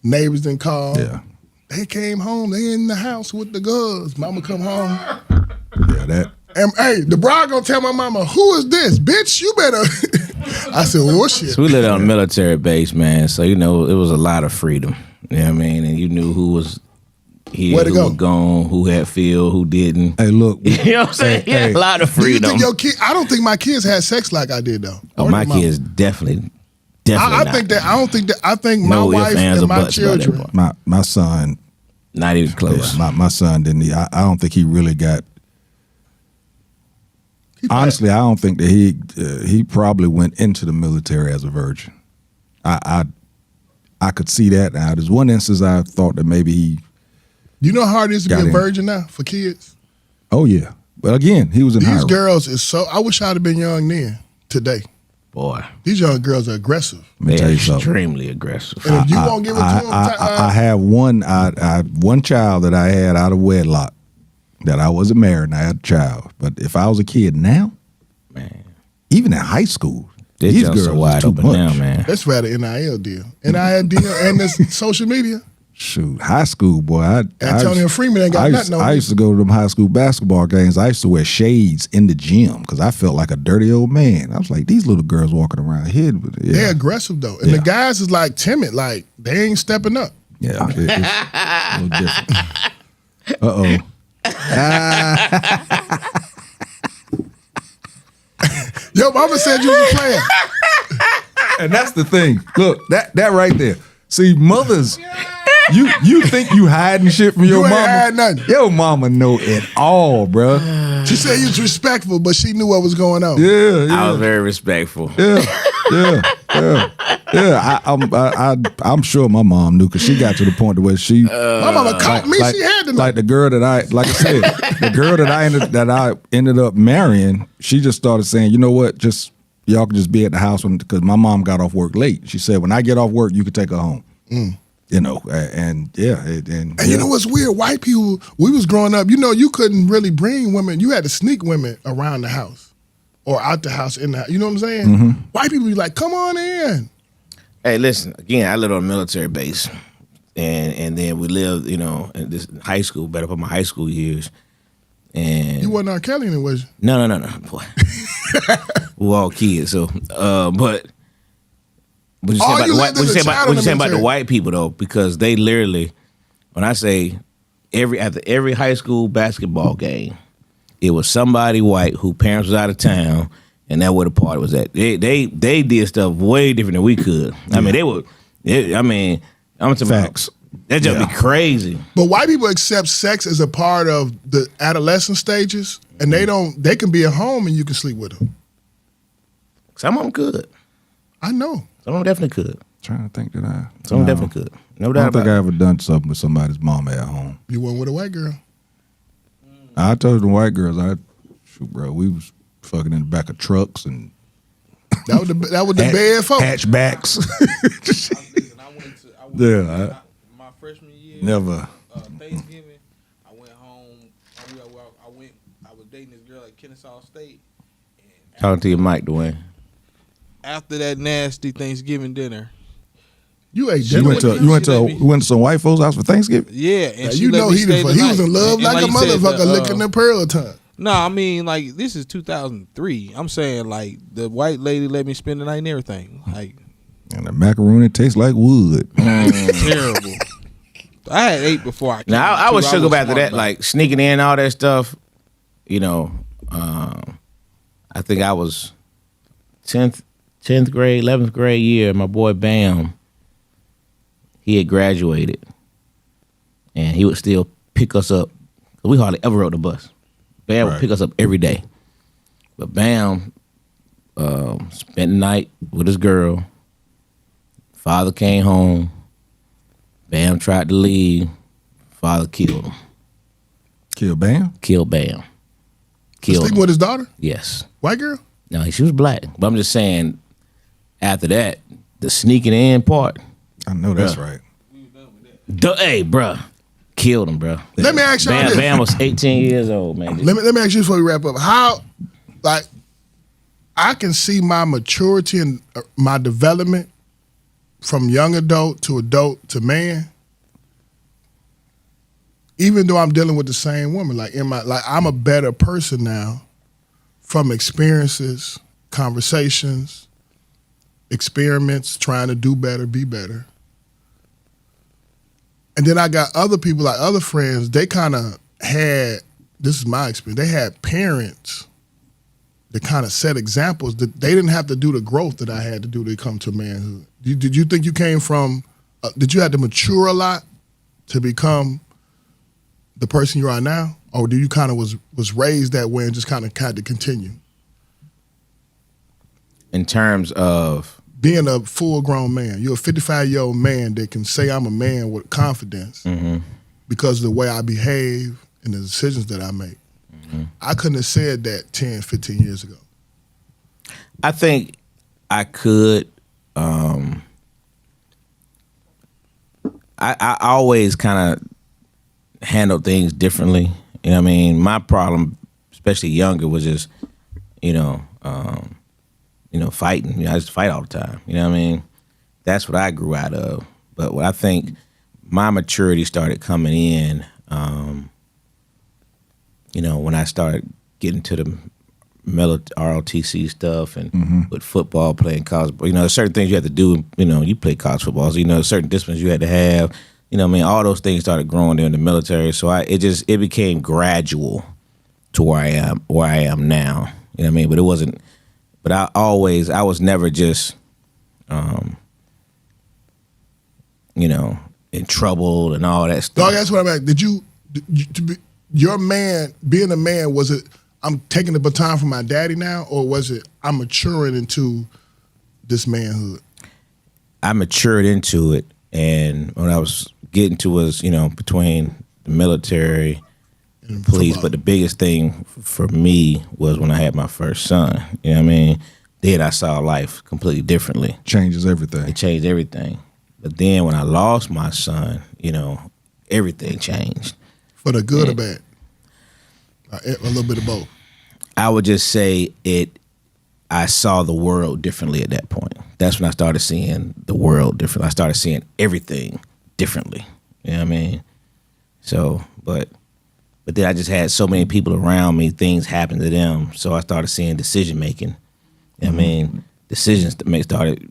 Neighbors didn't call. Yeah. They came home. They in the house with the guns. Mama come home. Yeah, that. And hey, the bride gonna tell my mama, who is this? Bitch, you better. I said, well, shit. So we lived on a military base, man. So, it was a lot of freedom. You know what I mean? And you knew who was here, Where to who go? was gone, who had field, who didn't. Hey, look. You know what I'm saying? Hey, a lot of Do you freedom. think your kid? I don't think my kids had sex like I did though. Oh, Or my did mama? kids definitely I not. think that. I don't think that. I think my No ifs, wife ands, or and my buts about that children. part. My son, Not even close. my son didn't. I don't think he really got. Honestly, I don't think that he probably went into the military as a virgin. I could see that. Now, there's one instance I thought that maybe he. You know how hard it is to Got be a in. virgin now for kids? Oh yeah, but again, he was in high These road. girls is so. I wish I'd have been young then. Today, Boy, these young girls are aggressive. Let me they're tell you something. extremely aggressive. And if you won't give it to them, I have one. I one child that I had out of wedlock that I wasn't married. And I had a child, but if I was a kid now, Man, even in high school, these these girls girls are was wide too open much. now, man. let's rather NIL deal, NIL deal, and this social media. Shoot, high school boy. Antonio Freeman ain't got nothing on I me. used to go to them high school basketball games. I used to wear shades in the gym because I felt like a dirty old man. I was like, these little girls walking around here. But yeah, They're aggressive though, and Yeah. the guys is like timid, like they ain't stepping up. yeah, it's a little different. Yo, mama said you was a player. And that's the thing. Look, that right there. See, mothers, you think you hiding shit from your You ain't mama? hiding nothing. Your mama know it all, bruh. She said you was respectful, but she knew what was going on. Yeah, I was yeah, very respectful. yeah. I'm sure my mom knew because she got to the point where she. My mama caught me. She had to know. Like the girl that I said, the girl that I ended up marrying, she just started saying, you know what, just y'all can just be at the house because my mom got off work late. She said, when I get off work, you can take her home. And yeah, And you know what's weird? White people, we was growing up, you couldn't really bring women. You had to sneak women around the house or out the house in the house. You know what I'm saying? Mm-hmm. White people be like, come on in. Hey, listen, again, I lived on a military base. And then we lived, in this high school, better for my high school years. And You wasn't R. Kelly, then, was you? No, boy. We were all kids, so but what you All say you about lived as a child what in you the say about the military. white people though? Because they literally, when I say after every high school basketball game, it was somebody white who parents was out of town, and that's where the party was at. They did stuff way different than we could. I mean, I'm talking Facts. about that just be crazy. But white people accept sex as a part of the adolescent stages, and they can be at home and you can sleep with them. Some of them could. I know. Some of them definitely could. trying to think that I. Some of no, them definitely could. No I doubt don't think I about it. ever done something with somebody's mama at home. You went with a white girl. I told the white girls, bro, we was fucking in the back of trucks and That was the bad folk. hatchbacks. Yeah, My freshman year, never. Thanksgiving, I went home. I was dating this girl at Kennesaw State. Talking to your mic, Dwayne. After that nasty Thanksgiving dinner, You ate You dinner went with to you went to some white folks' house for Thanksgiving. yeah, and now, she you let know me he stay the was night. in love And like a you said, motherfucker licking the pearl tongue. No, I mean like this is 2003. I'm saying like the white lady let me spend the night and everything. Like, and the macaroni tastes like wood. terrible. I had 8 before I came. Now I was shook up after smart that, about like sneaking in all that stuff. You know, I think I was 10th grade, 11th grade year. My boy Bam, he had graduated, and he would still pick us up. We hardly ever rode the bus. Bam would pick us up every day, but Bam spent the night with his girl. Father came home. Bam tried to leave. Father killed him. Kill Bam? Killed Bam. Killed Sleeping him. with his daughter? Yes. White girl? No, she was black. But I'm just saying, after that, the sneaking in part. I know that's Yeah. right. Hey, bruh. Killed him, bruh. Let me ask y'all this. Bam was 18 years old, man. Let me ask you before we wrap up. How, like, I can see my maturity and my development from young adult to man. Even though I'm dealing with the same woman, like I'm a better person now from experiences, conversations, experiments, trying to do better, be better. And then I got other people, like other friends, they kind of had, this is my experience, they had parents that kind of set examples that they didn't have to do the growth that I had to do to come to manhood. Did you think you came from, did you have to mature a lot to become the person you are now? Or do you kind of was raised that way and just kind of had to continue? In terms of Being a full-grown man, you're a 55-year-old man that can say I'm a man with confidence because of the way I behave and the decisions that I make. I couldn't have said that 10, 15 years ago. I think I could. I always kind of handle things differently. You know what I mean? My problem, especially younger, was just, fighting. I just fight all the time. You know what I mean? That's what I grew out of. But what I think my maturity started coming in, when I started getting to the ROTC stuff and with football, playing college, there's certain things you have to do. You play college football, so certain disciplines you had to have. All those things started growing there in the military. So it became gradual to where I am now. You know what I mean? But it wasn't. But I was never just, in trouble and all that stuff. Dog, that's what I'm at. Your man, being a man, was it, I'm taking the baton from my daddy now, or was it, I'm maturing into this manhood? I matured into it, and when I was getting to was, between the military and police, but the biggest thing for me was when I had my first son. You know what I mean? Then I saw life completely differently. Changes everything. It changed everything. But then when I lost my son, everything changed. For the good or bad? A little bit of both. I would just say I saw the world differently at that point. That's when I started seeing the world differently. I started seeing everything differently. You know what I mean? So, but then I just had so many people around me, things happened to them. So I started seeing decision making. You know what I mean? Decisions that started,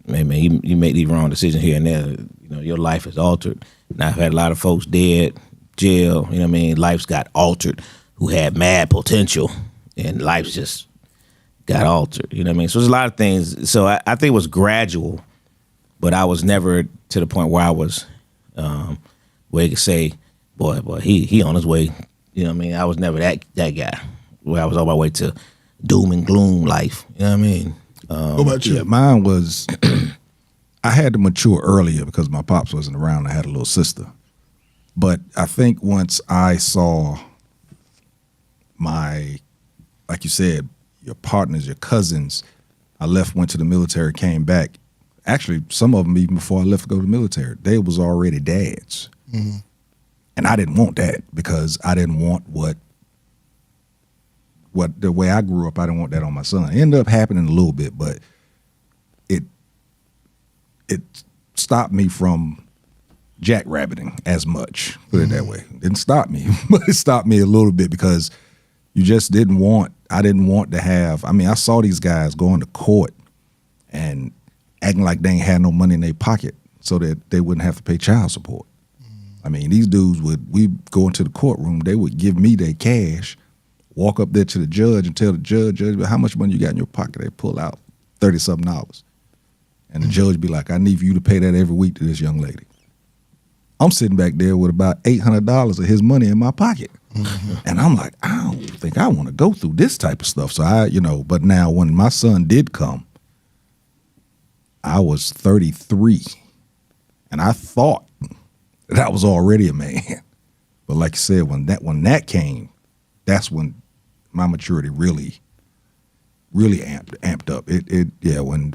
maybe you make these wrong decisions here and there. Your life is altered. And I've had a lot of folks dead, jail, you know what I mean? Life's got altered who had mad potential, and life's just got altered, you know what I mean? So there's a lot of things. So I think it was gradual, but I was never to the point where I was, where you could say, boy, he on his way, you know what I mean? I was never that guy where I was on my way to doom and gloom life, you know what I mean? What about you? Yeah, mine was, I had to mature earlier because my pops wasn't around. I had a little sister. But I think once I saw like you said, your partners, your cousins, I went to the military, came back. Actually, some of them, even before I left to go to the military, they was already dads. Mm-hmm. And I didn't want that because I didn't want what the way I grew up, I didn't want that on my son. It ended up happening a little bit, but it stopped me from jackrabbiting as much. Put it that way. Didn't stop me, but it stopped me a little bit because you just didn't want. I didn't want to have. I mean, I saw these guys going to court and acting like they ain't had no money in their pocket so that they wouldn't have to pay child support. I mean, these dudes we go into the courtroom, they would give me their cash, walk up there to the judge and tell the judge, how much money you got in your pocket? They pull out $30-something. And the judge be like, I need for you to pay that every week to this young lady. I'm sitting back there with about $800 of his money in my pocket. And I'm like, I don't think I want to go through this type of stuff. So but now when my son did come, I was 33. And I thought that I was already a man. But like you said, when that came, that's when my maturity really amped up.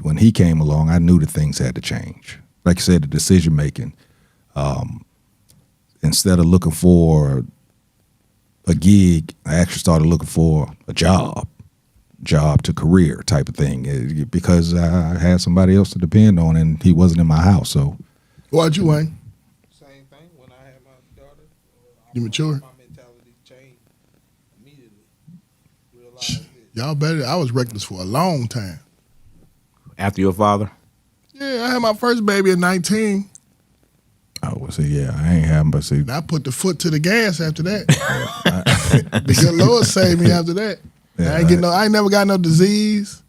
When he came along, I knew that things had to change. Like you said, the decision making. Instead of looking for a gig, I actually started looking for a job to career type of thing, because I had somebody else to depend on, and he wasn't in my house. So, Why'd you, Wayne? Same thing. When I had my daughter, You matured? My mentality changed immediately. Realized it. Y'all better. I was reckless for a long time. After your father? Yeah, I had my first baby at 19. I would say, I ain't having, but see, And I put the foot to the gas after that. The good Lord saved me after that. Yeah, I ain't never got no disease.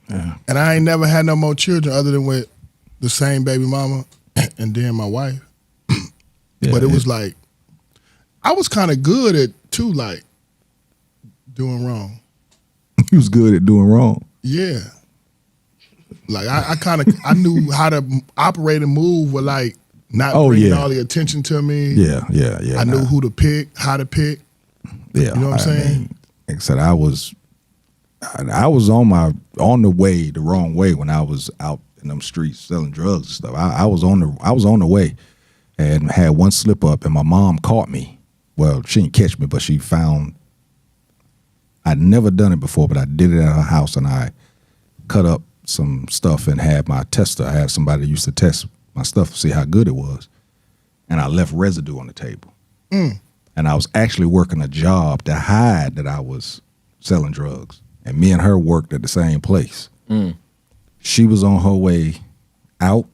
Yeah. And I ain't never had no more children other than with the same baby mama and then my wife. But it was like, I was kind of good at too, like, doing wrong. he was good at doing wrong. Yeah. Like I knew how to operate and move with like not bringing all the attention to me. Yeah. I knew who to pick, how to pick. Yeah, You know what I'm saying? mean, like I said, I was on the way the wrong way when I was out in them streets selling drugs and stuff. I was on the way, and had one slip up, and my mom caught me. Well, she didn't catch me, but she found. I'd never done it before, but I did it at her house, and I cut up some stuff and had my tester. I had somebody that used to test my stuff to see how good it was, and I left residue on the table. And I was actually working a job to hide that I was selling drugs. And me and her worked at the same place. She was on her way out.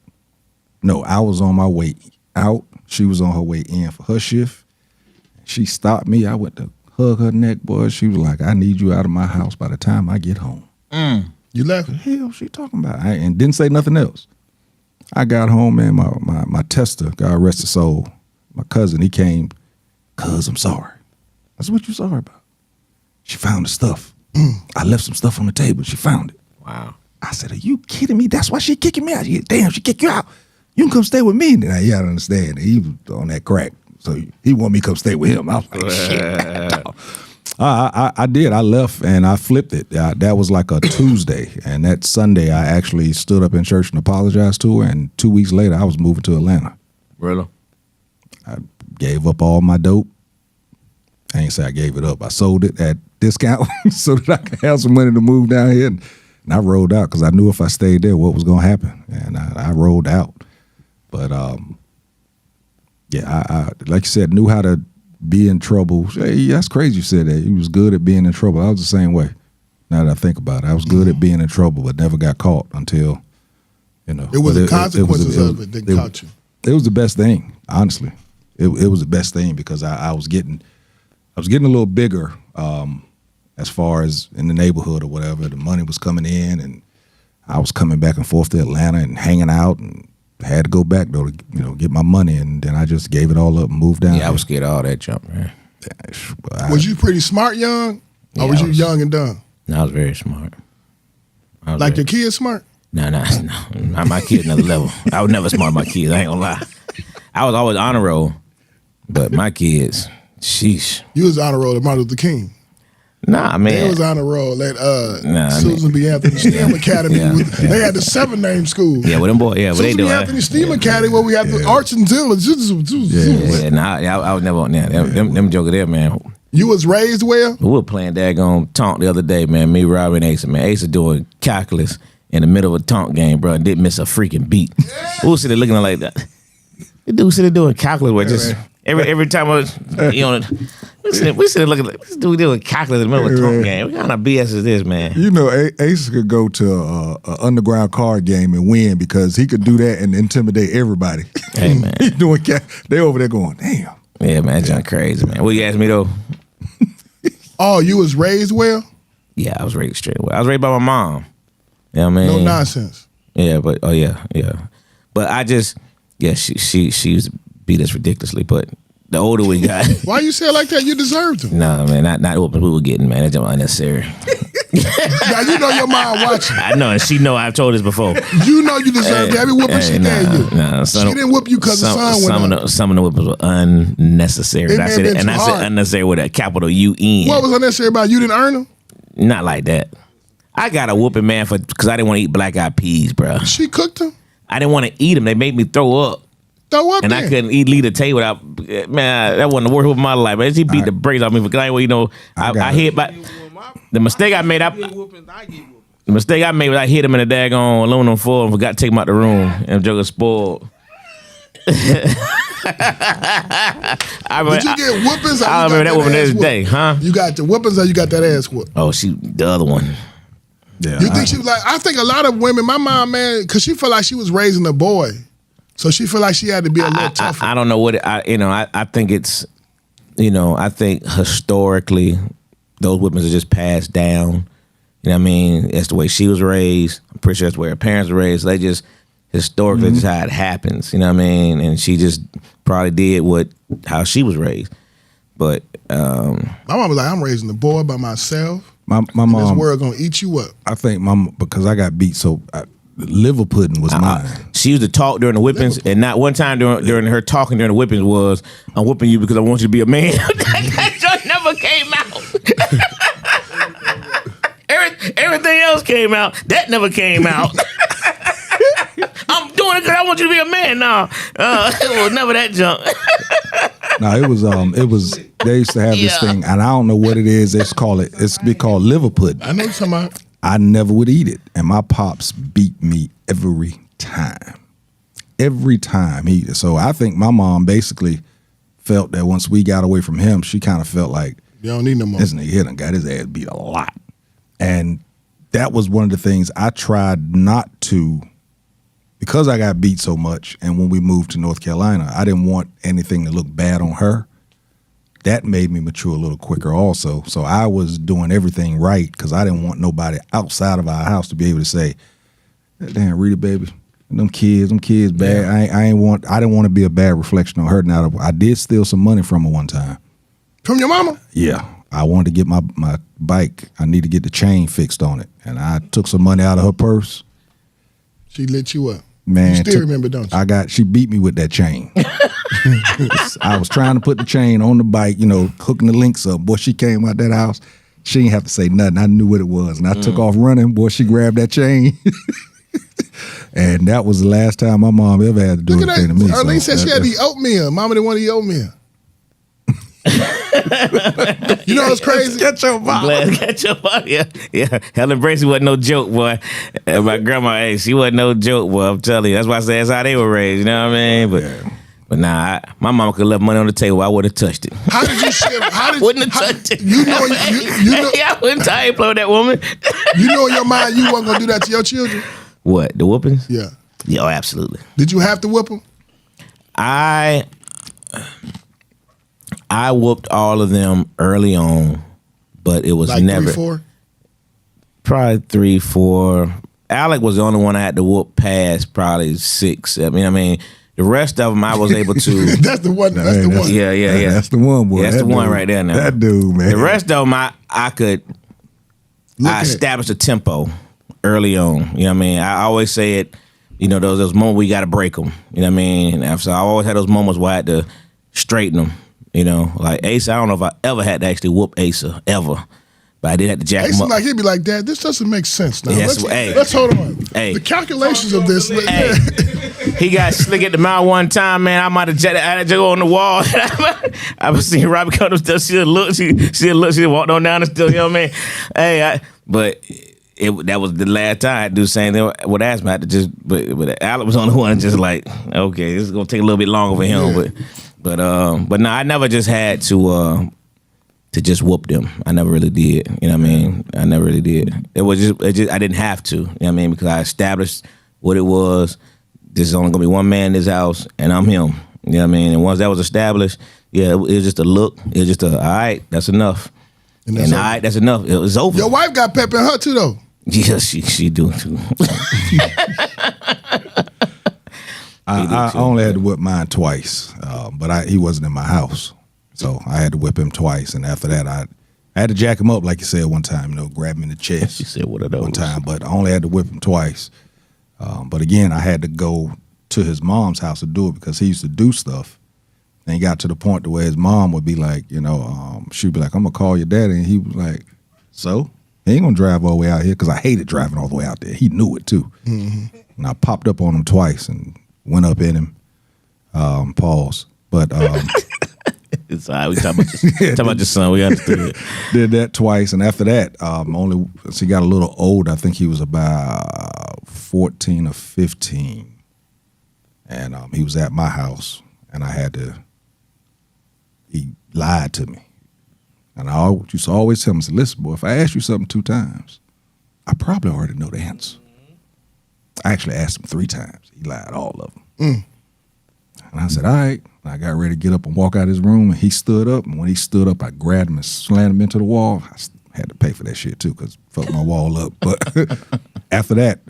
No, I was on my way out. She was on her way in for her shift. She stopped me. I went to hug her neck, boy. She was like, I need you out of my house by the time I get home. You left? What the hell she talking about? And didn't say nothing else. I got home, man. My tester, God rest his soul, my cousin, he came, cuz I'm sorry. I said, what you sorry about? She found the stuff. I left some stuff on the table. She found it. Wow. I said, are you kidding me? That's why she kicking me out. Damn, she kicked you out. You can come stay with me. And you gotta understand, he was on that crack. So he wanted me to come stay with him. I was like, shit. I did. I left and I flipped it. That was like a Tuesday. And that Sunday, I actually stood up in church and apologized to her. And 2 weeks later, I was moving to Atlanta. Really? I gave up all my dope. I ain't say I gave it up. I sold it at discount so that I could have some money to move down here. And I rolled out because I knew if I stayed there, what was going to happen. And I rolled out. But, I like you said, knew how to be in trouble. Hey, that's crazy you said that. He was good at being in trouble. I was the same way. Now that I think about it, I was good at being in trouble, but never got caught until, It was the consequences of it that caught you. It was the best thing, honestly. It was the best thing because I was getting a little bigger as far as in the neighborhood or whatever. The money was coming in, and I was coming back and forth to Atlanta and hanging out, and had to go back though to get my money, and then I just gave it all up and moved down. Yeah, I was scared of all that jump, man. Was you pretty smart young, or was you young and dumb? No, I was very smart. Like your kids smart? No, not my kids another level. I would never smart my kids. I ain't gonna lie. I was always honor roll, but my kids, sheesh. You was honor roll at Martin Luther King. Nah, man. They was honor roll at Susan B. Anthony STEM Academy. They had the 7-name school. Yeah, with them boys. Yeah, what they Susan doing? B. Anthony STEM Academy where we had the arts and zillas. I was never on that. Them joker there, man. You was raised well? We were playing daggone tonk the other day, man. Me, Robbie, and Asa, man. Asa doing calculus in the middle of a tonk game, bro, and didn't miss a freaking beat. We was sitting there looking like that. The dude sitting doing calculus with just every time I was, we sitting looking like this dude doing calculus in the middle of a talk game. What kind of BS is this, man? You know, Ace could go to an underground card game and win because he could do that and intimidate everybody. Hey, man. He's doing they over there going, damn. Yeah, man, John crazy, man. What you asked me though? Oh, you was raised well? Yeah, I was raised straight away. I was raised by my mom. You know what I mean? No nonsense. Yeah, but yeah. But I just she used to beat us ridiculously, but the older we got. Why you say it like that? You deserved them. No, man, not what we were getting, man. That's just unnecessary. Now you know your mom watching. I know, and she know I've told this before. You know you deserved every whooping she gave you. She didn't whoop you because the sun went up. Some of the whippings were unnecessary. It I said unnecessary with a capital UN. What was unnecessary about it? You didn't earn them? Not like that. I got a whooping, man, because I didn't want to eat black-eyed peas, bro. She cooked them? I didn't want to eat them. They made me throw up. Throw up and then. I couldn't leave the table without, man, that wasn't the worst of my life. Man, she beat the brakes off me because I hit by the mistake I made. The mistake I made was I hit him in the daggone aluminum foil and forgot to take him out the room and Joker spoiled. Did you get whoopings? I remember that woman this day, huh? You got the whoopings or you got that ass whooped? Oh, the other one. Yeah, you think she was like? I think a lot of women. My mom, man, because she felt like she was raising a boy, so she felt like she had to be a little tougher. I don't know what I think it's. I think historically, those whoopings are just passed down. You know what I mean? That's the way she was raised. I'm pretty sure that's the way her parents were raised. They just historically just how it happens. You know what I mean? And she just probably did how she was raised. But my mom was like, I'm raising a boy by myself. My mom, this world gonna eat you up. I think because I got beat, so liver pudding was mine. She used to talk during the whippings, and not one time during her talking during the whippings was, I'm whooping you because I want you to be a man. That joke never came out. Everything else came out. That never came out. I'm doing it because I want you to be a man now. It was never that junk. No, it was. They used to have this thing, and I don't know what it is. It's called liver pudding. I know what you're talking about. I never would eat it, and my pops beat me every time. Every time so I think my mom basically felt that once we got away from him, she kind of felt like you don't need no more. This nigga done got his ass beat a lot, and that was one of the things I tried not to. Because I got beat so much, and when we moved to North Carolina, I didn't want anything to look bad on her. That made me mature a little quicker also. So I was doing everything right because I didn't want nobody outside of our house to be able to say, damn, Rita, baby, them kids bad. Yeah. I didn't want to be a bad reflection on her. Now, I did steal some money from her one time. From your mama? Yeah. I wanted to get my bike. I need to get the chain fixed on it. And I took some money out of her purse. She lit you up. Man, you still remember, don't you? She beat me with that chain. I was trying to put the chain on the bike, hooking the links up. Boy, she came out that house. She didn't have to say nothing. I knew what it was. And I took off running. Boy, she grabbed that chain. And that was the last time my mom ever had to do anything to me. Arlene said she had to eat oatmeal. Mama didn't want to eat oatmeal. You know what's crazy? Get your mom. Get your mom. Yeah. Helen Bracey wasn't no joke, boy. And my grandma, she wasn't no joke, boy. I'm telling you. That's why I say that's how they were raised. You know what I mean? But nah, my mama could have left money on the table. I would have touched it. How did you share? Wouldn't have touched it. You know, I wouldn't. I ain't play with that woman. You know in your mind you weren't gonna do that to your children. What, the whoopings? Yeah. Yeah, oh, absolutely. Did you have to whoop them? I whooped all of them early on, but it was like never 3, 4? Probably 3, 4. Alec was the only one I had to whoop past probably 6, 7. I mean, the rest of them I was able to. That's the one. That's the one. Yeah. That's the one, boy. Yeah, that's the one right there now. That dude, man. The rest of them I could. I established a tempo early on. You know what I mean? I always say it. Those moments we got to break them. You know what I mean? And so I always had those moments where I had to straighten them. Like Asa, I don't know if I ever had to actually whoop Asa, ever. But I did have to jack him up. Like, he'd be like, Dad, this doesn't make sense now. Yes, let's hold on. Hey. The calculations of this. Hey. He got slick at the mouth one time, man. I might have jacked on the wall. I was seeing Robbie come up, she'd look, she'd walk on down and still, you know what I mean? Hey, but that was the last time I had to do the same thing with asthma. I had to just, but Alec was on the one just like, okay, this is gonna take a little bit longer for him, but no, I never just had to just whoop them. I never really did. You know what I mean? I never really did. It just I didn't have to. You know what I mean? Because I established what it was. This is only gonna be one man in this house, and I'm him. You know what I mean? And once that was established, yeah, it was just a look. It was just all right, that's enough. And all right, that's enough. It was over. Your wife got pep in her too, though. Yeah, she do too. I only had to whip mine twice, but he wasn't in my house, so I had to whip him twice. And after that, I had to jack him up, like you said one time, grab him in the chest. She said, "What are those?" One time, but I only had to whip him twice. But again, I had to go to his mom's house to do it because he used to do stuff. And he got to the point to where his mom would be like, she'd be like, "I'm gonna call your daddy," and he was like, "So he ain't gonna drive all the way out here," because I hated driving all the way out there. He knew it too. Mm-hmm. And I popped up on him twice and went up in him. Pause. But it's all right. We talking about your son. We understood it. Did that twice, and after that, only as he got a little old, I think he was about 14 or 15, and he was at my house, and he lied to me. And I used to always tell him, I said, "Listen, boy, if I ask you something 2 times, I probably already know the answer." I actually asked him 3 times. He lied all of them. And I said, "All right." And I got ready to get up and walk out of his room, and he stood up. And when he stood up, I grabbed him and slammed him into the wall. I had to pay for that shit, too, because fucked my wall up. But after that,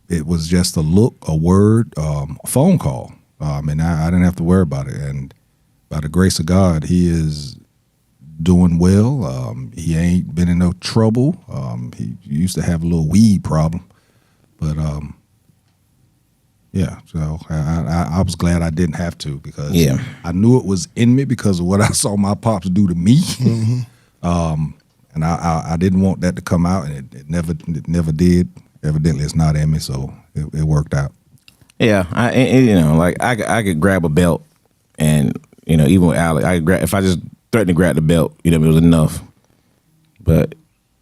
it was just a look, a word, a phone call. And I didn't have to worry about it. And by the grace of God, he is doing well. He ain't been in no trouble. He used to have a little weed problem. But yeah, so I was glad I didn't have to, because I knew it was in me because of what I saw my pops do to me. Mm-hmm. And I didn't want that to come out, and it never did. Evidently, it's not in me, so it worked out. Yeah, I could grab a belt, and even with Alec, I could grab, if I just threatened to grab the belt, it was enough. But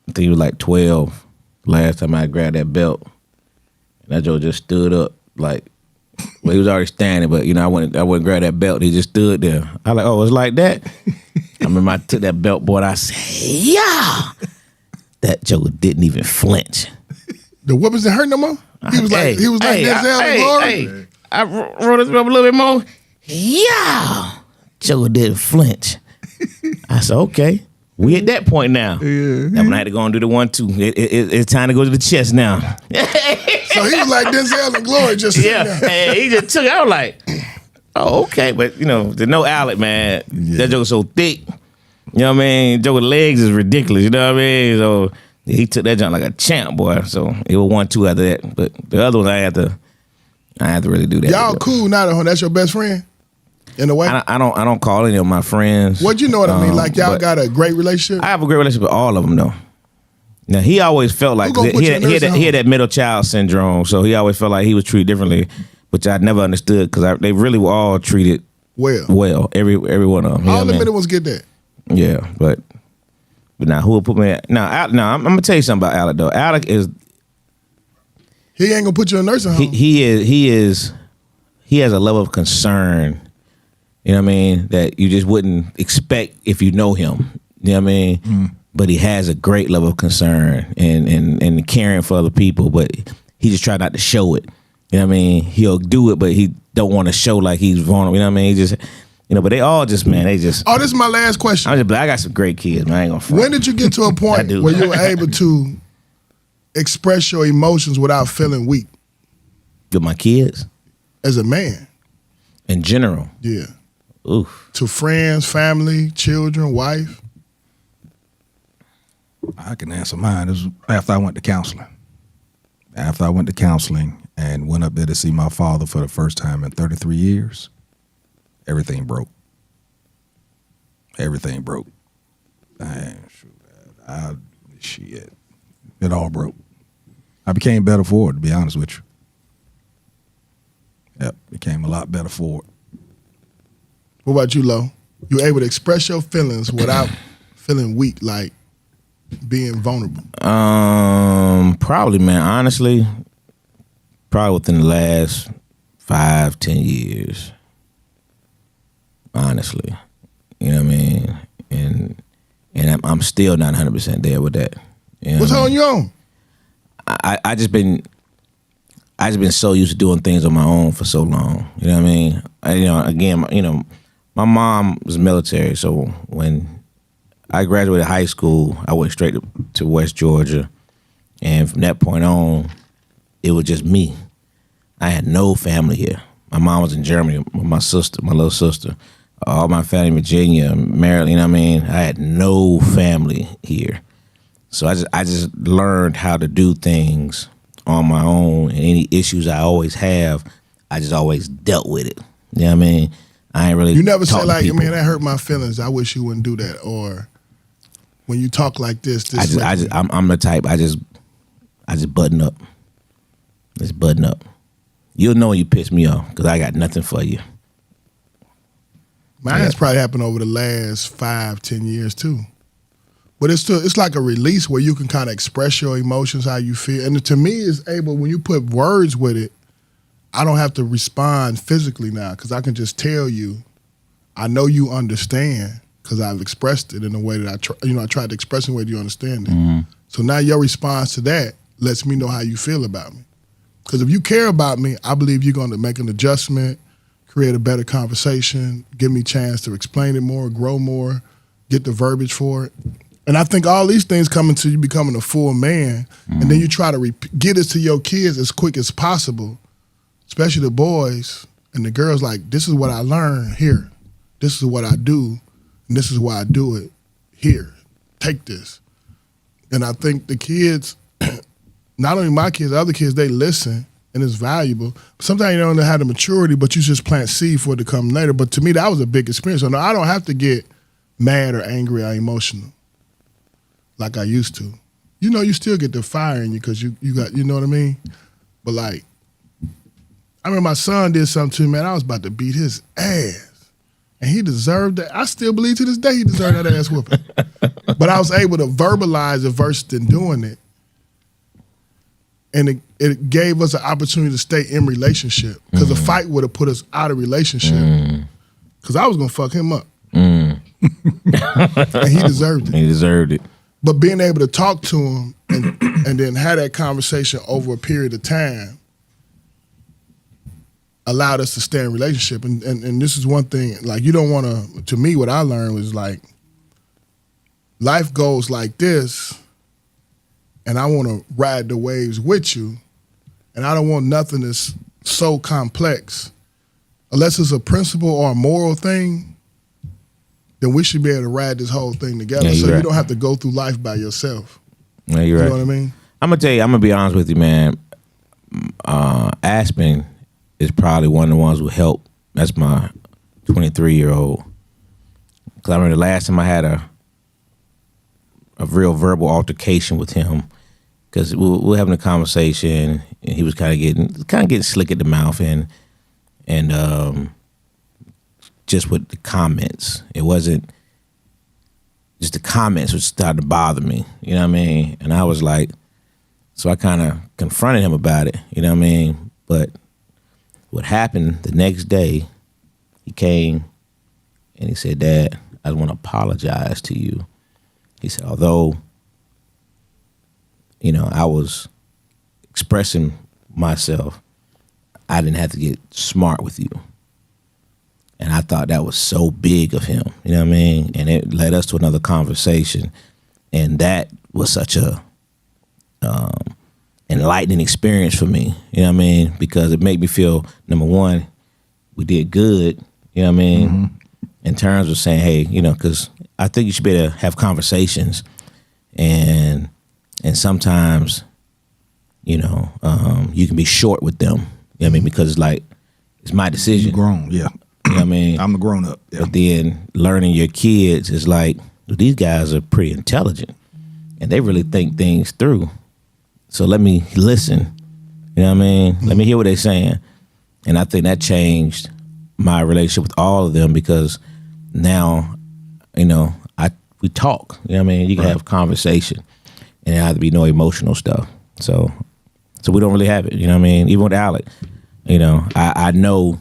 I think he was like 12 last time I grabbed that belt, and that Joe just stood up. Like, well, he was already standing, but I wouldn't grab that belt. He just stood there. I was like, "Oh, it's like that." I remember I took that belt, boy, and I said, "Yeah." That Joe didn't even flinch. The whoopings didn't hurt no more. He was like Denzel and Glory. I wrote this up a little bit more. Yeah, Joe didn't flinch. I said, "Okay, we at that point now." Yeah. Now when I had to go and do the 1-2, it's time to go to the chest now. So he was like Denzel and Glory, just and he just took it. I was like, "Oh, okay," but there's no Alec, man. Yeah. That joke was so thick. You know what I mean? Joke's legs is ridiculous. You know what I mean? So he took that jump like a champ, boy. So it was 1-2 after that. But the other ones, I had to really do that. Y'all cool now, though? That's your best friend, in a way. I don't call any of my friends. What you know what I mean? Like y'all got a great relationship. I have a great relationship with all of them, though. Now he always felt like he had that middle child syndrome, so he always felt like he was treated differently, which I never understood, because they really were all treated well. Every one of them. All the middle ones get that. Yeah, but now who will put me at? Now I'm gonna tell you something about Alec though. Alec is he ain't gonna put you in a nursing home. He has a level of concern. You know what I mean? That you just wouldn't expect if you know him. You know what I mean? Mm. But he has a great level of concern and caring for other people, but he just try not to show it. You know what I mean? He'll do it, but he don't want to show like he's vulnerable. You know what I mean? He just, but they all just, man, they just. Oh, this is my last question. I got some great kids, man. I ain't gonna front. When did you get to a point where you were able to express your emotions without feeling weak? With my kids? As a man. In general? Yeah. Oof. To friends, family, children, wife? I can answer mine. It was after I went to counseling. After I went to counseling and went up there to see my father for the first time in 33 years, everything broke. Everything broke. Shit. It all broke. I became better for it, to be honest with you. Yep, became a lot better for it. What about you, Lo? You able to express your feelings without feeling weak, like being vulnerable? Probably, man. Honestly, probably within the last 5-10 years. Honestly, you know what I mean, and I'm still not 100% there with that. You know What's what I on mean? your own? I just been so used to doing things on my own for so long. You know what I mean? My mom was military, so when I graduated high school, I went straight to West Georgia, and from that point on, it was just me. I had no family here. My mom was in Germany with my sister, my little sister. All my family in Virginia, Maryland, you know what I mean? I had no family here. So I just learned how to do things on my own, and any issues I always have, I just always dealt with it. You know what I mean? I ain't really. You never say talk to like, people. man, that hurt my feelings. I wish you wouldn't do that. Or when you talk like this, I'm the type. I just button up. Just button up. You'll know when you piss me off because I got nothing for you. Mine has probably happened over the last 5-10 years too. But it's like a release where you can kind of express your emotions, how you feel. And to me, it's able, when you put words with it, I don't have to respond physically now because I can just tell you, I know you understand because I've expressed it in a way that I tried to express in a way that you understand it. Mm-hmm. So now your response to that lets me know how you feel about me. Because if you care about me, I believe you're going to make an adjustment, create a better conversation, give me a chance to explain it more, grow more, get the verbiage for it. And I think all these things come into you becoming a full man, and then you try to get it to your kids as quick as possible, especially the boys and the girls, like, this is what I learned here. This is what I do, and this is why I do it here. Take this. And I think the kids, not only my kids, other kids, they listen, and it's valuable. Sometimes you don't have the maturity, but you just plant seed for it to come later. But to me, that was a big experience. So no, I don't have to get mad or angry or emotional like I used to. You know, you still get the fire in you because you got, you know what I mean? But like, I remember my son did something to me, man. I was about to beat his ass. And he deserved that. I still believe to this day he deserved that ass whooping. But I was able to verbalize it versus than doing it. And it gave us an opportunity to stay in relationship. Because a fight would have put us out of relationship. Because I was going to fuck him up. And he deserved it. He deserved it. But being able to talk to him and then have that conversation over a period of time allowed us to stay in relationship. And this is one thing, like, you don't want to me, what I learned was like, life goes like this, and I want to ride the waves with you, and I don't want nothing that's so complex. Unless it's a principle or a moral thing, then we should be able to ride this whole thing together. Yeah, so right. You don't have to go through life by yourself. Yeah, you're You right. know what I mean? I'm gonna tell you. I'm gonna be honest with you, man. Aspen is probably one of the ones who helped. That's my 23-year-old. Because I remember the last time I had a real verbal altercation with him. Because we were having a conversation, and he was kind of getting slick at the mouth, and just with the comments, it wasn't just the comments which started to bother me. You know what I mean? And I was like, so I kind of confronted him about it. You know what I mean? But what happened the next day, he came and he said, "Dad, I want to apologize to you." He said, although, you know, I was expressing myself, I didn't have to get smart with you. And I thought that was so big of him, you know what I mean? And it led us to another conversation. And that was such a enlightening experience for me, you know what I mean? Because it made me feel, number one, we did good, you know what I mean? In terms of saying, hey, you know, because I think you should be able to have conversations, and sometimes, you know, you can be short with them, you know what I mean? Because it's like, it's my decision. You grown, yeah. You know what I mean? I'm the grown up. Yeah. But then learning your kids is like, well, these guys are pretty intelligent and they really think things through. So let me listen. You know what I mean? Let me hear what they're saying. And I think that changed my relationship with all of them, because now, you know, I we talk. You know what I mean? You can have conversation, and there have to be no emotional stuff. So we don't really have it. You know what I mean? Even with Alec, you know, I know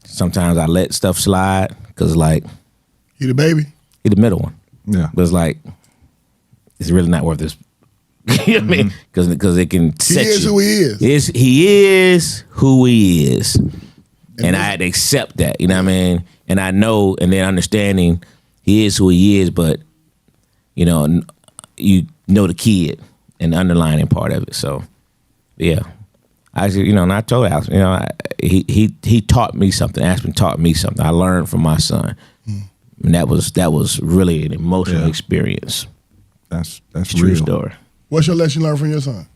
sometimes I let stuff slide because like He the baby. he the middle one. Yeah. But it's like it's really not worth this. You know what I mean? Because it can set He is you. who he is. He is who he is. And I had to accept that, you know what I mean? And I know, and then understanding he is who he is, but, you know the kid and the underlining part of it. So, yeah. And I told Alex, he taught me something. Aspen taught me something. I learned from my son. And that was really an emotional experience. That's True real. story. What's your lesson you learned from your son?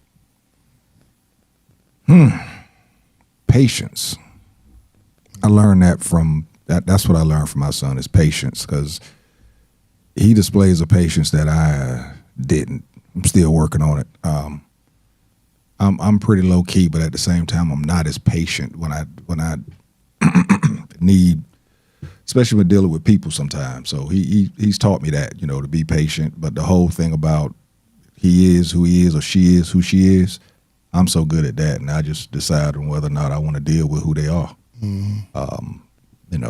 Patience. I learned that from that. That's what I learned from my son is patience, because he displays a patience that I didn't. I'm still working on it. I'm pretty low key, but at the same time, I'm not as patient when I need, especially when dealing with people sometimes. So he's taught me that, to be patient. But the whole thing about he is who he is or she is who she is, I'm so good at that, and I just decide on whether or not I want to deal with who they are.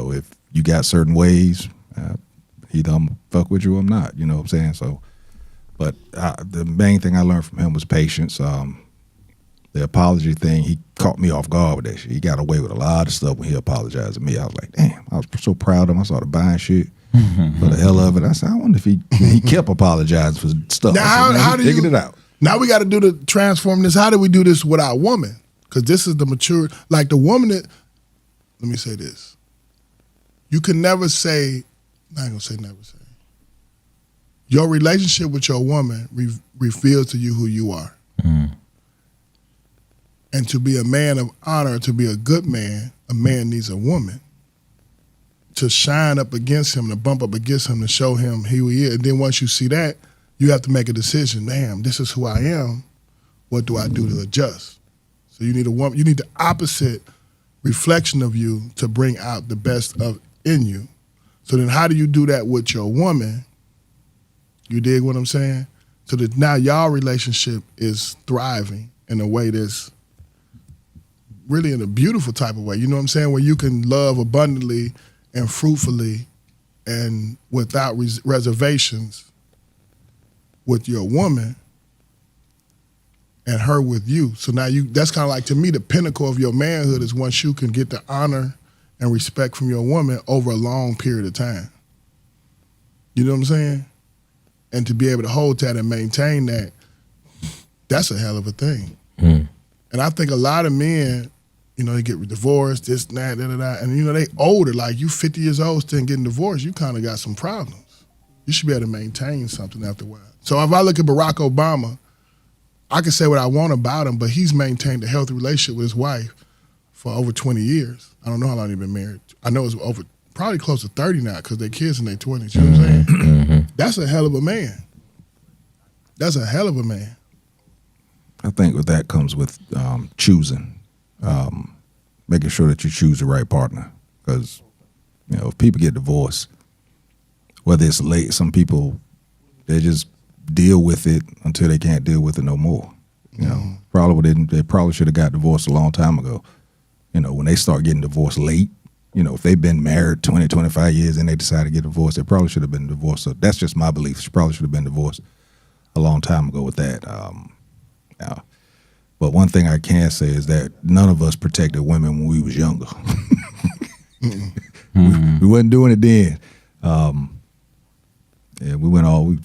If you got certain ways, either I'm fuck with you or I'm not. You know what I'm saying? So, but the main thing I learned from him was patience. The apology thing, he caught me off guard with that shit. He got away with a lot of stuff when he apologized to me. I was like, damn, I was so proud of him. I started buying shit for the hell of it. I said, I wonder if he kept apologizing for stuff. Now, how do you figured it out? Now we got to do the transform this. How do we do this with our woman? Because this is the mature, like the woman that. Let me say this. You can never say. I ain't gonna say never say. Your relationship with your woman reveals to you who you are. And to be a man of honor, to be a good man, a man needs a woman to shine up against him, to bump up against him, to show him who he is. And then once you see that, you have to make a decision. Damn, this is who I am. What do I do to adjust? So you need a woman. You need the opposite reflection of you to bring out the best of in you. So then how do you do that with your woman? You dig what I'm saying? So that now y'all relationship is thriving in a way that's really in a beautiful type of way. You know what I'm saying? Where you can love abundantly and fruitfully and without reservations with your woman and her with you. So now that's kind of like, to me, the pinnacle of your manhood is once you can get the honor and respect from your woman over a long period of time. You know what I'm saying? And to be able to hold that and maintain that, that's a hell of a thing. And I think a lot of men, they get divorced, this, that, that, and they older, like you 50 years old still getting divorced, you kind of got some problems. You should be able to maintain something after a while. So if I look at Barack Obama, I can say what I want about him, but he's maintained a healthy relationship with his wife for over 20 years. I don't know how long they've been married. I know it's over, probably close to 30 now because their kids in their 20s, you know what I'm saying? That's a hell of a man. That's a hell of a man. I think with that comes with choosing, making sure that you choose the right partner. Because, if people get divorced, whether it's late, some people, they just deal with it until they can't deal with it no more. They probably should have got divorced a long time ago. When they start getting divorced late, if they've been married 20, 25 years and they decide to get divorced, they probably should have been divorced. So that's just my belief. She probably should have been divorced a long time ago with that. But one thing I can say is that none of us protected women when we was younger. we wasn't doing it then. We went all we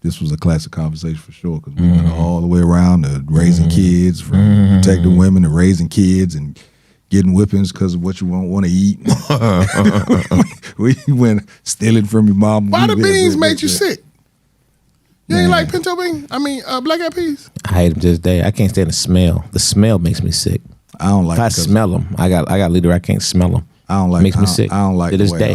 this was a classic conversation for sure, because we went all the way around to raising kids, from protecting women to raising kids and getting whippings because of what you want to eat. We went stealing from your mom. Why the beans made you sick? You ain't like pinto beans? Black eyed peas? I hate them to this day. I can't stand the smell. The smell makes me sick. I don't like. If I smell them, I got leader. I can't smell them. I don't like. Makes me sick. I don't like to this the way. day.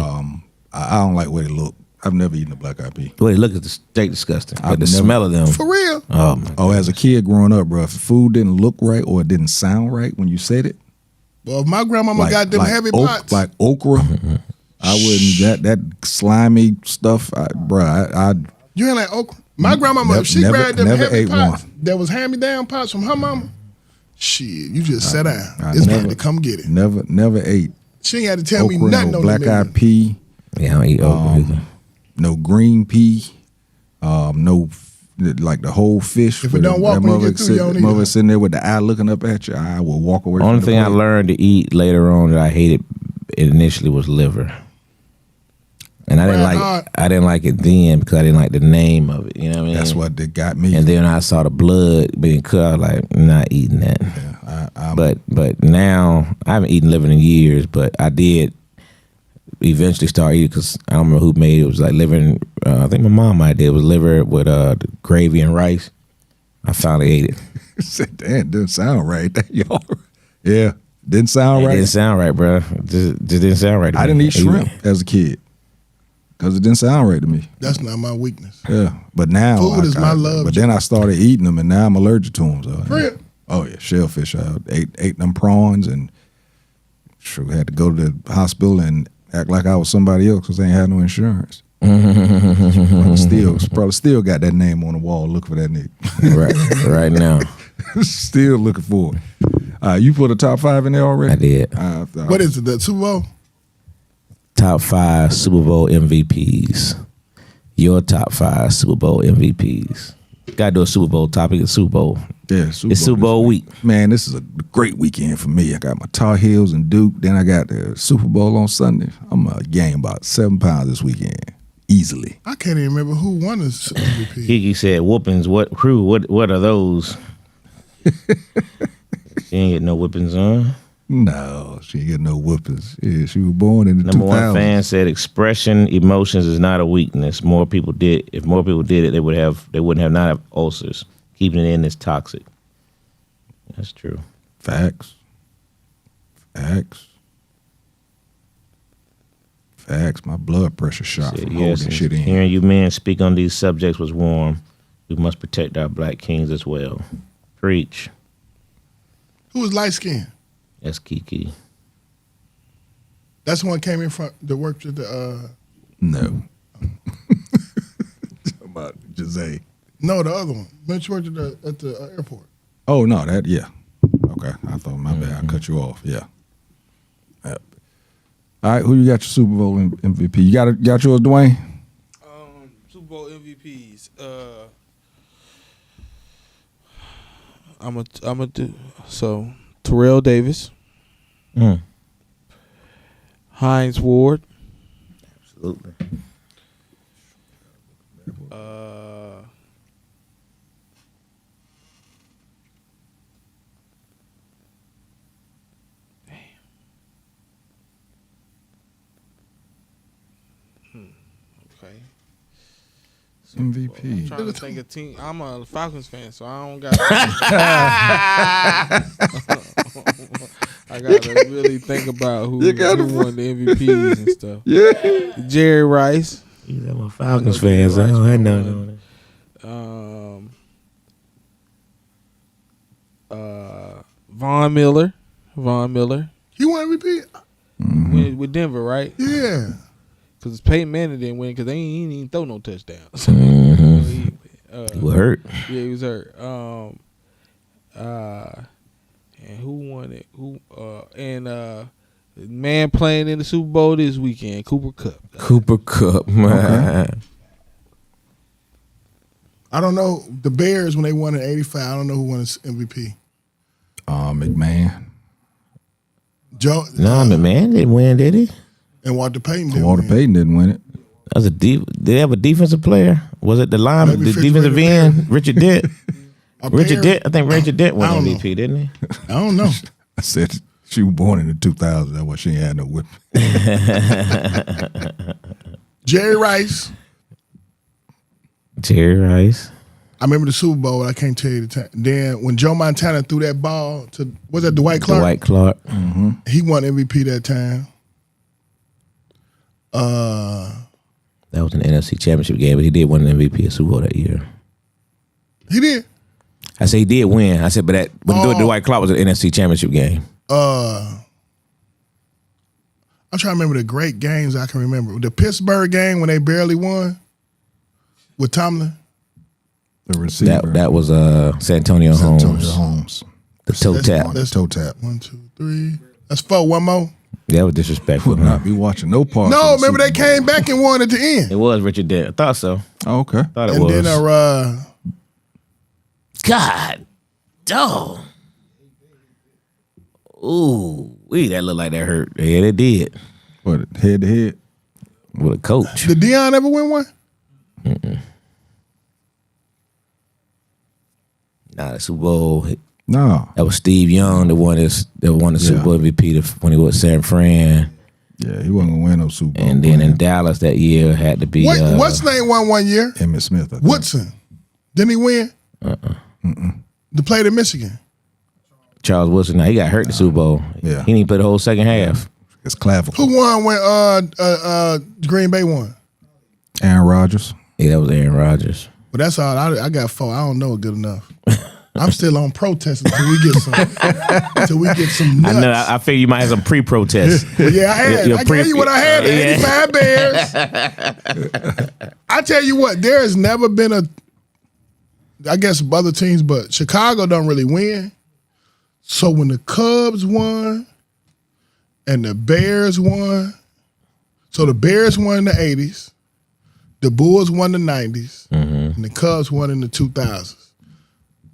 I don't like the way they look. I've never eaten a black eyed pea. The way they look is straight disgusting. But I've the never- smell of them. For real? Oh my. Oh, as a kid growing up, bro, if food didn't look right or it didn't sound right when you said it, Well, if my grandmama got them heavy pots, like okra, I wouldn't. That slimy stuff, You ain't like okra. My grandmama, if she grabbed them heavy pots that was hand-me-down pots from her mama, shit, you just sat down. It's time to come get it. Never ate. She ain't had to tell me Okra, nothing no on black-eyed pea. Yeah, I don't eat okra either. No green pea. No, like the whole fish. If it don't walk when you get through, you don't eat mother it. sitting there with the eye looking up at you, I will walk away. Only from thing the I plate. learned to eat later on that I hated initially was liver. And I didn't like it then because I didn't like the name of it. You know what I mean? That's what they got me. And then I saw the blood being cut. I was like, I'm not eating that. Yeah, But now I haven't eaten liver in years. But I did eventually start eating because I don't remember who made it. It was like liver. I think my mom might did. It was liver with gravy and rice. I finally ate it. said, "Damn, didn't sound right." Y'all, yeah, didn't sound It right. didn't sound right, bro. Just didn't sound right. To I me. didn't eat shrimp as a kid because it didn't sound right to me. That's not my weakness. Yeah, but now Food is my love. But then I started eating them, and now I'm allergic to them. So, For real? Oh yeah, shellfish. I ate them prawns, and had to go to the hospital and act like I was somebody else because they ain't had no insurance. probably still got that name on the wall. Look for that nigga. right now. Still looking for it. You put a top 5 in there already? I did. What is it? The Super Bowl? Top 5 Super Bowl MVPs. Your top 5 Super Bowl MVPs. Gotta do a Super Bowl topic. It's Super Bowl. Yeah, It's Super Bowl week. Man, this is a great weekend for me. I got my Tar Heels and Duke. Then I got the Super Bowl on Sunday. I'm gonna gain about 7 pounds this weekend. Easily. I can't even remember who won this MVP. Kiki said, "Whoopings. What crew? What are those?" She ain't get no whippings on. No, she ain't get no whoopings. Yeah, she was born in the Number 2000s. one fan said, "Expression emotions is not a weakness. If more people did it, they wouldn't have not have ulcers. Keeping it in is toxic." That's true. Facts. My blood pressure shot Said, from yes, holding shit in. hearing you men speak on these subjects was warm. We must protect our black kings as well. Preach. Who was light skinned? That's Kiki. That's the one came in front that worked at the. No. About Jose. No, the other one. When she worked at the airport. Oh no, yeah. Okay, I thought my bad. I cut you off. Yeah. Yep. All right, who you got your Super Bowl MVP? You got yours, Dwayne? Super Bowl MVPs. I'm a do so. Terrell Davis, Hines Ward, Absolutely. Okay. MVP. I'm trying to think of team. I'm a Falcons fan, so I don't got. I gotta really think about who won the MVPs and stuff. Yeah. Jerry Rice. These are my Falcons fans. I know. Von Miller. He won MVP? With Denver, right? Yeah. Because Peyton Manning didn't win because he didn't even throw no touchdowns. He was hurt. Yeah, he was hurt. And who won it? The man playing in the Super Bowl this weekend, Cooper Kupp. Man. I don't know. The Bears, when they won in 85, I don't know who won this MVP. McMahon. Joe. McMahon didn't win, did he? And Walter Payton did. Walter Payton didn't win it. That was did they have a defensive player? Was it the lineman, Maybe the defensive Fitzgerald. end, Richard Dent? Richard Dent. I think Richard Dent won I don't know. MVP, didn't he? I don't know. I said she was born in the 2000s. That's why she ain't had no whip. Jerry Rice. Jerry Rice. I remember the Super Bowl. I can't tell you the time. Then when Joe Montana threw that ball to, was that Dwight Clark? Dwight Clark. He won MVP that time. That was an NFC Championship game, but he did win an MVP at Super Bowl that year. He did. I said he did win. I said, but Dwight Clark was an NFC Championship game. I'm trying to remember the great games I can remember. The Pittsburgh game when they barely won with Tomlin. The receiver. That was San Antonio Holmes. The toe tap. That's toe tap. 1, 2, 3. That's 4. One more. That was disrespectful. Would not be watching no part. No, remember they came back and won at the end. It was Richard Dent. I thought so. Oh, okay. Thought it And was. then God, dog. Ooh, that looked like that hurt. Yeah, it did. What, head to head? With a coach. did Deion ever win one? Nah, the Super Bowl. No. That was Steve Young that won the Super Bowl MVP when he was San Fran. Yeah, he wasn't gonna win no Super Bowl. And then in Dallas that year had to be What's name won one year? Emmitt Smith. I think. Woodson. Didn't he win? The played in Michigan. Charles Wilson. Now he got hurt in the Super Bowl. Yeah. He didn't play the whole second half. It's clavicle. Who won when Green Bay won? Aaron Rodgers. Yeah, that was Aaron Rodgers. But that's all. I got 4. I don't know it good enough. I'm still on protest until we get some nuts. I know. I figure you might have some pre-protests. Yeah, I had. I gave you what I had. The Yeah. 85 Bears. I tell you what, there has never been I guess other teams, but Chicago don't really win. So when the Cubs won and the Bears won, so the Bears won in the 80s, the Bulls won in the 90s, and the Cubs won in the 2000s.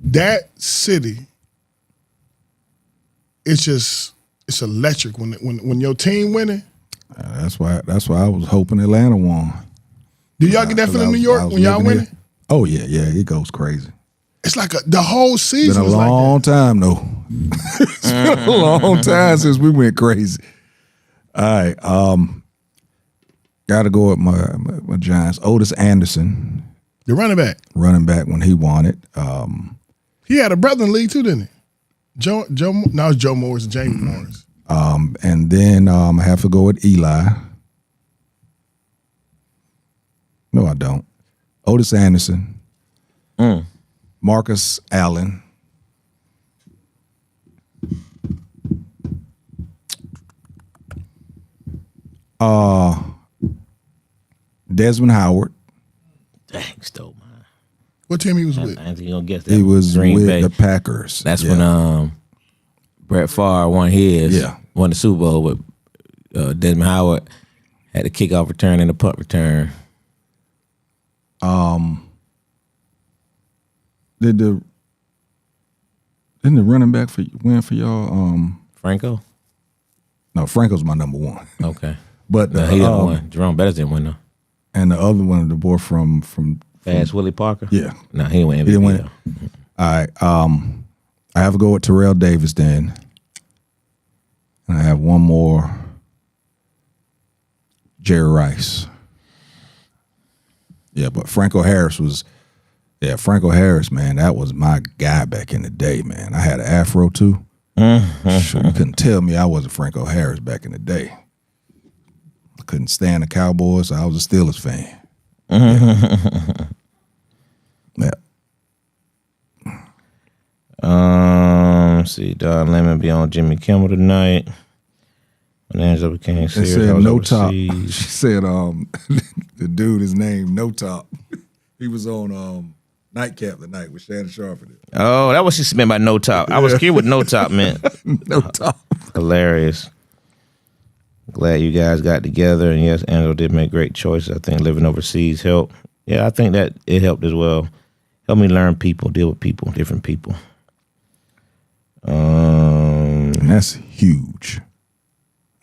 That city, it's electric when your team winning. That's why I was hoping Atlanta won. Do y'all get that feeling in New York when y'all winning? Oh yeah, it goes crazy. It's like the whole season. Been a long time though. It's been a long time since we went crazy. All right, got to go with my Giants. Otis Anderson, the running back when he won it. He had a brother in the league too, didn't he? Joe. No, it's Joe Morris and Jamie Morris. And then I have to go with Eli. No, I don't. Otis Anderson. Marcus Allen. Desmond Howard. Dang, stole mine. What team he was with? I think you're gonna guess that. He was Green with Bay. the Packers. That's Yeah. when Brett Favre won his. Yeah. Won the Super Bowl with Desmond Howard had the kickoff return and the punt return. Didn't the running back win for y'all? Franco? No, Franco's my number one. Okay. But No, he didn't win. Jerome Bettis didn't win though. and the other one, the boy from Fast Willie Parker? yeah. No, he didn't win MVP. He didn't win it. though. All right. I have to go with Terrell Davis then. And I have one more. Jerry Rice. Yeah, but Franco Harris, man, that was my guy back in the day, man. I had an afro too. Sure, you couldn't tell me I wasn't Franco Harris back in the day. I couldn't stand the Cowboys, so I was a Steelers fan. Yeah. Let's see, Don Lemon be on Jimmy Kimmel tonight. When Angela became They serious, said I was No Top. overseas. She said the dude is named No Top. He was on Nightcap tonight with Shannon Sharp. Oh, that was what she meant by no top. I was curious what no top meant. No Top. Hilarious. Glad you guys got together. And yes, Angela did make great choices. I think living overseas helped. Yeah, I think that it helped as well. Helped me learn people, deal with people, different people. And that's huge.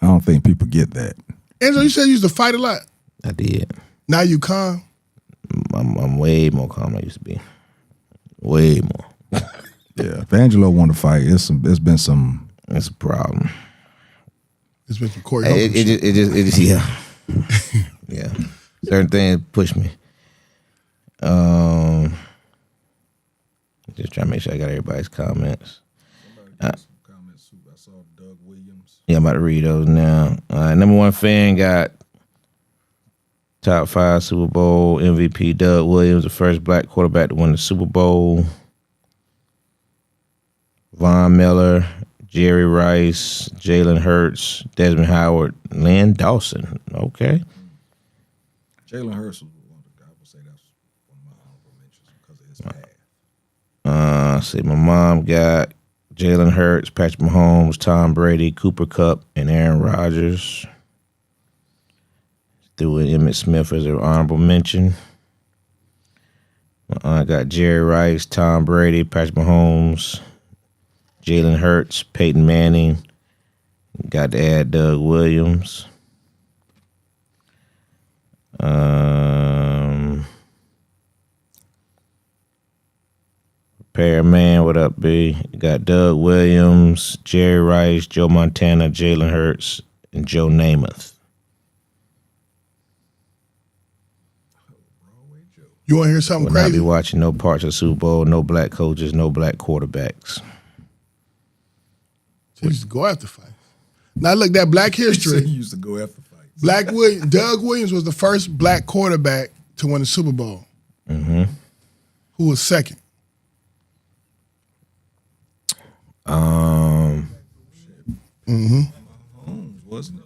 I don't think people get that. Angelo, you said you used to fight a lot. I did. Now you calm. I'm way more calm than I used to be. Way more. Yeah, if Angelo want to fight, it's been some. That's a problem. It's been some Corey. It just yeah. Yeah. Certain things push me. Just trying to make sure I got everybody's comments. I saw Doug Williams. Yeah, I'm about to read those now. Number one fan got top 5 Super Bowl MVP Doug Williams, the first black quarterback to win the Super Bowl. Von Miller, Jerry Rice, Jalen Hurts, Desmond Howard, Lynn Dawson. Okay. Jalen Hurts was one of the guys. I would say that's one of my honorable mentions because of his path. See, my mom got Jalen Hurts, Patrick Mahomes, Tom Brady, Cooper Kupp, and Aaron Rodgers. Threw in Emmitt Smith as an honorable mention. My aunt got Jerry Rice, Tom Brady, Patrick Mahomes, Jalen Hurts, Peyton Manning. Got to add Doug Williams. Repairman, what up, B? Got Doug Williams, Jerry Rice, Joe Montana, Jalen Hurts, and Joe Namath. You want to hear something Will not crazy? be watching no parts of the Super Bowl, no black coaches, no black quarterbacks. He used to go after fights. Now look, that Black He history. used to go after fights. Doug Williams was the first black quarterback to win the Super Bowl. Mm-hmm. Who was second? Wasn't it?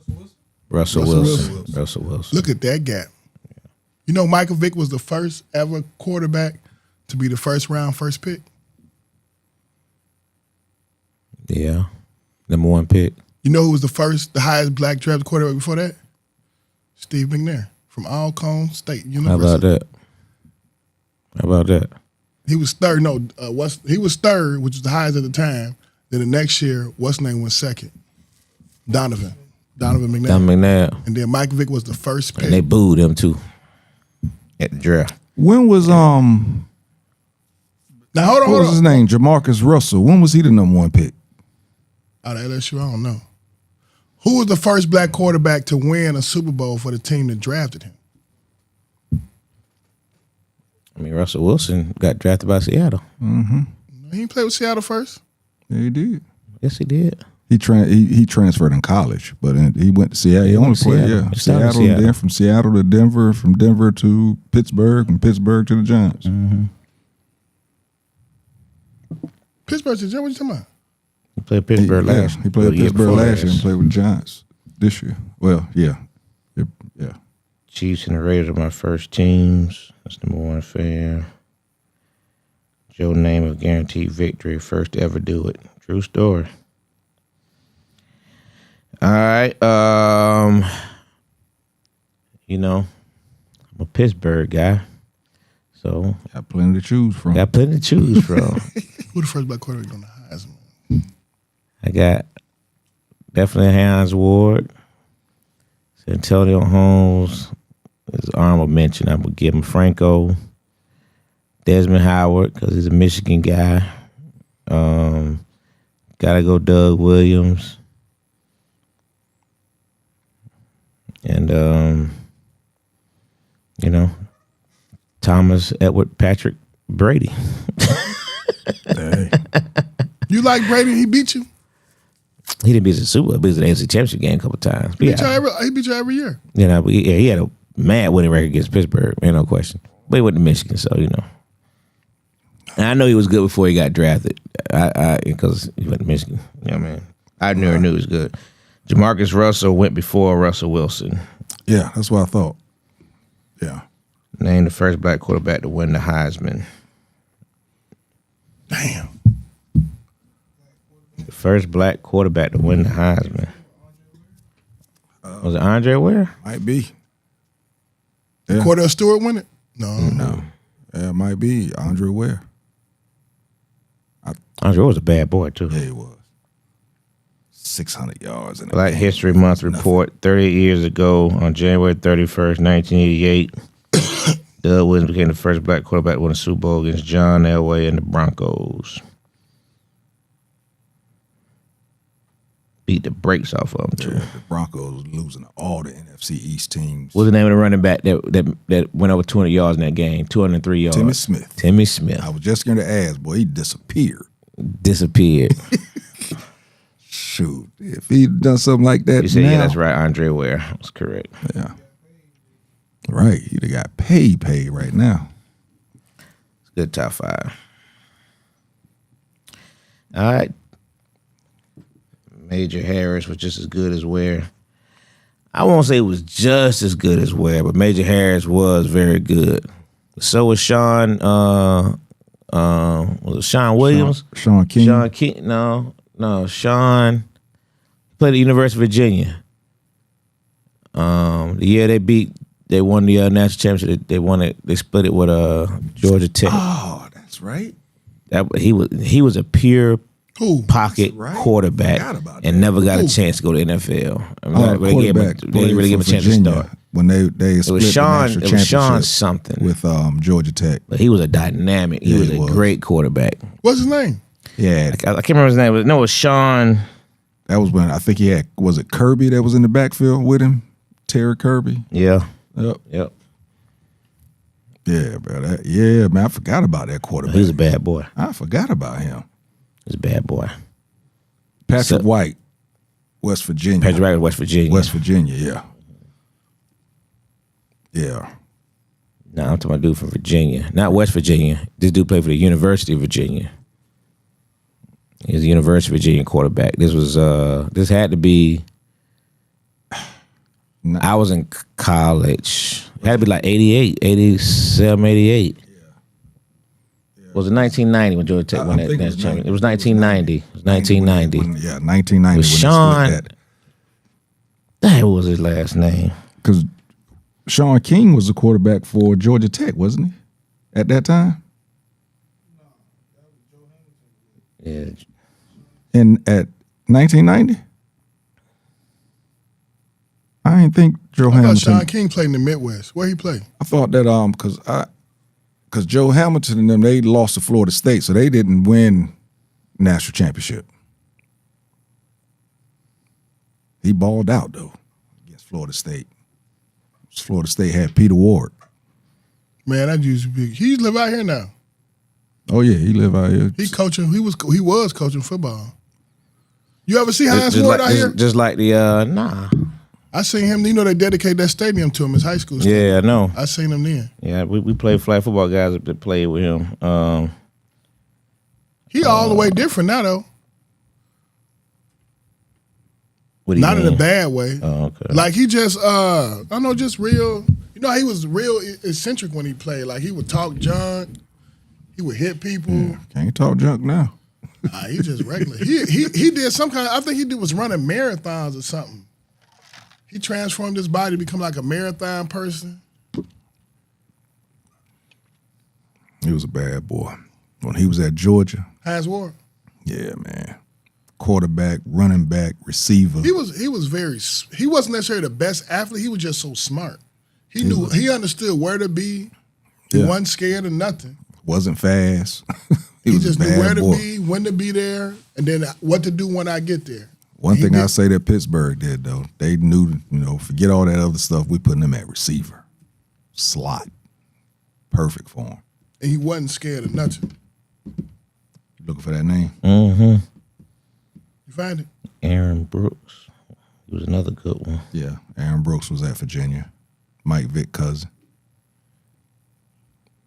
Russell Wilson. Russell Wilson. Look at that gap. You know, Michael Vick was the first ever quarterback to be the first round, first pick. Yeah. Number one pick. You know who was the highest black drafted quarterback before that? Steve McNair from Alcorn State How University. about that? He was third. No, he was third, which was the highest at the time. Then the next year, what's name went second? Donovan McNair. Don McNabb. And then Mike Vick was the first pick. And they booed him too at the draft. When was Now hold what was his on. name? Jamarcus Russell. When was he the number one pick? Out of LSU, I don't know. Who was the first black quarterback to win a Super Bowl for the team that drafted him? I mean, Russell Wilson got drafted by Seattle. He played with Seattle first. Yeah, he did. Yes, he did. He transferred in college, but he went to Seattle. He only went to played, Seattle. yeah, He started in Seattle, and Seattle. then from Seattle to Denver, from Denver to Pittsburgh, and Pittsburgh to the Giants. Pittsburgh, what you talking about? He played Pittsburgh last year. He played The year Pittsburgh before last year and played with the Giants this year. Well, yeah. Chiefs and the Raiders are my first teams. That's number one fan. Joe Namath guaranteed victory. First to ever do it. True story. All right. You know, I'm a Pittsburgh guy. So Got plenty to choose from. got plenty to choose from. Who the first black quarterback on the Heisman? I got definitely Hines Ward. Antonio Holmes is honorable mention. I would give him Franco. Desmond Howard, because he's a Michigan guy. Gotta go Doug Williams. And, you know, Thomas Edward Patrick Brady. Hey. You like Brady? He beat you. He didn't beat the Super Bowl, but he was in the AFC Championship game a couple times. But He yeah, beat you every year. you know, but he had a mad winning record against Pittsburgh, ain't no question. But he went to Michigan, so you know. And I know he was good before he got drafted. Because he went to Michigan. You know what I mean? I never knew he was good. Jamarcus Russell went before Russell Wilson. Yeah, that's what I thought. Yeah. Named the first black quarterback to win the Heisman. Damn. The first black quarterback to win the Heisman. Was it Andre Ware? Might be. Yeah. Cordell Stewart win it? No. No. Yeah, it might be Andre Ware. Andre was a bad boy, too. Yeah, he was. 600 yards in the Black game. History Month report 38 years ago on January 31st, 1988. Doug Williams became the first black quarterback to win a Super Bowl against John Elway and the Broncos. Beat the brakes off of them, too. Yeah, the Broncos losing to all the NFC East teams. What's the name of the running back that went over 200 yards in that game? 203 yards. Timmy Smith. Timmy Smith. I was just going to ask, boy, he disappeared. Disappeared. Shoot, if he'd done something like that You said, now, yeah, that's right. Andre Ware. That's correct. yeah, right, he'd have got paid right now. Good top five. All right. Major Harris was just as good as Ware. I won't say it was just as good as Ware, but Major Harris was very good. So was Sean. Was it Sean Williams? Sean King. Sean King. No. Sean played at University of Virginia. The year they won the national championship. They split it with Georgia Tech. Oh, that's right. He was a pure pocket Right. quarterback Forgot about and that. never got a chance to go to the NFL. I mean, they Quarterback didn't really give him a chance to Virginia start. when they split It was the Sean. national It was Sean championship something. with Georgia Tech. But he was a dynamic. He Yeah, was he a was. great quarterback. What's his name? Yeah, I can't remember his name. But no, it was Sean. that was when I think he had, was it Kirby that was in the backfield with him? Terry Kirby. Yeah. Yep. Yep. Yeah, bro. Yeah, man. I forgot about that quarterback. He was a bad boy. I forgot about him. He was a bad boy. Patrick So- White, West Virginia. Patrick Wright, West Virginia. West Virginia, yeah. Yeah. No, I'm talking about a dude from Virginia, not West Virginia. This dude played for the University of Virginia. He was a University of Virginia quarterback. This had to be. I was in college. It had to be like 88, 87, 88. Was it 1990 when Georgia Tech won I that think it national was championship? It was 1990. It was 1990. Yeah, 1990 With when Sean- they split that. That was his last name. Because Sean King was the quarterback for Georgia Tech, wasn't he? At that time? Yeah. And at 1990? I didn't think Joe I thought Hamilton. Sean King played in the Midwest. Where he play? I thought that because Joe Hamilton and them, they lost to Florida State, so they didn't win national championship. He balled out though against Florida State. Florida State had Peter Ward. Man, that used to be. He live out here now. Oh yeah, he live out here. He coaching. He was coaching football. You ever see Hines Just Ward like, out here? just like the nah. I seen him. You know they dedicated that stadium to him. His high school. Stadium. Yeah, I know. I seen him then. Yeah, we played flag football guys that played with him. He all the way different now though. What do you Not in mean? a bad way. Oh, okay. Like he just I don't know, just real. You know, he was real eccentric when he played. Like he would talk junk. He would hit people. Can't talk junk now. Nah, he just regular. He did some kind. I think he was running marathons or something. He transformed his body to become like a marathon person. He was a bad boy. When he was at Georgia, Hines Ward. yeah, man. Quarterback, running back, receiver. He was very. He wasn't necessarily the best athlete. He was just so smart. He knew. He understood where to be. He Yeah. wasn't scared of nothing. Wasn't fast. he He was just a knew bad where boy. to be, when to be there, and then what to do when I get there. One He thing did- I say that Pittsburgh did though, they knew, forget all that other stuff. We putting them at receiver, slot, perfect for him. And he wasn't scared of nothing. You looking for that name? Mm-hmm. You find it? Aaron Brooks. He was another good one. Yeah, Aaron Brooks was at Virginia. Mike Vick cousin.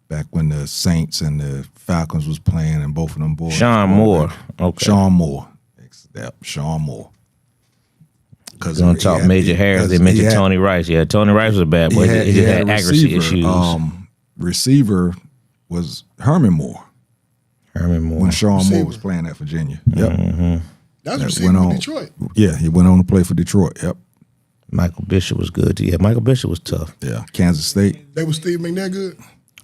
Back when the Saints and the Falcons was playing, and both of them boys. Sean Moore. Okay. Sean Moore. Yep, Sean Moore. Because Gonna talk Major Harris. They mentioned Tony Rice. Yeah, Tony Rice was a bad boy. He just had a accuracy receiver. issues. Receiver was Herman Moore Herman Moore. when Sean Receiver. Moore was playing at Virginia. Yep. Mm-hmm. That's That receiving went with on. Detroit. Yeah, he went on to play for Detroit. Yep. Michael Bishop was good too. Yeah, Michael Bishop was tough. Yeah. Kansas State. They was Steve McNair good.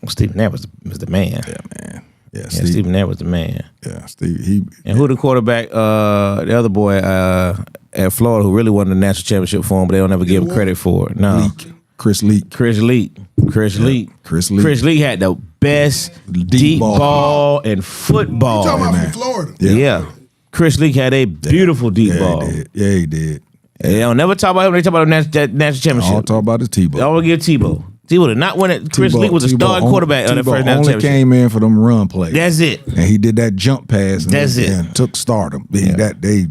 Stephen Nair was the man. Yeah, man. Yeah, Yeah, Steve. Stephen Nair was the man. Yeah, Steve. He. And who the quarterback? The other boy at Florida who really won the national championship for him, but they don't ever give him credit for it. No, Leak. Chris Leak. Chris Leak. Chris Leak. Chris Leak had the best deep ball in football. Talking about man. from Florida. Yeah. Chris Leak had a beautiful deep Yeah, ball. he did. Yeah, he did. They don't never talk about him. They talk about that national All championship. talk about is Tebow. They always give Tebow. Tebow did not win it. Chris Tebow- Leak was a Tebow starting on- quarterback on that Tebow first national only championship. came in for them run plays. That's it. And he did that jump pass. And That's it. And took stardom. Hey, Hey,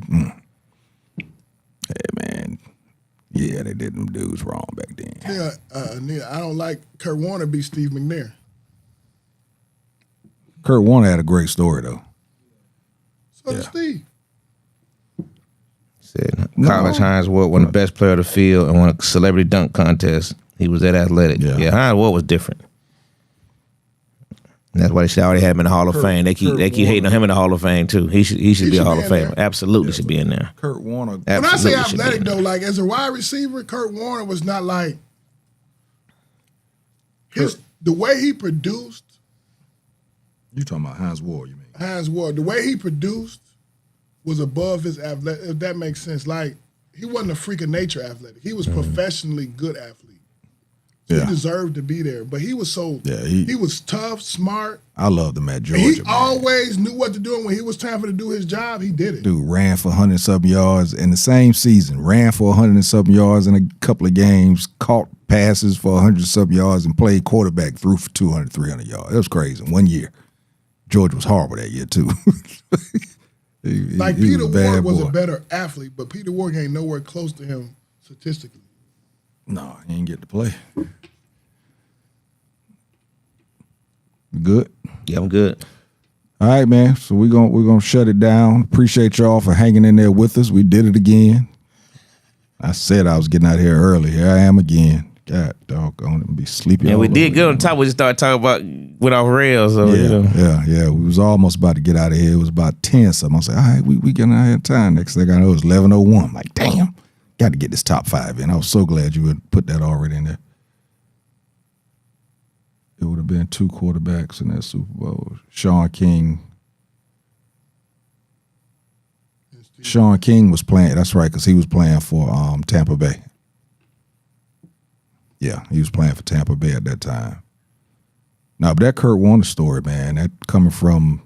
man. Yeah, they did them dudes wrong back then. Yeah, Neil, I don't like Kurt Warner beat Steve McNair. Kurt Warner had a great story though. So did Steve. Said college Hines Ward won the best player of the field and won a celebrity dunk contest. He was that athletic. Yeah, Hines Ward was different. And that's why they should already have him in the Hall of Fame. They keep hating on him in the Hall of Fame too. He should be a Hall of Famer. Absolutely should be in there. Kurt Warner. When I say athletic though, like as a wide receiver, Kurt Warner was not like the way he produced. You talking about Hines Ward? You mean Hines Ward? The way he produced was above his athletic. If that makes sense, like he wasn't a freak of nature athletic. He was professionally good athlete. So he deserved to be there, but he was so. Yeah, he was tough, smart. I loved him at Georgia. He always knew what to do, and when he was time for to do his job, he did it. Dude ran for 100-something yards in the same season. Ran for 100-something yards in a couple of games. Caught passes for 100-something yards and played quarterback. Threw for 200, 300 yards. It was crazy. 1 year. Georgia was horrible that year too. Peter Ward was a better athlete, but Peter Ward ain't nowhere close to him statistically. No, he didn't get to play. Good? Yeah, I'm good. All right, man. So we're gonna shut it down. Appreciate y'all for hanging in there with us. We did it again. I said I was getting out here early. Here I am again. God doggone it, be sleepy. Yeah, we did good on top. We just started talking about with our rails. So, yeah. We was almost about to get out of here. It was about 10 something. I was like, all right, we getting out of here in time. Next thing I know, it was 11:01. I'm like, damn, got to get this top 5 in. I was so glad you would put that already in there. It would have been 2 quarterbacks in that Super Bowl. Sean King was playing. That's right, because he was playing for Tampa Bay. Yeah, he was playing for Tampa Bay at that time. Now, but that Kurt Warner story, man, that coming from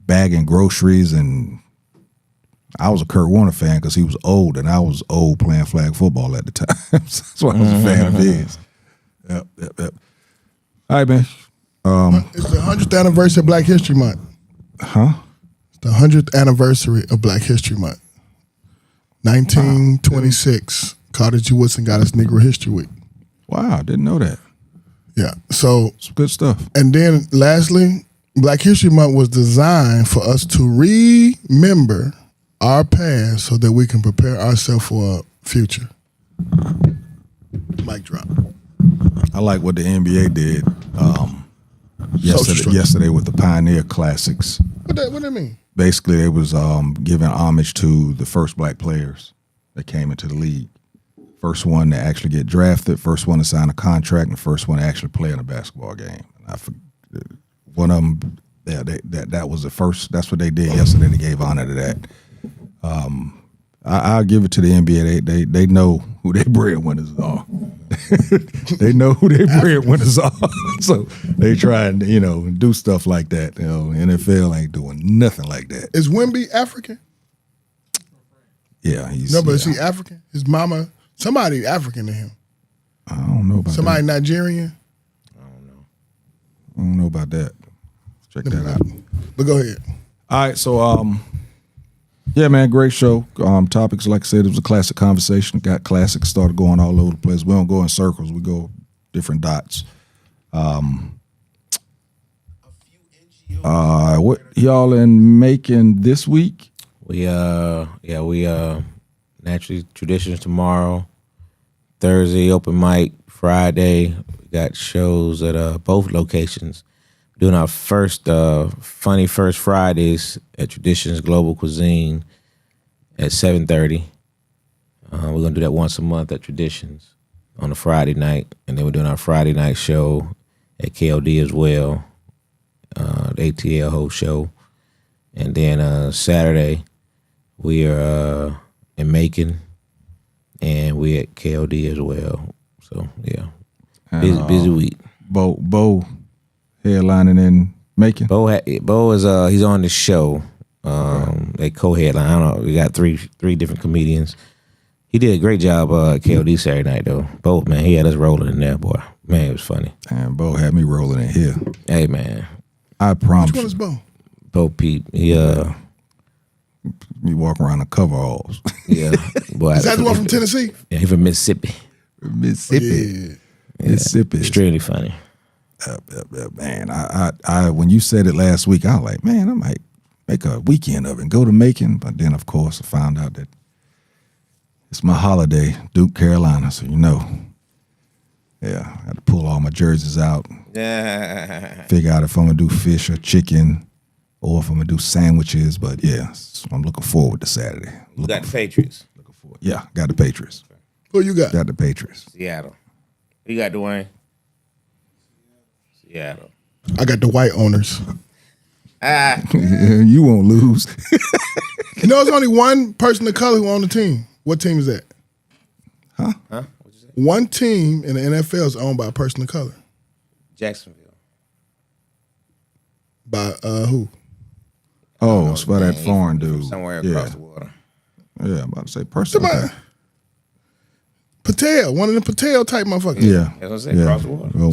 bagging groceries, and I was a Kurt Warner fan because he was old, and I was old playing flag football at the time. That's why I was a fan of his. Yep. All right, man. It's the 100th anniversary of Black History Month. Huh? It's the 100th anniversary of Black History Month. 1926, Carter G. Woodson got us Negro History Week. Wow, I didn't know that. Yeah, so it's good stuff. And then lastly, Black History Month was designed for us to remember our past so that we can prepare ourselves for a future. Mic drop. I like what the NBA did yesterday with the Pioneer Classics. What that mean? Basically, they was giving homage to the first black players that came into the league. First one to actually get drafted, first one to sign a contract, and the first one to actually play in a basketball game. One of them, that was the first. That's what they did yesterday. They gave honor to that. I'll give it to the NBA. They know who their breadwinners are. They know who their breadwinners are. So they try and do stuff like that. NFL ain't doing nothing like that. Is Wemby African? Yeah, is he African? His mama, somebody African to him. I don't know about somebody that. Nigerian. I don't know about that. Check that out. But go ahead. All right, so yeah, man, great show. Topics, like I said, it was a classic conversation. Got classics started going all over the place. We don't go in circles. We go different dots. What y'all in Macon this week? We naturally traditions tomorrow, Thursday open mic, Friday we got shows at both locations. Doing our first Funny First Fridays at Traditions Global Cuisine at 7:30. We're gonna do that once a month at Traditions on a Friday night, and then we're doing our Friday night show at KOD as well, the ATL host show, and then Saturday we are in Macon, and we at KOD as well. So yeah, busy week. Bo headlining in Macon. Bo is he's on the show. They co-headline. I don't know. We got three different comedians. He did a great job at KOD Saturday night though. Bo, man, he had us rolling in there, boy. Man, it was funny. And Bo had me rolling in here. Hey man, I promise. Which one is Bo? Bo Peep. He walk around in coveralls. Yeah, boy. Is that the one from Tennessee? Yeah, he from Mississippi. Mississippi. Extremely funny. Man, I when you said it last week, I was like, man, I might make a weekend of it and go to Macon. But then, of course, I found out that It's my holiday, Duke, Carolina, so you know. Yeah, I had to pull all my jerseys out, figure out if I'm going to do fish or chicken or if I'm going to do sandwiches. But, yeah, so I'm looking forward to Saturday. You got the Patriots. Looking forward. Yeah, got the Patriots. Who you got? Got the Patriots. Seattle. You got Dwayne? Seattle. I got the white owners. You won't lose. You know, there's only one person of color who on the team. What team is that? Huh? What'd you say? One team in the NFL is owned by a person of color. Jacksonville. By who? Oh, it's by that foreign dude. Somewhere across the water. Yeah, I'm about to say person. Somebody. Patel, one of the Patel type motherfuckers. Yeah. That's what I'm saying, across the water. Well,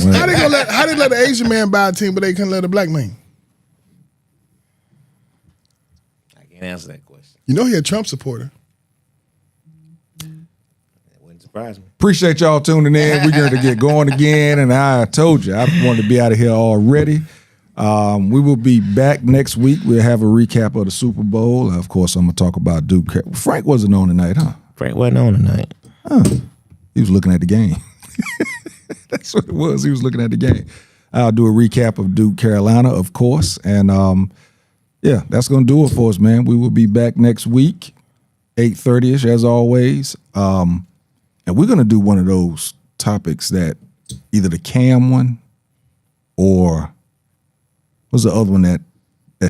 How they let an Asian man buy a team, but they couldn't let a black man? I can't answer that question. You know he a Trump supporter. It wouldn't surprise me. Appreciate y'all tuning in. We're going to get going again, and I told you I wanted to be out of here already. We will be back next week. We'll have a recap of the Super Bowl. Of course, I'm going to talk about Duke. Frank wasn't on tonight, huh? Frank wasn't on tonight. He was looking at the game. That's what it was. He was looking at the game. I'll do a recap of Duke, Carolina, of course. And, yeah, that's going to do it for us, man. We will be back next week, 8:30ish, as always. And we're going to do one of those topics that either the Cam one or what's the other one that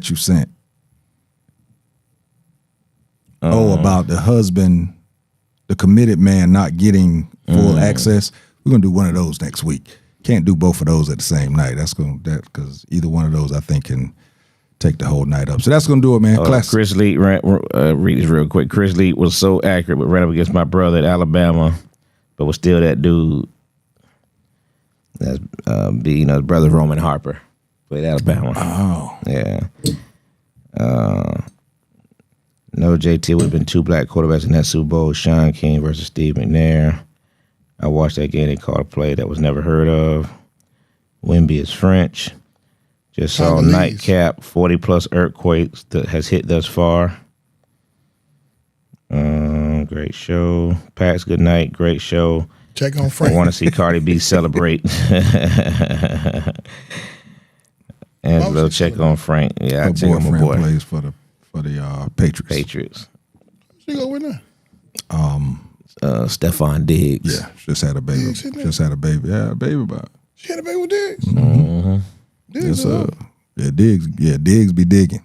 you sent? About the husband, the committed man not getting full access. We're going to do one of those next week. Can't do both of those at the same night. Because either one of those I think can take the whole night up. So that's going to do it, man. Chris Lee, read this real quick. Chris Lee was so accurate, but ran up against my brother at Alabama, but was still that dude. That's his brother Roman Harper played Alabama. Oh, yeah. No, JT would have been two black quarterbacks in that Super Bowl. Sean King versus Steve McNair. I watched that game. They called a play that was never heard of. Wimby is French. Just saw Nightcap, 40-plus earthquakes that has hit thus far. Great show. Pax, good night. Great show. Check on Frank. I want to see Cardi B celebrate. And a little check on Frank. Yeah, I check on my boy. Plays for the Patriots. She go with that? Stephon Diggs. Yeah, just had a baby. Yeah, a baby about. She had a baby with Diggs. Mm-hmm. Diggs, Diggs be digging.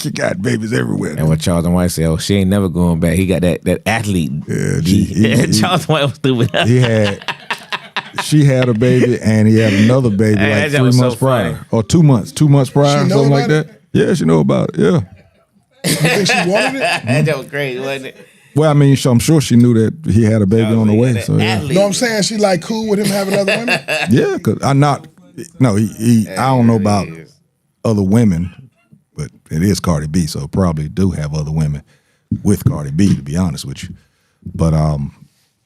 He got babies everywhere. And what Charlton White said, oh, she ain't never going back. He got that athlete. Yeah, Charlton White was stupid. She had a baby and he had another baby like 3 months prior. Or 2 months. 2 months prior, something like that. Yeah, she know about it. Yeah. You think she wanted it? That was crazy, wasn't it? Well, I mean, I'm sure she knew that he had a baby on the way. So yeah. You know what I'm saying? She like cool with him having other women? Yeah, because I don't know about other women, but it is Cardi B, so probably do have other women with Cardi B, to be honest with you. But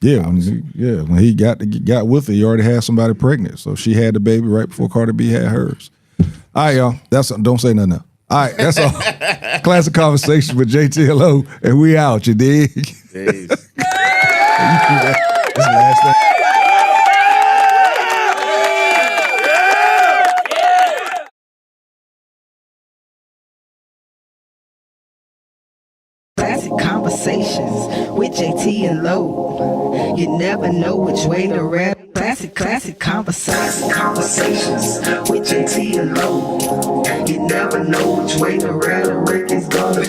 when he got with her, he already had somebody pregnant. So she had the baby right before Cardi B had hers. All right, y'all. Don't say nothing else. All right, that's all. Classic Conversation with JTLO, and we out, you dig? That's the last thing. Classic Conversations with JT and Lo. You never know which way to rap. Classic Conversations with JT and Lo. You never know which way to rap. The record's gonna